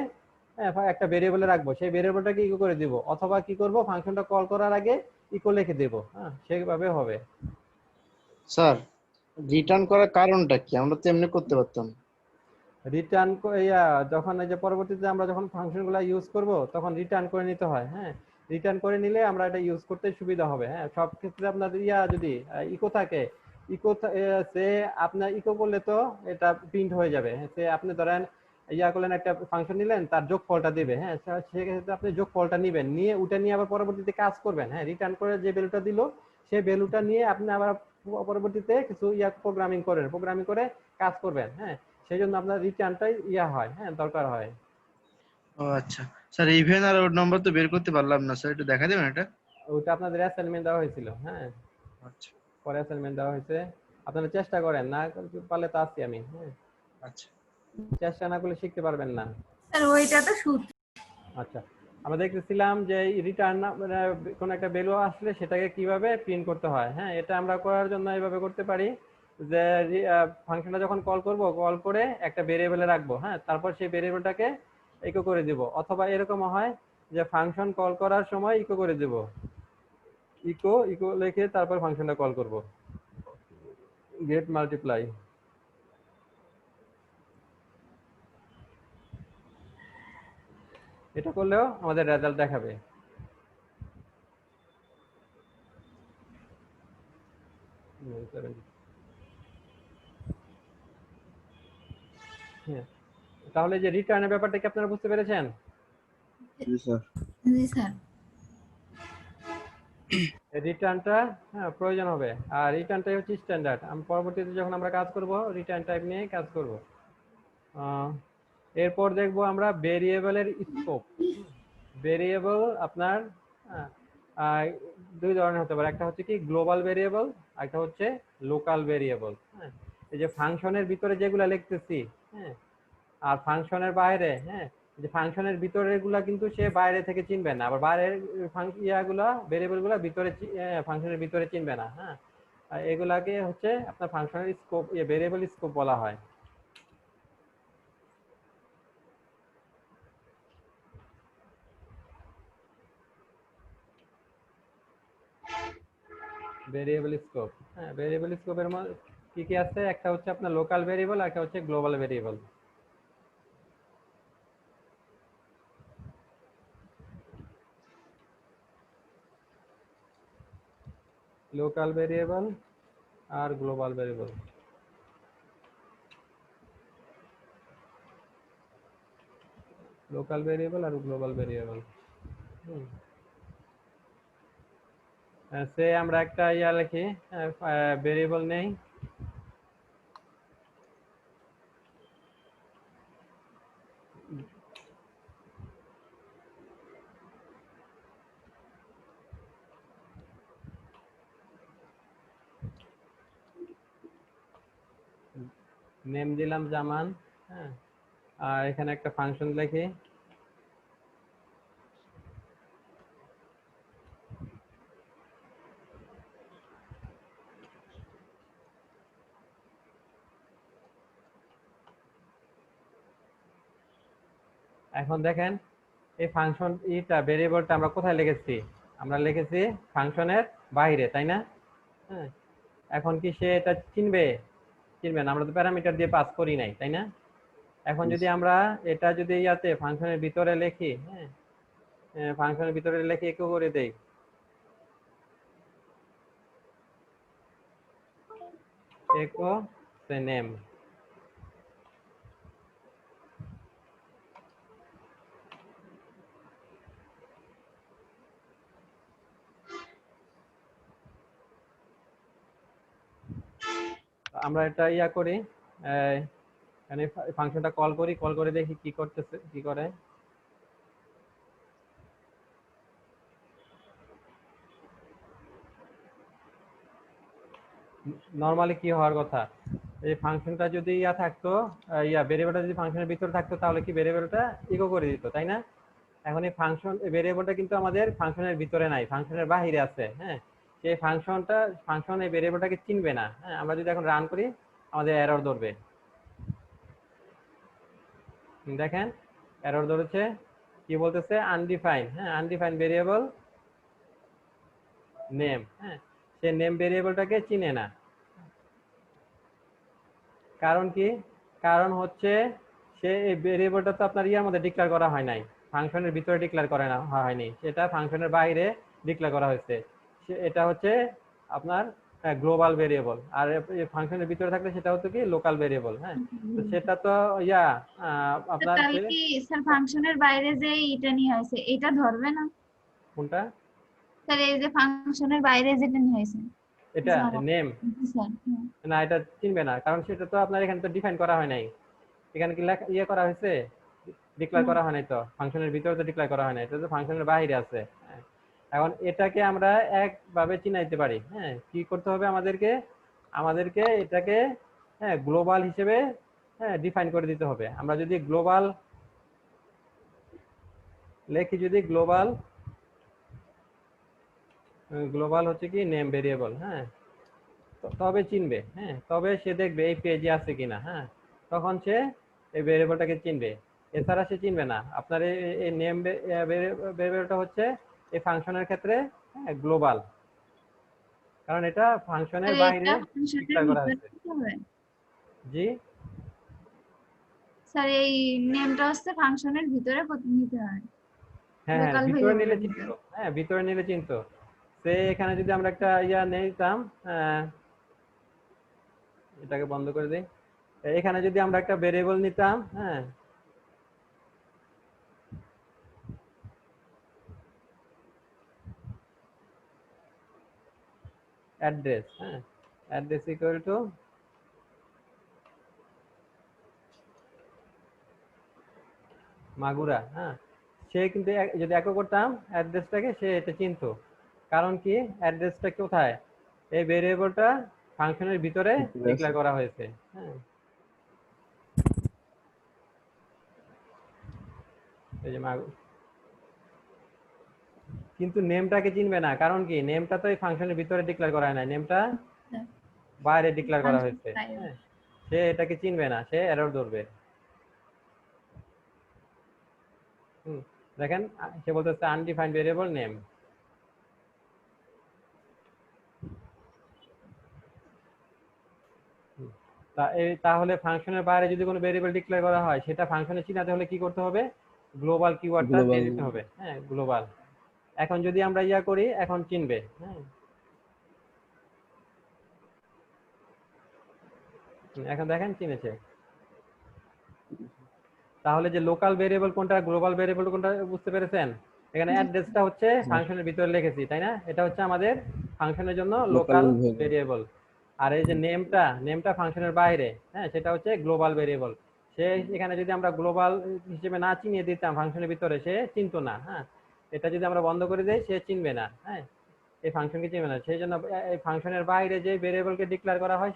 একটা ভেরিয়েবলে রাখবো, সেই ভেরিয়েবলটাকে ইকো করে দিব, অথবা কি করব ফাংশনটা কল করার আগে ইকো লিখে দেব, হ্যাঁ সেইভাবে হবে। স্যার রিটার্ন করার কারণটা কি? আমরা তো এমনি করতে পারতাম। রিটার্ন যখন এই যে পরবর্তীতে আমরা যখন ফাংশনগুলো ইউজ করব তখন রিটার্ন করে নিতে হয়। হ্যাঁ রিটার্ন করে নিলে আমরা এটা ইউজ করতে সুবিধা হবে। হ্যাঁ সব ক্ষেত্রে আপনার যদি ইকো থাকে, সে আপনার ইকো করলে তো এটা প্রিন্ট হয়ে যাবে। সে আপনি ধরেন করলেন একটা ফাংশন নিলেন, তার যোগফলটা দিবে, হ্যাঁ সেক্ষেত্রে আপনি যোগফলটা নিবেন, নিয়ে ওটা নিয়ে আবার পরবর্তীতে কাজ করবেন। হ্যাঁ রিটার্ন করে যে ভ্যালুটা দিল সেই ভ্যালুটা নিয়ে আপনি আবার পরবর্তীতে কিছু প্রোগ্রামিং করে কাজ করবেন। হ্যাঁ সেই জন্য আপনার রিটার্নটাই হয়, হ্যাঁ দরকার হয়। ও আচ্ছা স্যার, ইভেন আর ওড নাম্বার তো বের করতে পারলাম না স্যার, একটু দেখা দেবেন এটা? ওটা আপনাদের অ্যাসাইনমেন্ট দেওয়া হয়েছিল। হ্যাঁ আচ্ছা পরে অ্যাসাইনমেন্ট দেওয়া হয়েছে, আপনারা চেষ্টা করেন, না পারলে তো আসছি আমি। হ্যাঁ আচ্ছা চেষ্টা না করলে শিখতে পারবেন না। স্যার ওইটা তো সূত্র। আচ্ছা আমরা দেখতেছিলাম যে রিটার্ন কোন একটা ভ্যালু আসলে সেটাকে কিভাবে প্রিন্ট করতে হয়। হ্যাঁ এটা আমরা করার জন্য এইভাবে করতে পারি, যে ফাংশনটা যখন কল করে একটা ভেরিয়েবলে রাখবো, হ্যাঁ তারপর সেই ভেরিয়েবলটাকে ইকো করে দিব, অথবা এরকম হয় যে ফাংশন কল করার সময় ইকো করে দিব, ইকো লিখে তারপর ফাংশনটা কল করব গেট মাল্টিপ্লাই। এটা করলেও আমাদের রেজাল্ট দেখাবে। হ্যাঁ তাহলে যে রিটার্নের ব্যাপারটা কি আপনারা বুঝতে পেরেছেন? জি স্যার। জি স্যার। রিটার্নটা প্রয়োজন হবে, আর রিটার্নটাই হচ্ছে স্ট্যান্ডার্ড। পরবর্তীতে যখন আমরা কাজ করব রিটার্ন টাইপ নিয়ে কাজ করব। এরপর দেখব আমরা ভেরিয়েবলের স্কোপ। ভেরিয়েবল আপনার দুই ধরনের হতে পারে, একটা হচ্ছে কি গ্লোবাল ভেরিয়েবল, একটা হচ্ছে লোকাল ভেরিয়েবল। হ্যাঁ এই যে ফাংশনের ভিতরে যেগুলা লিখতেছি, হ্যাঁ আর ফাংশনের বাইরে, হ্যাঁ যে ফাংশনের ভিতরের গুলা কিন্তু সে বাইরে থেকে চিনবে না, আবার বাইরের ভেরিয়েবল গুলা ভিতরে ফাংশনের ভিতরে চিনবে না। হ্যাঁ এগুলাকে হচ্ছে আপনার ফাংশনের স্কোপ ভেরিয়েবল স্কোপ বলা হয়। Variable scope. হ্যাঁ, ভেরিয়েবল স্কোপের কি কি আছে? একটা হচ্ছে আপনার লোকাল ভেরিয়েবল আর একটা হচ্ছে গ্লোবাল ভেরিয়েবল। লোকাল ভেরিয়েবল আর গ্লোবাল ভেরিয়েবল। লোকাল ভেরিয়েবল আর গ্লোবাল ভেরিয়েবল। সে আমরা একটা ইয়া লিখি, ভেরিয়েবল নেই, নেম দিলাম জামান। হ্যাঁ, আর এখানে একটা ফাংশন লিখি। এখন দেখেন এই ফাংশন ভেরিয়েবলটা আমরা কোথায় লিখেছি? আমরা লিখেছি ফাংশনের বাইরে, তাই না? হ্যাঁ, এখন কি সে এটা চিনবে? চিনবে না, আমরা তো প্যারামিটার দিয়ে পাস করি নাই, তাই না? এখন যদি আমরা এটা যদি ইয়াতে ফাংশনের ভিতরে লিখি, হ্যাঁ, ফাংশনের ভিতরে লিখে একটু করে দেই, echo the name। আমরা এটা ইয়া করি, এখানে ফাংশনটা কল করি, কল করে দেখি কি করতেছে, কি করে। নরমালি কি হওয়ার কথা, এই ফাংশনটা যদি ইয়া থাকতো, ভেরিয়েবলটা যদি ফাংশনের ভিতরে থাকতো তাহলে কি ভেরিয়েবলটা ইকো করে দিত, তাই না? এখন এই ভেরিয়েবলটা কিন্তু আমাদের ফাংশনের ভিতরে নাই, ফাংশনের বাহিরে আছে। হ্যাঁ, সেই ফাংশন এই ভেরিয়েবলটাকে চিনবে না। হ্যাঁ, আমরা যদি এখন রান করি আমাদের এরর ধরবে। দেখেন এরর ধরেছে, কি বলতেছে? আনডিফাইন। হ্যাঁ, আনডিফাইন ভেরিয়েবল নেম। হ্যাঁ, সে নেম ভেরিয়েবলটাকে চিনে না। কারণ কি? কারণ হচ্ছে সে এই ভেরিয়েবলটা তো আপনার ইয়ার মধ্যে ডিক্লেয়ার করা হয় নাই, ফাংশনের ভিতরে ডিক্লেয়ার করা হয়নি, সেটা ফাংশনের বাইরে ডিক্লেয়ার করা হয়েছে। এটা হচ্ছে আপনার গ্লোবাল ভেরিয়েবল, আর ফাংশনের ভিতরে থাকলে সেটা হতো কি লোকাল ভেরিয়েবল। হ্যাঁ, তো সেটা তো আপনার তাহলে কি স্যার ফাংশনের বাইরে যে এটা নিয়ে হয়েছে এটা ধরবে না? কোনটা? স্যার এই যে ফাংশনের বাইরে যেটা নিয়ে হয়েছে এটা নেম স্যার। না, এটা চিনবে না, কারণ সেটা তো আপনার এখানে তো ডিফাইন করা হয় নাই। এখানে কি ইয়ে করা হয়েছে? ডিক্লেয়ার করা হয় নাই তো, ফাংশনের ভিতরে তো ডিক্লেয়ার করা হয় নাই, এটা তো ফাংশনের বাইরে আছে। এখন এটাকে আমরা একভাবে চিনাইতে পারি। হ্যাঁ, কি করতে হবে আমাদেরকে? আমাদেরকে এটাকে গ্লোবাল হিসেবে ডিফাইন করে দিতে হবে। আমরা যদি গ্লোবাল লেখি, যদি গ্লোবাল হচ্ছে কি নেম ভেরিয়েবল, হ্যাঁ, তবে চিনবে। হ্যাঁ, তবে সে দেখবে এই পেজে আছে কিনা। হ্যাঁ, তখন সে এই ভেরিয়েবলটাকে চিনবে, এছাড়া সে চিনবে না। আপনার এই নেম ভেরিয়েবলটা হচ্ছে এই ফাংশনের ক্ষেত্রে গ্লোবাল, কারণ এটা ফাংশনের বাইরে ডিক্লেয়ার করা হয়েছে। জি স্যার এই নেমটা হচ্ছে ফাংশনের ভিতরে নিতে হয়। হ্যাঁ, হ্যাঁ, ভিতরে নিলে চিনতো। হ্যাঁ, ভিতরে নিলে চিনতো। সে এখানে যদি আমরা একটা নিতাম, এটাকে বন্ধ করে দিই। এখানে যদি আমরা একটা ভেরিয়েবল নিতাম, হ্যাঁ, অ্যাড্রেস। হ্যাঁ, অ্যাড্রেস ইকুয়াল টু মাগুরা। হ্যাঁ, সে কিন্তু যদি একো করতাম অ্যাড্রেসটাকে, সে এটা চিনতো। কারণ কি? অ্যাড্রেসটা কোথায়? এই ভেরিয়েবলটা ফাংশনের ভিতরে ডিক্লেয়ার করা হয়েছে। হ্যাঁ, এই যে কিন্তু নেমটাকে চিনবে না, কারণ কি? নেমটা তো এই ফাংশনের ভিতরে ডিক্লেয়ার করা হয় না, নেমটা বাইরে ডিক্লেয়ার করা হয়েছে। হ্যাঁ, সে এটাকে চিনবে না, সে এরর ধরবে। দেখেন সে বলতেছে আনডিফাইন্ড ভেরিয়েবল নেম। তাহলে ফাংশনের বাইরে যদি কোনো ভেরিয়েবল ডিক্লেয়ার করা হয় সেটা ফাংশনে চিনাতে হলে কি করতে হবে? গ্লোবাল কিওয়ার্ডটা গ্লোবাল দিয়ে দিতে হবে। হ্যাঁ, গ্লোবাল। এখন যদি আমরা ইয়া করি, এখন চিনবে। হ্যাঁ, এখন দেখেন চিনেছে। তাহলে যে লোকাল ভেরিয়েবল কোনটা, গ্লোবাল ভেরিয়েবল কোনটা বুঝতে পেরেছেন? এখানে অ্যাড্রেসটা হচ্ছে ফাংশনের ভিতরে লিখেছি, তাই না? এটা হচ্ছে আমাদের ফাংশনের জন্য লোকাল ভেরিয়েবল। আর এই যে নেমটা ফাংশনের বাইরে, হ্যাঁ, সেটা হচ্ছে গ্লোবাল ভেরিয়েবল। সে এখানে যদি আমরা গ্লোবাল হিসেবে না চিনিয়ে দিতাম ফাংশনের ভিতরে, সে চিনতো না। হ্যাঁ, এটা যদি আমরা বন্ধ করে দেই সে চিনবে না। হ্যাঁ, এই ফাংশনকে চিনবে না। সেই জন্য এই ফাংশনের বাইরে যে ভেরিয়েবলকে ডিক্লেয়ার করা হয়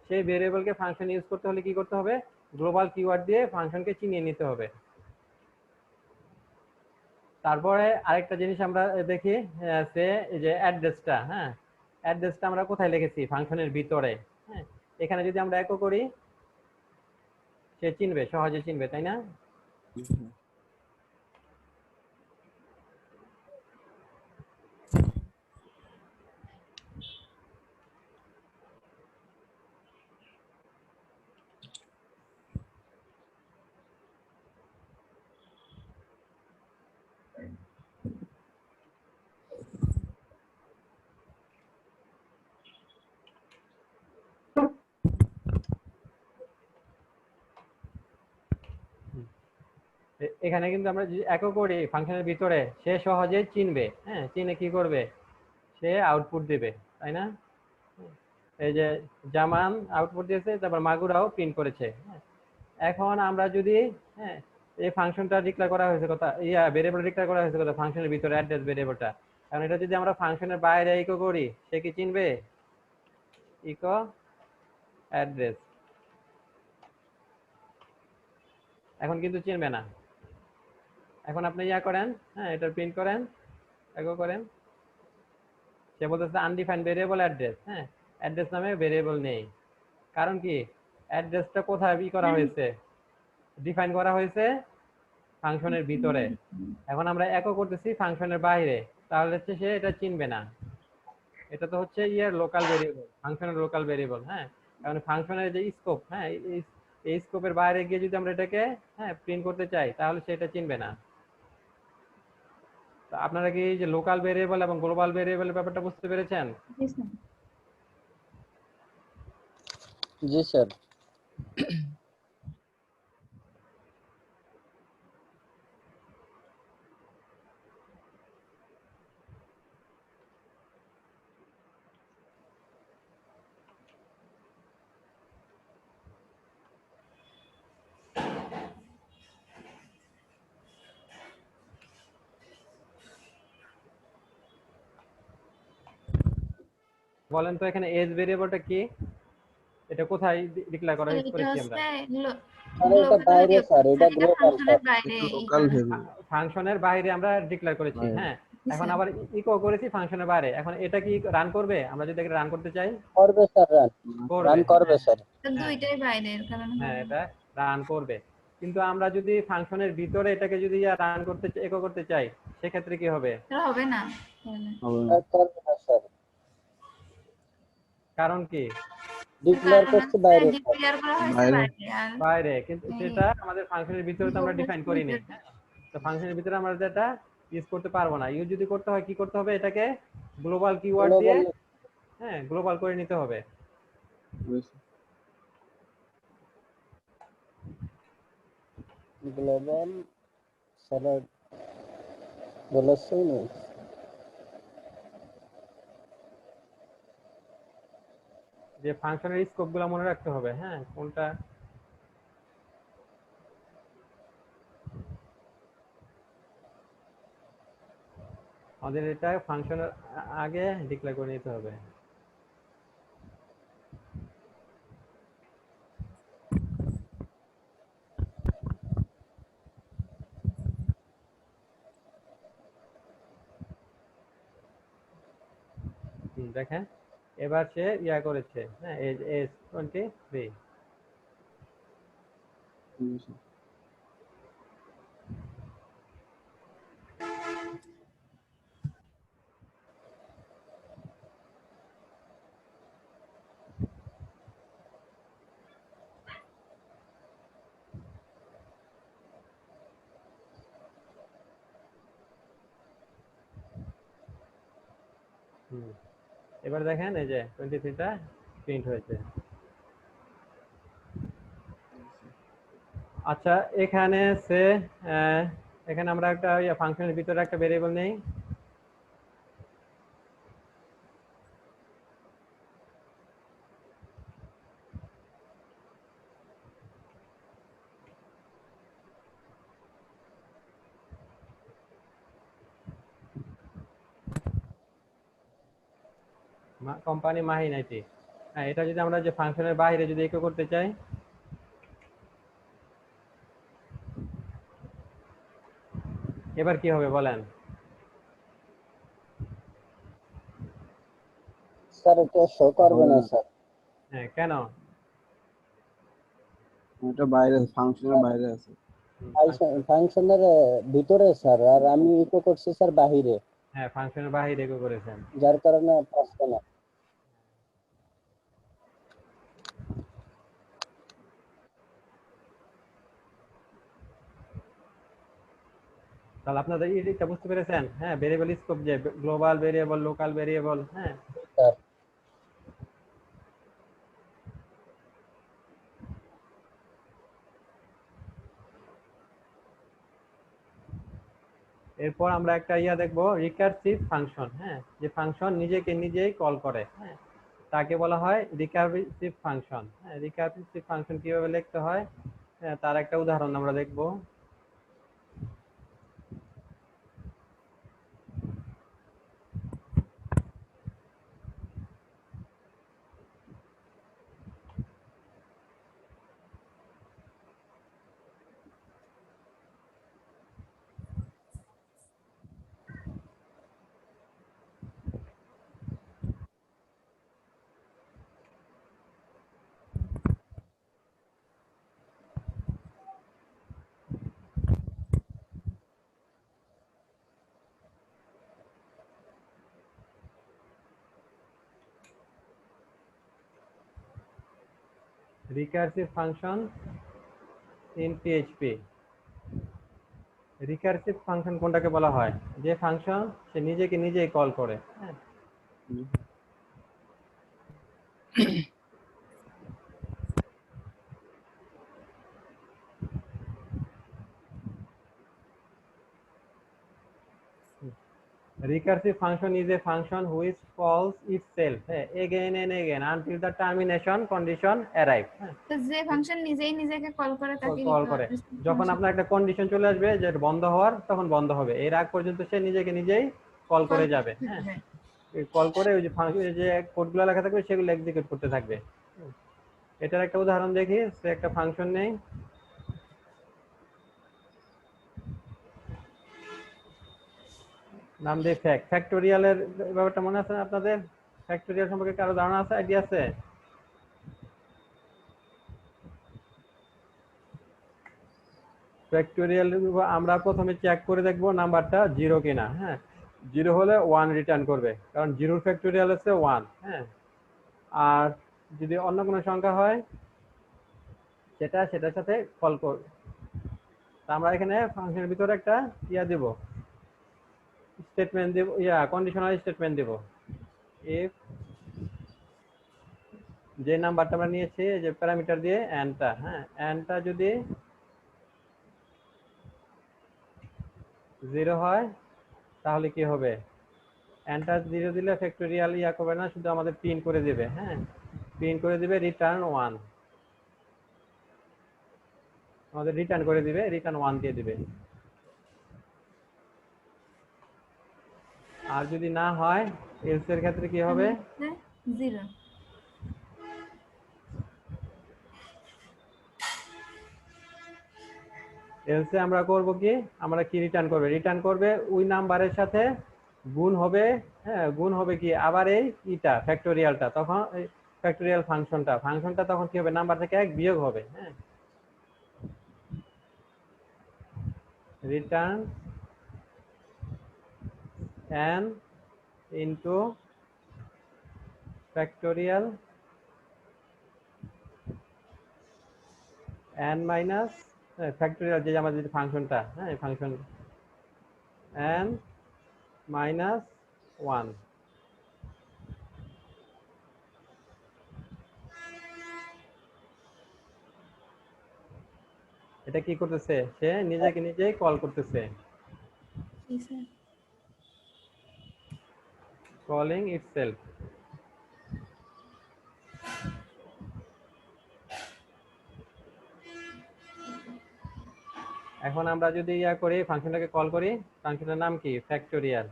সেই ভেরিয়েবলকে ফাংশন ইউজ করতে হলে কি করতে হবে? গ্লোবাল কিওয়ার্ড দিয়ে ফাংশনকে চিনিয়ে নিতে হবে। তারপরে আরেকটা জিনিস আমরা দেখি, সে যে অ্যাড্রেসটা, হ্যাঁ, অ্যাড্রেসটা আমরা কোথায় লিখেছি? ফাংশনের ভিতরে। হ্যাঁ, এখানে যদি আমরা একো করি সে চিনবে, সহজে চিনবে, তাই না? এখানে কিন্তু আমরা যদি একো করি ফাংশনের ভিতরে, সে সহজেই চিনবে। হ্যাঁ, চিনে কি করবে? সে আউটপুট দিবে, তাই না? এই যে জামান আউটপুট দিয়েছে, তারপর মাগুরাও প্রিন্ট করেছে। এখন আমরা যদি, হ্যাঁ, এই ফাংশনটা ডিক্লেয়ার করা হয়েছে কথা, ভেরিয়েবল ডিক্লেয়ার করা হয়েছে কথা ফাংশনের ভিতরে অ্যাড্রেস ভেরিয়েবলটা। কারণ এটা যদি আমরা ফাংশনের বাইরে ইকো করি, সে কি চিনবে? ইকো অ্যাড্রেস, এখন কিন্তু চিনবে না। এখন আপনি করেন, হ্যাঁ, এটা প্রিন্ট করেন, একো করেন। সে বলতেছে আনডিফাইন্ড ভেরিয়েবল অ্যাড্রেস। হ্যাঁ, অ্যাড্রেস নামে ভেরিয়েবল নেই। কারণ কি? অ্যাড্রেসটা কোথায় করা হয়েছে? ডিফাইন করা হয়েছে ফাংশনের ভিতরে। এখন আমরা একো করতেছি ফাংশনের বাইরে, তাহলে হচ্ছে সে এটা চিনবে না। এটা তো হচ্ছে লোকাল ভেরিয়েবল, ফাংশনের লোকাল ভেরিয়েবল। হ্যাঁ, কারণ ফাংশনের যে স্কোপ, হ্যাঁ, এই স্কোপের বাইরে গিয়ে যদি আমরা এটাকে, হ্যাঁ, প্রিন্ট করতে চাই, তাহলে সেটা চিনবে না। তো আপনারা কি এই যে লোকাল ভেরিয়েবল এবং গ্লোবাল ভেরিয়েবলের ব্যাপারটা বুঝতে পেরেছেন? জি স্যার। বলেন তো এখানে এজ ভেরিয়েবলটা কি? এটা কোথায় ডিক্লেয়ার করা এটা করেছি আমরা? হচ্ছে স্যার এটা বাইরে স্যার, এটা গ্লোবাল স্যার। বাইরে লোকাল ভেরিয়েবল ফাংশনের বাইরে আমরা ডিক্লেয়ার করেছি। হ্যাঁ, এখন আবার ইকো করেছি ফাংশনের বাইরে। এখন এটা কি রান করবে? আমরা যদি এটা রান করতে চাই, করবে স্যার, রান করবে স্যার। দুইটাই বাইরের কারণে হ্যাঁ, এটা রান করবে। কিন্তু আমরা যদি ফাংশনের ভিতরে এটাকে যদি রান করতে ইকো করতে চাই, সেক্ষেত্রে কি হবে? হবে না। করবে না স্যার, কারণ কি? ডিক্লেয়ার করছে বাইরে স্যার। ডিক্লেয়ার করা হয়েছে বাইরে। বাইরে আর বাইরে, কিন্তু সেটা আমাদের ফাংশনের ভিতরে তো আমরা ডিফাইন করিনি। হ্যাঁ, তো ফাংশনের ভিতরে আমরা এটা ইউজ করতে পারবো না। ইউজ যদি করতে হয় কি করতে হবে? এটাকে গ্লোবাল কিওয়ার্ড দিয়ে, হ্যাঁ, গ্লোবাল করে নিতে হবে। গ্লোবাল স্যার বলেছেন। যে ফাংশনের স্কোপগুলো মনে রাখতে হবে। হ্যাঁ, কোনটা আমাদের এটা ফাংশনের আগে ডিক্লেয়ার করে নিতে হবে। দেখেন এবার সে করেছে। হ্যাঁ, এজ 23। এবার দেখেন এই যে 23টা প্রিন্ট হয়েছে। আচ্ছা এখানে এখানে আমরা একটা ফাংশনের ভিতরে একটা ভেরিয়েবল নেই। Company Mahin IT. হ্যাঁ, এটা যদি আমরা যে ফাংশনের বাইরে যদি ইকো করতে চাই, এবার কি হবে বলেন? স্যার এটা শো করবে না স্যার। হ্যাঁ, কেন? এটা বাইরে, ফাংশনের বাইরে আছে। ফাংশনের ভিতরে স্যার, আর আমি ইকো করছি স্যার বাহিরে, হ্যাঁ, ফাংশনের বাইরে ইকো করেছেন। যার কারণে আসছে না। তাহলে আপনাদের এটা বুঝতে পেরেছেন? হ্যাঁ, ভেরিয়েবল স্কোপ যে গ্লোবাল ভেরিয়েবল, লোকাল ভেরিয়েবল। হ্যাঁ, স্যার এরপর আমরা একটা দেখবো রিকারসিভ ফাংশন। হ্যাঁ, যে ফাংশন নিজেকে নিজেই কল করে। হ্যাঁ, তাকে বলা হয় রিকারসিভ ফাংশন। হ্যাঁ, রিকারসিভ ফাংশন কিভাবে লিখতে হয় তার একটা উদাহরণ আমরা দেখবো। Recursive function in PHP. Recursive function কোনটাকে বলা হয়? যে ফাংশন সে নিজেকে নিজেই কল করে। হ্যাঁ, recursive function is a function which calls itself again and again until the termination condition arrive. তো যে ফাংশন নিজেই নিজেকে কল করে তাকে কল করে যখন আপনার একটা কন্ডিশন চলে আসবে যে বন্ধ হওয়ার, তখন বন্ধ হবে। এর আগ পর্যন্ত সে নিজেকে নিজেই কল করে যাবে। হ্যাঁ, কল করে ওই যে ফাংশন যে কোডগুলো লেখা থাকবে সেগুলো এক্সিকিউট করতে থাকবে। এটার একটা উদাহরণ দেখি। সে একটা ফাংশন নেই, নাম দিয়ে ফ্যাক্টোরিয়ালের ব্যাপারটা মনে আছে আপনাদের? ফ্যাক্টোরিয়াল সম্পর্কে কারো ধারণা আছে, আইডিয়া আছে? ফ্যাক্টোরিয়াল আমরা প্রথমে চেক করে দেখবো নাম্বারটা 0 কিনা। হ্যাঁ, 0 হলে 1 রিটার্ন করবে, কারণ 0 ফ্যাক্টোরিয়াল হচ্ছে 1। হ্যাঁ, আর যদি অন্য কোনো সংখ্যা হয় সেটার সাথে কল করবে। আমরা এখানে ফাংশনের ভিতরে একটা দেব, স্টেটমেন্ট দেব, কন্ডিশনাল স্টেটমেন্ট দেব। ইফ যে নাম্বারটা আমরা নিয়েছি যে প্যারামিটার দিয়ে এনটা, হ্যাঁ, এনটা যদি 0 হয় তাহলে কি হবে? এনটা 0 দিলে ফ্যাক্টোরিয়াল করবে না, শুধু আমাদের প্রিন্ট করে দিবে। হ্যাঁ, প্রিন্ট করে দিবে রিটার্ন 1, আমাদের রিটার্ন করে দিবে, রিটার্ন 1 দিয়ে দিবে। আর যদি না হয় এলস এর ক্ষেত্রে কি হবে? 0। এলসে আমরা করব কি, আমরা কি রিটার্ন করবে? রিটার্ন করবে ওই নাম্বারের সাথে গুণ হবে। হ্যাঁ, গুণ হবে কি আবার এই ফ্যাক্টোরিয়ালটা, তখন এই ফ্যাক্টোরিয়াল ফাংশনটা তখন কি হবে? নাম্বার থেকে 1 বিয়োগ হবে। হ্যাঁ, return n into factorial n minus factorial যে আমাদের ফাংশনটা, হ্যাঁ, ফাংশন n মাইনাস 1 এটা কি করতেছে, সে নিজেকে নিজেই কল করতেছে, জি স্যার। Calling itself. এখন আমরা যদি ইয়া করি, ফাংশনটাকে কল করি, ফাংশনের নাম কি, ফ্যাক্টোরিয়াল।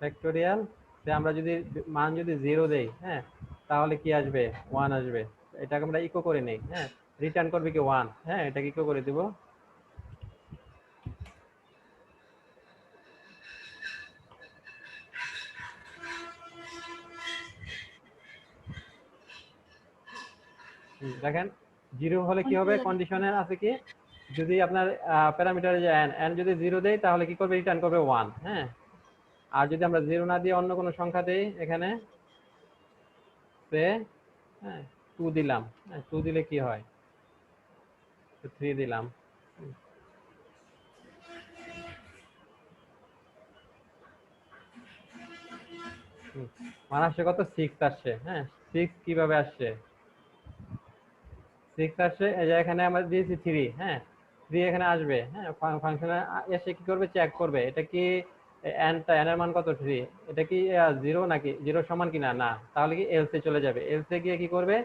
ফ্যাক্টোরিয়াল আমরা যদি মান যদি 0 দেই, হ্যাঁ, তাহলে কি আসবে, 1 আসবে। এটাকে আমরা ইকো করে নেই, হ্যাঁ, রিটার্ন করবে কি 1, হ্যাঁ, এটাকে ইকো করে দিব। দেখেন 0 হলে কি হবে, কন্ডিশনের আছে কি, যদি আপনার প্যারামিটারে যে n যদি 0 দেই তাহলে কি করবে, রিটার্ন করবে 1, হ্যাঁ। আর যদি আমরা 0 না দিয়ে অন্য কোনো সংখ্যা দেই, এখানে সে, হ্যাঁ, 2 দিলাম, হ্যাঁ, 2 দিলে কি হয়, 3 দিলাম। মান আসছে কত, 6 আসছে, হ্যাঁ। 6 কিভাবে আসছে, 6 আসছে, এই যে এখানে আমরা দিয়েছি 3, হ্যাঁ, 3 এখানে আসবে, হ্যাঁ, ফাংশনে এসে কি করবে, চেক করবে এটা কি n এর মান কত, 3, এটা কি 0 নাকি 0 সমান কিনা, না, তাহলে কি এলস এ চলে যাবে। এলস এ গিয়ে কি করবে,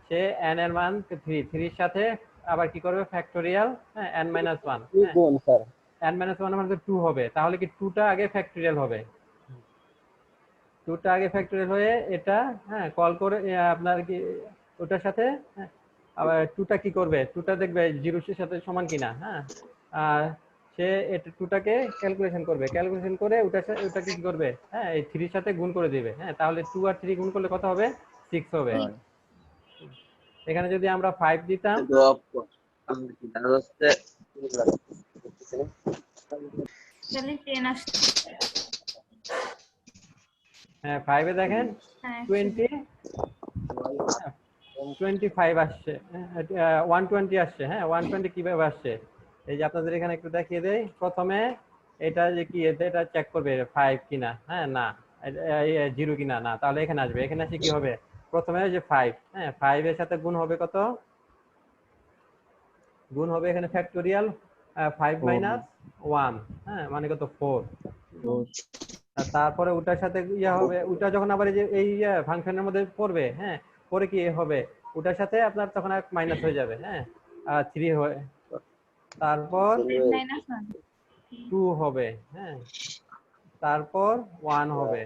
সে n এর মান 3 এর সাথে আবার কি করবে, ফ্যাক্টোরিয়াল, হ্যাঁ, n - 1, হ্যাঁ, গুণ স্যার। n - 1 মানে 2 হবে, তাহলে কি 2টা আগে ফ্যাক্টোরিয়াল হবে, 2টা আগে ফ্যাক্টোরিয়াল হয়ে এটা, হ্যাঁ, কল করে আপনার কি ওটার সাথে, হ্যাঁ, আবার 2টা কি করবে, 2টা দেখবে 0 এর সাথে সমান কিনা, হ্যাঁ, আর সে এটা 2টাকে ক্যালকুলেশন করবে, ক্যালকুলেশন করে ওটাকে কি করবে, হ্যাঁ, এই 3 এর সাথে গুণ করে দিবে, হ্যাঁ, তাহলে 2 আর 3 গুণ করলে কত হবে, 6 হবে। এখানে যদি আমরা 5 দিতাম, তাহলে 10 আসছে। হ্যাঁ, 5 এ দেখেন হ্যাঁ 25 আসছে, 120 আসছে, হ্যাঁ, 120 কিভাবে আসছে, এই যে আপনাদের এখানে একটু দেখিয়ে দেই। প্রথমে এটা যে কি, এটা চেক করবে 5 কিনা, হ্যাঁ, না, 0 কিনা, না, তাহলে এখানে আসবে, এখানে আসে কি হবে, প্রথমে যে 5, হ্যাঁ, 5 এর সাথে গুণ হবে কত, গুণ হবে এখানে ফ্যাক্টোরিয়াল 5 - 1, হ্যাঁ, মানে কত, 4। আর তারপরে ওটার সাথে ইয়া হবে, ওটা যখন আবার এই যে এই ফাংশনের মধ্যে পড়বে, হ্যাঁ, পরে কি হবে, ওটার সাথে আপনার তখন আর মাইনাস হয়ে যাবে, হ্যাঁ, 3 হয়, তারপর 2 হবে, হ্যাঁ, তারপর 1 হবে,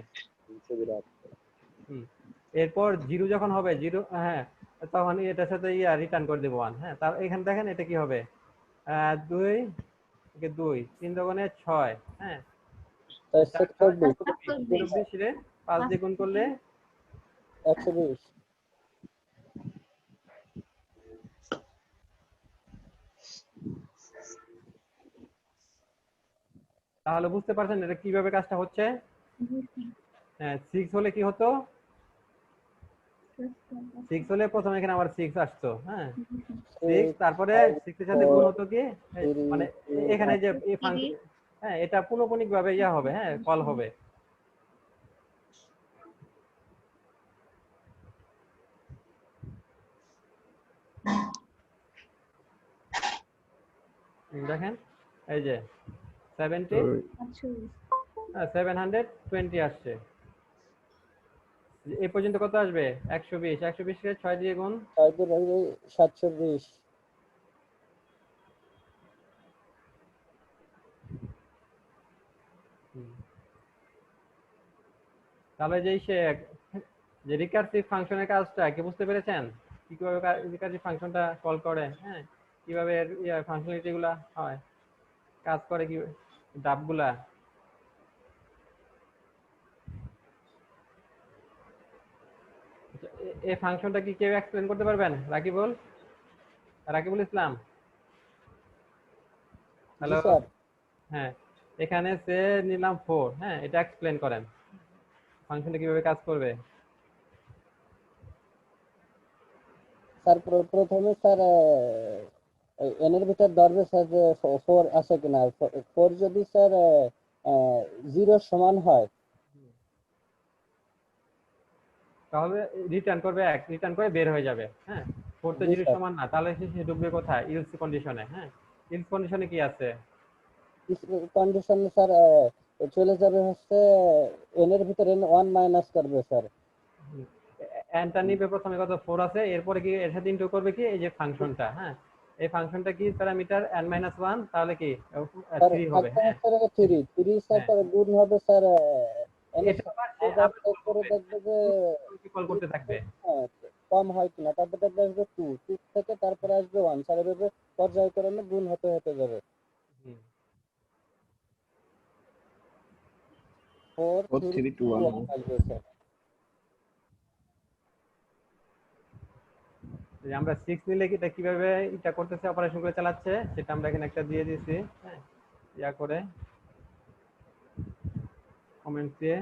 এরপর 0 যখন হবে, 0, হ্যাঁ, তখন এটার সাথে ইয়া রিটার্ন করে দেবো 1, হ্যাঁ। তার এখানে দেখেন এটা কি হবে, 2 2 3 দোকানে 6, হ্যাঁ, 24 রে 5 দিয়ে গুণ করলে 120। তাহলে বুঝতে পারছেন এটা কিভাবে কাজটা হচ্ছে। হ্যাঁ, 6 হলে কি হতো, 6 হলে প্রথমে এখানে আবার 6 আসতো, হ্যাঁ, 6, তারপরে 6 এর সাথে গুণ হতো কি, মানে এখানে যে এই ফাংশন, হ্যাঁ, এটা পুনঃপুনিক ভাবে ইয়া হবে, হ্যাঁ, কল হবে। দেখেন এই যে 720 আসছে, এই পর্যন্ত কত আসবে, 120, 120 কে 6 দিয়ে গুণ, 720। তাহলে যে রিকারসিভ ফাংশনের কাজটা কি বুঝতে পেরেছেন, কিভাবে রিকারসিভ ফাংশনটা কল করে, হ্যাঁ, কিভাবে ফাংশনালিটি গুলা হয়, কাজ করে, কি ডাবগুলা। এই ফাংশনটা কি কেউ এক্সপ্লেন করতে পারবেন, রাকিবুল ইসলাম, হ্যালো, হ্যাঁ, এখানে সে নিলাম 4, হ্যাঁ, এটা এক্সপ্লেন করেন ফাংশনটা কিভাবে কাজ করবে। স্যার প্রথমে স্যার এন এর ভিতর ধরবে স্যার যে 4 আছে কিনা, 4 যদি স্যার 0 সমান হয় তাহলে রিটার্ন করবে 1, রিটার্ন করে বের হয়ে যাবে, হ্যাঁ, 4 তো জি 0 স্যার। সমান না, তাহলে সে ঢুকবে কোথায়? ইলস কন্ডিশনে। হ্যাঁ, ইলস কন্ডিশনে কি আছে? কন্ডিশন স্যার চলে যাবে হচ্ছে n এর ভিতরে n 1 মাইনাস করবে স্যার। এনটা নিবে প্রথমে, কত 4 আছে, এরপরে কি এর সাথে ইনটু করবে কি এই যে ফাংশনটা। হ্যাঁ, এই ফাংশনটা কি প্যারামিটার n-1, তাহলে কি স্যার 3 হবে। থাকবে হ্যাঁ হচ্ছে 3 স্যার, হ্যাঁ, তার গুণ হবে স্যার n এর এটা সাথে আবার সে আবার আবার চেক কল করে করবে, দেখবে যে কল করতে থাকবে। হ্যাঁ, কম হয় কিনা, তারপর দেখবে আসবে 2 থেকে তারপরে আসবে 1, স্যার এভাবে পর্যায়ক্রমে গুণ হতে হতে যাবে। হুম। 4 4 3 3 2 2 1 1 আসবে স্যার। যে আমরা 6 নিলে কি এটা কিভাবে এটা করতেছে, অপারেশন করে চালাচ্ছে, সেটা আমরা এখানে একটা দিয়ে দিয়েছি। হ্যাঁ, ইয়া করে কমেন্ট দিয়ে।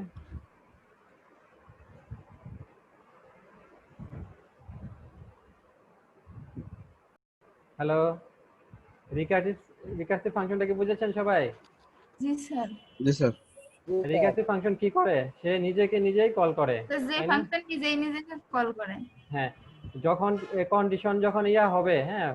হ্যালো, রিকার্সিভ রিকার্সিভ ফাংশনটা কি বুঝেছেন সবাই? জি স্যার। জি স্যার। জি স্যার। রিকার্সিভ ফাংশন কি করে? সে নিজেকে নিজেই কল করে, তো যে তাই না? ফাংশন নিজেই নিজেকে কল করে। হ্যাঁ, যখন কন্ডিশন যখন ইয়া হবে, হ্যাঁ,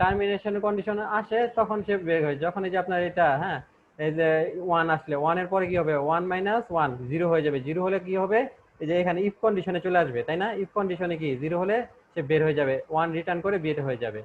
টার্মিনেশন কন্ডিশন আসে, তখন সে বের হয়। যখন এই যে আপনার এটা, হ্যাঁ, এই যে 1 আসলে 1 এর পরে কি হবে? 1 মাইনাস 1 0 হয়ে যাবে। 0 হলে কি হবে? এই যে এখানে ইফ কন্ডিশনে চলে আসবে, তাই না? ইফ কন্ডিশনে কি 0 হলে সে বের হয়ে যাবে, 1 রিটার্ন করে বের হয়ে যাবে।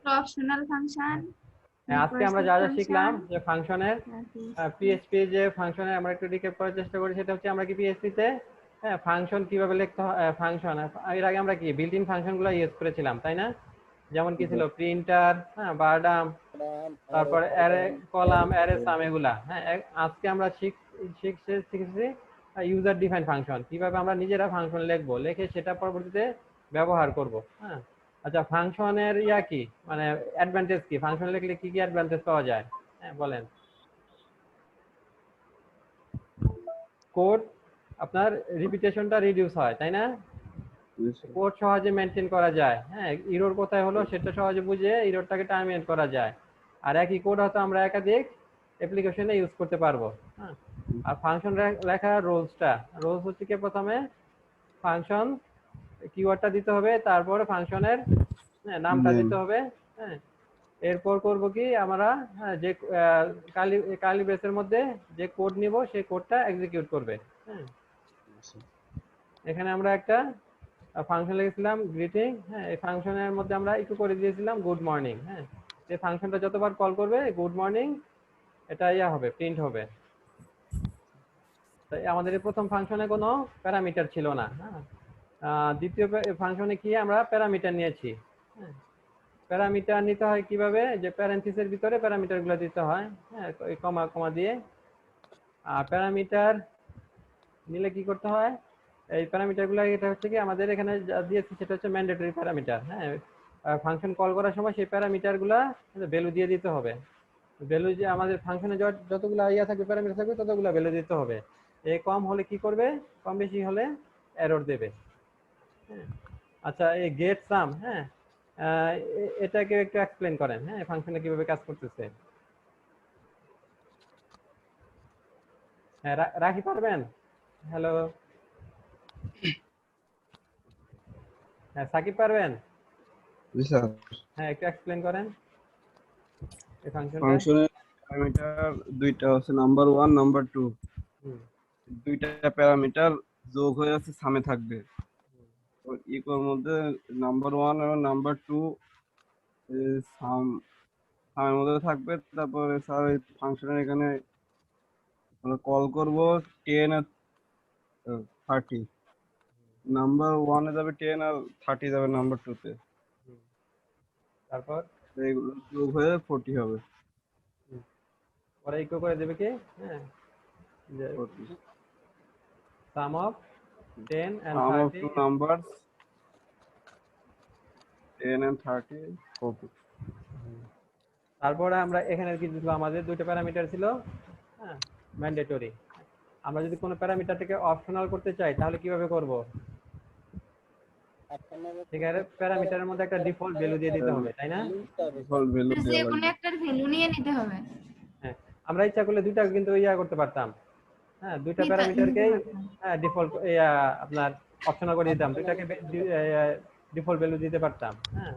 অপশনাল ফাংশন, হ্যাঁ, আজকে আমরা যা যা শিখলাম যে ফাংশনের পিএইচপি যে ফাংশনে আমরা একটু রিক্যাপ করার চেষ্টা করি, সেটা হচ্ছে আমরা কি পিএইচপি তে হ্যাঁ ফাংশন কিভাবে লিখতে হয়। ফাংশন এর আগে আমরা কি বিল্ট ইন ফাংশনগুলো ইউজ করেছিলাম, তাই না? যেমন কি ছিল প্রিন্টার, হ্যাঁ, বারডাম, তারপর অ্যারে কলাম, অ্যারে সাম, এগুলা। হ্যাঁ, আজকে আমরা শিখেছি ইউজার ডিফাইন ফাংশন, কিভাবে আমরা নিজেরা ফাংশন লিখবো, লিখে সেটা পরবর্তীতে ব্যবহার করব। হ্যাঁ, আচ্ছা, ফাংশনের ইয়া কি, মানে অ্যাডভান্টেজ কি? ফাংশন লিখলে কি কি অ্যাডভান্টেজ পাওয়া যায়? হ্যাঁ, বলেন। কোড আপনার রিপিটেশনটা রিডিউস হয়, তাই না? জি স্যার। কোড সহজে মেনটেন করা যায়। হ্যাঁ, ইরর কোথায় হলো সেটা সহজে বুঝে ইররটাকে টার্মিনেট করা যায়। আর একই কোড হয়তো আমরা একাধিক অ্যাপ্লিকেশনে ইউজ করতে পারবো। হ্যাঁ, আর ফাংশন লেখা রোলস হচ্ছে কি, প্রথমে ফাংশন কিওয়ার্ডটা দিতে হবে, তারপরে ফাংশনের নামটা Name. দিতে হবে। হ্যাঁ, এরপর করব কি আমরা, হ্যাঁ, যে কার্লি ব্রেসের মধ্যে যে কোড নিব সেই কোডটা এক্সিকিউট করবে। হ্যাঁ, এখানে আমরা একটা ফাংশন লিখেছিলাম গ্রিটিং। হ্যাঁ, এই ফাংশনের মধ্যে আমরা একটু করে দিয়েছিলাম গুড মর্নিং। হ্যাঁ, এই ফাংশনটা যতবার কল করবে গুড মর্নিং এটা ইয়া হবে, প্রিন্ট হবে। তাই আমাদের এই প্রথম ফাংশনে কোনো প্যারামিটার ছিল না। হ্যাঁ, দ্বিতীয় ফাংশনে কি আমরা প্যারামিটার নিয়েছি। হ্যাঁ, প্যারামিটার নিতে হয় কিভাবে, যে প্যারেন্থিসের ভিতরে প্যারামিটার গুলো দিতে হয়। হ্যাঁ, এই কমা কমা দিয়ে। আর প্যারামিটার নিলে কি করতে হয়, এই প্যারামিটার গুলো, এটা হচ্ছে কি আমাদের এখানে যা দিয়েছি সেটা হচ্ছে ম্যান্ডেটরি প্যারামিটার। হ্যাঁ, ফাংশন কল করার সময় সেই প্যারামিটার গুলা ভ্যালু দিয়ে দিতে হবে। ভ্যালু যে আমাদের ফাংশনে যতগুলো ইয়া থাকবে, প্যারামিটার থাকবে, ততগুলো ভ্যালু দিতে হবে। এই কম হলে কি করবে, কম বেশি হলে এরর দেবে। হ্যাঁ, আচ্ছা, এই গেট সাম, হ্যাঁ, এটাকে একটু এক্সপ্লেন করেন। হ্যাঁ, ফাংশনে কিভাবে কাজ করতেছে। হ্যাঁ, রাখি পারবেন? হ্যালো, হ্যাঁ, সাকিব পারবেন? জি স্যার। হ্যাঁ, একটু এক্সপ্লেন করেন এই ফাংশনটা। ফাংশনের প্যারামিটার দুইটা আছে, নাম্বার 1 নাম্বার 2। দুইটা প্যারামিটার যোগ হয়ে আছে সামে থাকবে। তো ইকুয়াল মধ্যে নাম্বার 1 এবং নাম্বার 2 সামের মধ্যে থাকবে। তারপরে স্যার এই ফাংশনের এখানে আমরা কল করব 10 আর 30। নাম্বার 1 এ যাবে 10 আর 30 যাবে নাম্বার 2 তে। তারপর এগুলো যোগ হয়ে 40 হবে। ওরা ইকো করে দেবে কি, হ্যাঁ, যে 40 সাম of 10 and sum of 30। two numbers 10 and 30 40। তারপরে আমরা এখানে কি দিল, আমাদের দুইটা প্যারামিটার ছিল, হ্যাঁ, ম্যান্ডেটরি। আমরা যদি কোনো প্যারামিটারটাকে অপশনাল করতে চাই তাহলে কিভাবে করব? ঠিক আছে, প্যারামিটারের মধ্যে একটা ডিফল্ট ভ্যালু দিয়ে দিতে হবে, তাই না? ডিফল্ট ভ্যালু যে দেওয়া কোনো লাগবে। একটার ভ্যালু নিয়ে নিতে হবে। হ্যাঁ, আমরা ইচ্ছা করলে দুইটা কিন্তু ইয়া করতে পারতাম। হ্যাঁ, দুইটা প্যারামিটারকেই হ্যাঁ ডিফল্ট আপনার অপশনাল করে দিতাম, দুইটাকে ডিফল্ট ভ্যালু দিতে পারতাম। হ্যাঁ,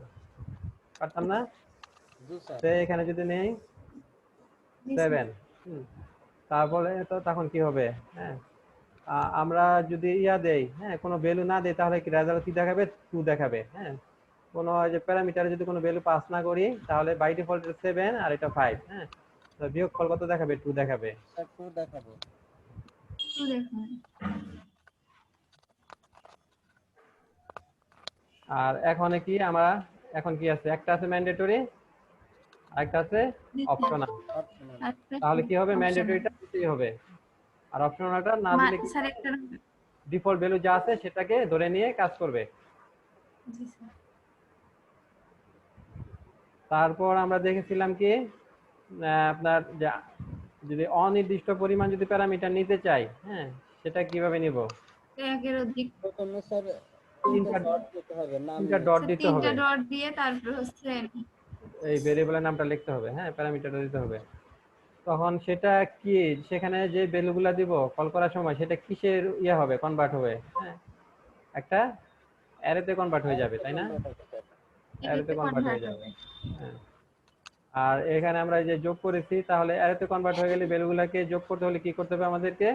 পারতাম না? জি স্যার। তো এখানে যদি নেই 7, তারপরে তো তখন কি হবে? হ্যাঁ, আমরা যদি ইয়া দেই, হ্যাঁ কোনো ভ্যালু না দেই, তাহলে কি রেজাল্ট কি দেখাবে? 2 দেখাবে। হ্যাঁ, কোনো যে প্যারামিটারে যদি কোনো ভ্যালু পাস না করি, তাহলে বাই ডিফল্ট 7 আর এটা 5। হ্যাঁ, তো বিয়োগফল কত দেখাবে? 2 দেখাবে। স্যার 2 দেখাবো। তো দেখুন আর এখন কি আছে? একটা আছে ম্যান্ডেটরি আর একটা আছে অপশনাল। তাহলে কি হবে? ম্যান্ডেটরিটা দিতেই হবে, আর অপশনালটা না দিলে কি স্যার একটা ডিফল্ট ভ্যালু যা আছে সেটাকে ধরে নিয়ে কাজ করবে। জি স্যার। তারপর আমরা দেখেছিলাম কি আপনার যদি অনির্দিষ্ট পরিমাণ যদি প্যারামিটার নিতে চাই, হ্যাঁ সেটা কিভাবে নিব? একের অধিক প্রথমে স্যার তিনটা ডট দিতে হবে, নাম তিনটা ডট দিতে তিনটা হবে, ডট দিয়ে তারপর হচ্ছে এই ভেরিয়েবলের নামটা লিখতে হবে, হ্যাঁ প্যারামিটারটা দিতে হবে। তখন সেটা কি, সেখানে যে ভ্যালুগুলা দিব কল করার সময় সেটা কিসের হবে? কনভার্ট হবে। হ্যাঁ, একটা অ্যারেতে কনভার্ট হয়ে যাবে, তাই না? অ্যারেতে কনভার্ট হয়ে যাবে। হ্যাঁ, আর এখানে আমরা যে যোগ করেছি, তাহলে অ্যারেতে কনভার্ট হয়ে গেলে ভ্যালুগুলাকে যোগ করতে হলে কি করতে হবে আমাদেরকে?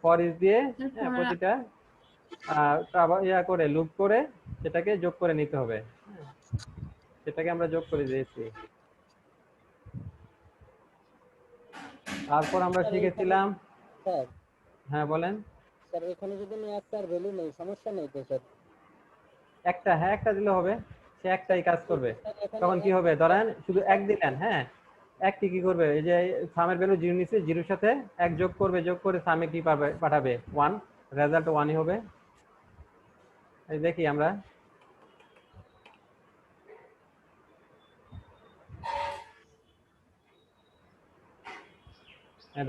ফর ইচ দিয়ে প্রতিটা করে লুপ করে সেটাকে যোগ করে নিতে হবে। হ্যাঁ, সেটাকে আমরা যোগ করে দিয়েছি। তারপর আমরা শিখেছিলাম, স্যার। হ্যাঁ বলেন। স্যার এখানে যদি আমি একটার ভ্যালু নেই, সমস্যা নেই তো স্যার? একটা দিলে হবে, সে একটাই কাজ করবে। তখন কি হবে? ধরেন শুধু এক দিলেন, হ্যাঁ একটি কি করবে? এই যে সামের ভ্যালু 0 নিচে, 0-র সাথে 1 যোগ করবে, যোগ করে সামে কি পাঠাবে? 1, রেজাল্ট 1ই হবে। এই দেখি আমরা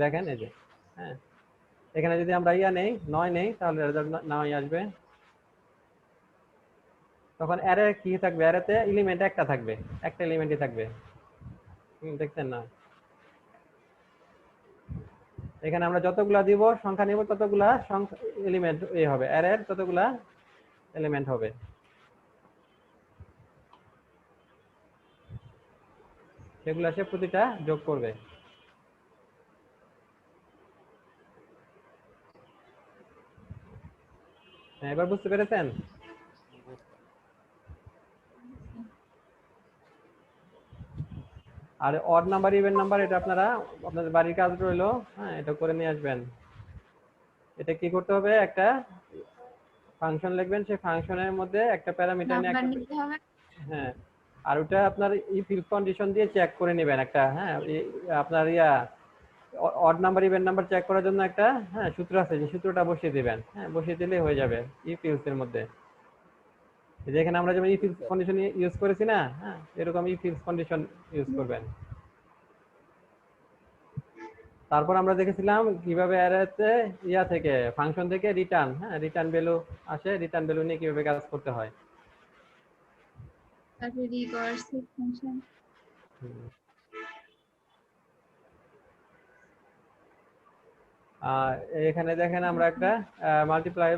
দেখেন এই যে, হ্যাঁ এখানে যদি আমরা 9 নেই, তাহলে রেজাল্ট 9 আসবে। তখন অ্যারে কি থাকবে? অ্যারেতে এলিমেন্ট একটা থাকবে, একটা এলিমেন্টই থাকবে। দেখছেন না? এখানে আমরা যতগুলা দিব সংখ্যা নিব, ততগুলা এলিমেন্ট হবে, অ্যারের ততগুলা এলিমেন্ট হবে। সেগুলা সে প্রতিটা যোগ করবে। হ্যাঁ, এবার বুঝতে পেরেছেন? আর অড নাম্বার, ইভেন নাম্বার, এটা আপনাদের বাড়ির কাজ রইলো। হ্যাঁ, এটা করে নিয়ে আসবেন। এটা কি করতে হবে? একটা ফাংশন লিখবেন, সেই ফাংশনের মধ্যে একটা প্যারামিটার নিয়ে নাম্বার নিতে হবে। হ্যাঁ, আর ওটা আপনার ইফ কন্ডিশন দিয়ে চেক করে নেবেন একটা। হ্যাঁ, আপনার odd number, even number check করার জন্য একটা সূত্র আছে, যে সূত্রটা বসিয়ে দিবেন। হ্যাঁ, বসিয়ে দিলেই হয়ে যাবে ইফ এর মধ্যে। যেখানে আমরা যেমন ইফ কন্ডিশন ইউজ করেছি না, হ্যাঁ এরকম ইফ কন্ডিশন ইউজ করবেন। তারপর আমরা দেখেছিলাম কিভাবে অ্যারেতে থেকে ফাংশন থেকে রিটার্ন ভ্যালু আসে, রিটার্ন ভ্যালু নিয়ে কিভাবে কাজ করতে হয়। তারপর রিকার্সিভ ফাংশন। এখানে দেখেন আমরা একটা মাল্টিপ্লাই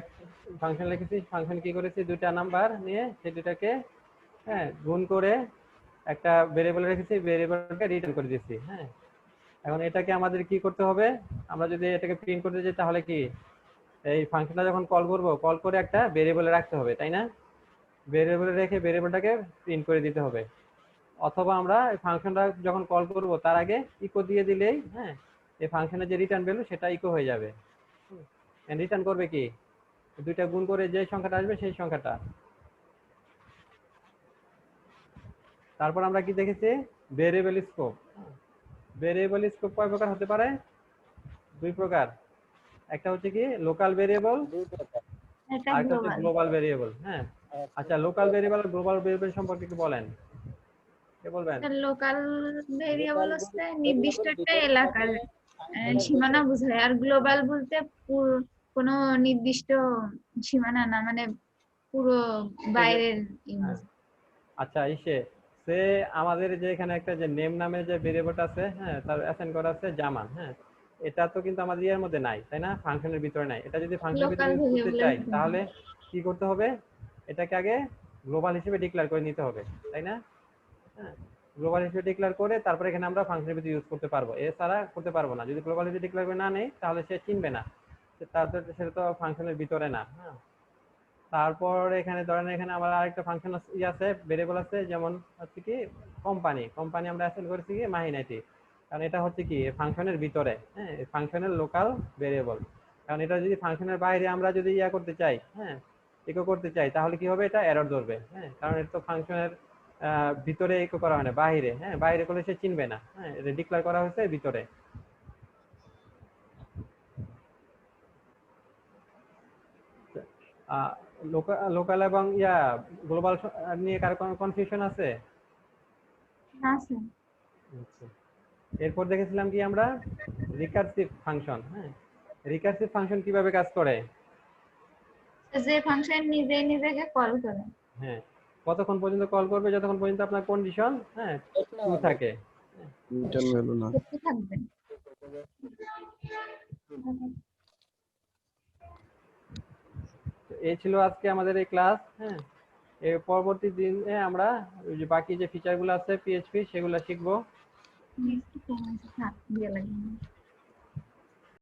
ফাংশন লিখেছি। ফাংশন কি করেছি? দুইটা নাম্বার নিয়ে সেই দুটাকে গুণ করে একটা ভেরিয়েবল রেখেছি, ভেরিয়েবলকে রিটার্ন করে দিয়েছি। হ্যাঁ, এখন এটাকে আমাদের কি করতে হবে? আমরা যদি এটাকে প্রিন্ট করতে যাই, তাহলে কি এই ফাংশনটা যখন কল করব, কল করে একটা ভেরিয়েবলে রাখতে হবে, তাই না? ভেরিয়েবলে রেখে ভেরিয়েবলটাকে প্রিন্ট করে দিতে হবে। অথবা আমরা এই ফাংশনটা যখন কল করব তার আগে ইকো দিয়ে দিলেই এই ফাংশনের যে রিটার্ন ভ্যালু সেটা ইকো হয়ে যাবে। রিটার্ন করবে কি? দুইটা গুণ করে যে সংখ্যাটা আসবে সেই সংখ্যাটা। তারপর আমরা কি দেখেছি? Variable scope. ভেরিয়েবল স্কোপ কয় প্রকার হতে পারে? 2 প্রকার। একটা হচ্ছে কি লোকাল ভেরিয়েবল, এটা আর একটা হচ্ছে গ্লোবাল। Global variable. হ্যাঁ, আচ্ছা লোকাল ভেরিয়েবল আর গ্লোবাল ভেরিয়েবল সম্পর্কে একটু বলেন, কে বলবেন? লোকাল ভেরিয়েবল হচ্ছে নির্দিষ্ট একটা এলাকার সীমানা বোঝায়, আর গ্লোবাল বলতে কোনো নির্দিষ্ট সীমানা না, মানে পুরো বাইরের ইমেজ। আচ্ছা সে আমাদের যে এখানে একটা যে নেম নামে যে ভেরিয়েবলটা আছে, হ্যাঁ, তার অ্যাসাইন করা আছে জামান, হ্যাঁ, এটা তো কিন্তু আমাদের ইয়ার মধ্যে নাই, তাই না? ফাংশনের ভিতরে নাই। এটা যদি ফাংশনের ভিতরে লোকাল ইউজ করতে ভেরিয়েবলের চাই ভিতরে। তাহলে কি করতে হবে? এটাকে আগে গ্লোবাল হিসেবে ডিক্লেয়ার করে নিতে হবে, তাই না? হ্যাঁ, গ্লোবাল হিসেবে ডিক্লেয়ার করে তারপরে এখানে আমরা ফাংশনের ভিতরে ইউজ করতে পারবো, এছাড়া করতে পারবো না। যদি গ্লোবাল হিসেবে ডিক্লেয়ার করে না নেই তাহলে সে চিনবে না, তারপরে সেটা তো ফাংশনের ভিতরে না। হ্যাঁ, তারপর এখানে ধরেন এখানে আমার আরেকটা ফাংশন আছে, ভেরিয়েবল আছে, যেমন হচ্ছে কি কোম্পানি আমরা অ্যাসাইন করেছি কি মাহিনাটি, কারণ এটা হচ্ছে কি ফাংশনের ভিতরে, হ্যাঁ, ফাংশনের লোকাল ভেরিয়েবল। কারণ এটা যদি ফাংশনের বাইরে আমরা যদি করতে চাই, হ্যাঁ, ইকো করতে চাই, তাহলে কি হবে? এটা এরর ধরবে, হ্যাঁ, কারণ এটা তো ফাংশনের ভিতরে ইকো করা হয় না, বাইরে, হ্যাঁ, বাইরে করলে সে চিনবে না, হ্যাঁ, এটা ডিক্লেয়ার করা হয়েছে ভিতরে। লোকাল এবং গ্লোবাল নিয়ে কার কোনো কনফিউশন আছে? না স্যার। আচ্ছা, এরপর দেখেছিলাম কি আমরা রিকারসিভ ফাংশন। হ্যাঁ, রিকারসিভ ফাংশন কিভাবে কাজ করে? যে ফাংশন নিজেকে কল করে। হ্যাঁ, কতক্ষণ পর্যন্ত কল করবে? যতক্ষণ পর্যন্ত আপনার কন্ডিশন, হ্যাঁ, ট্রু থাকে। রিটার্ন ভ্যালু না। সত্যি থাকবে। এই ছিল আজকে আমাদের এই ক্লাস। হ্যাঁ, এর পরবর্তী দিনে আমরা ওই যে বাকি যে ফিচারগুলো আছে পিএইচপি সেগুলো শিখবো। নেক্সট কোন আছে? দিয়ে লাগবে।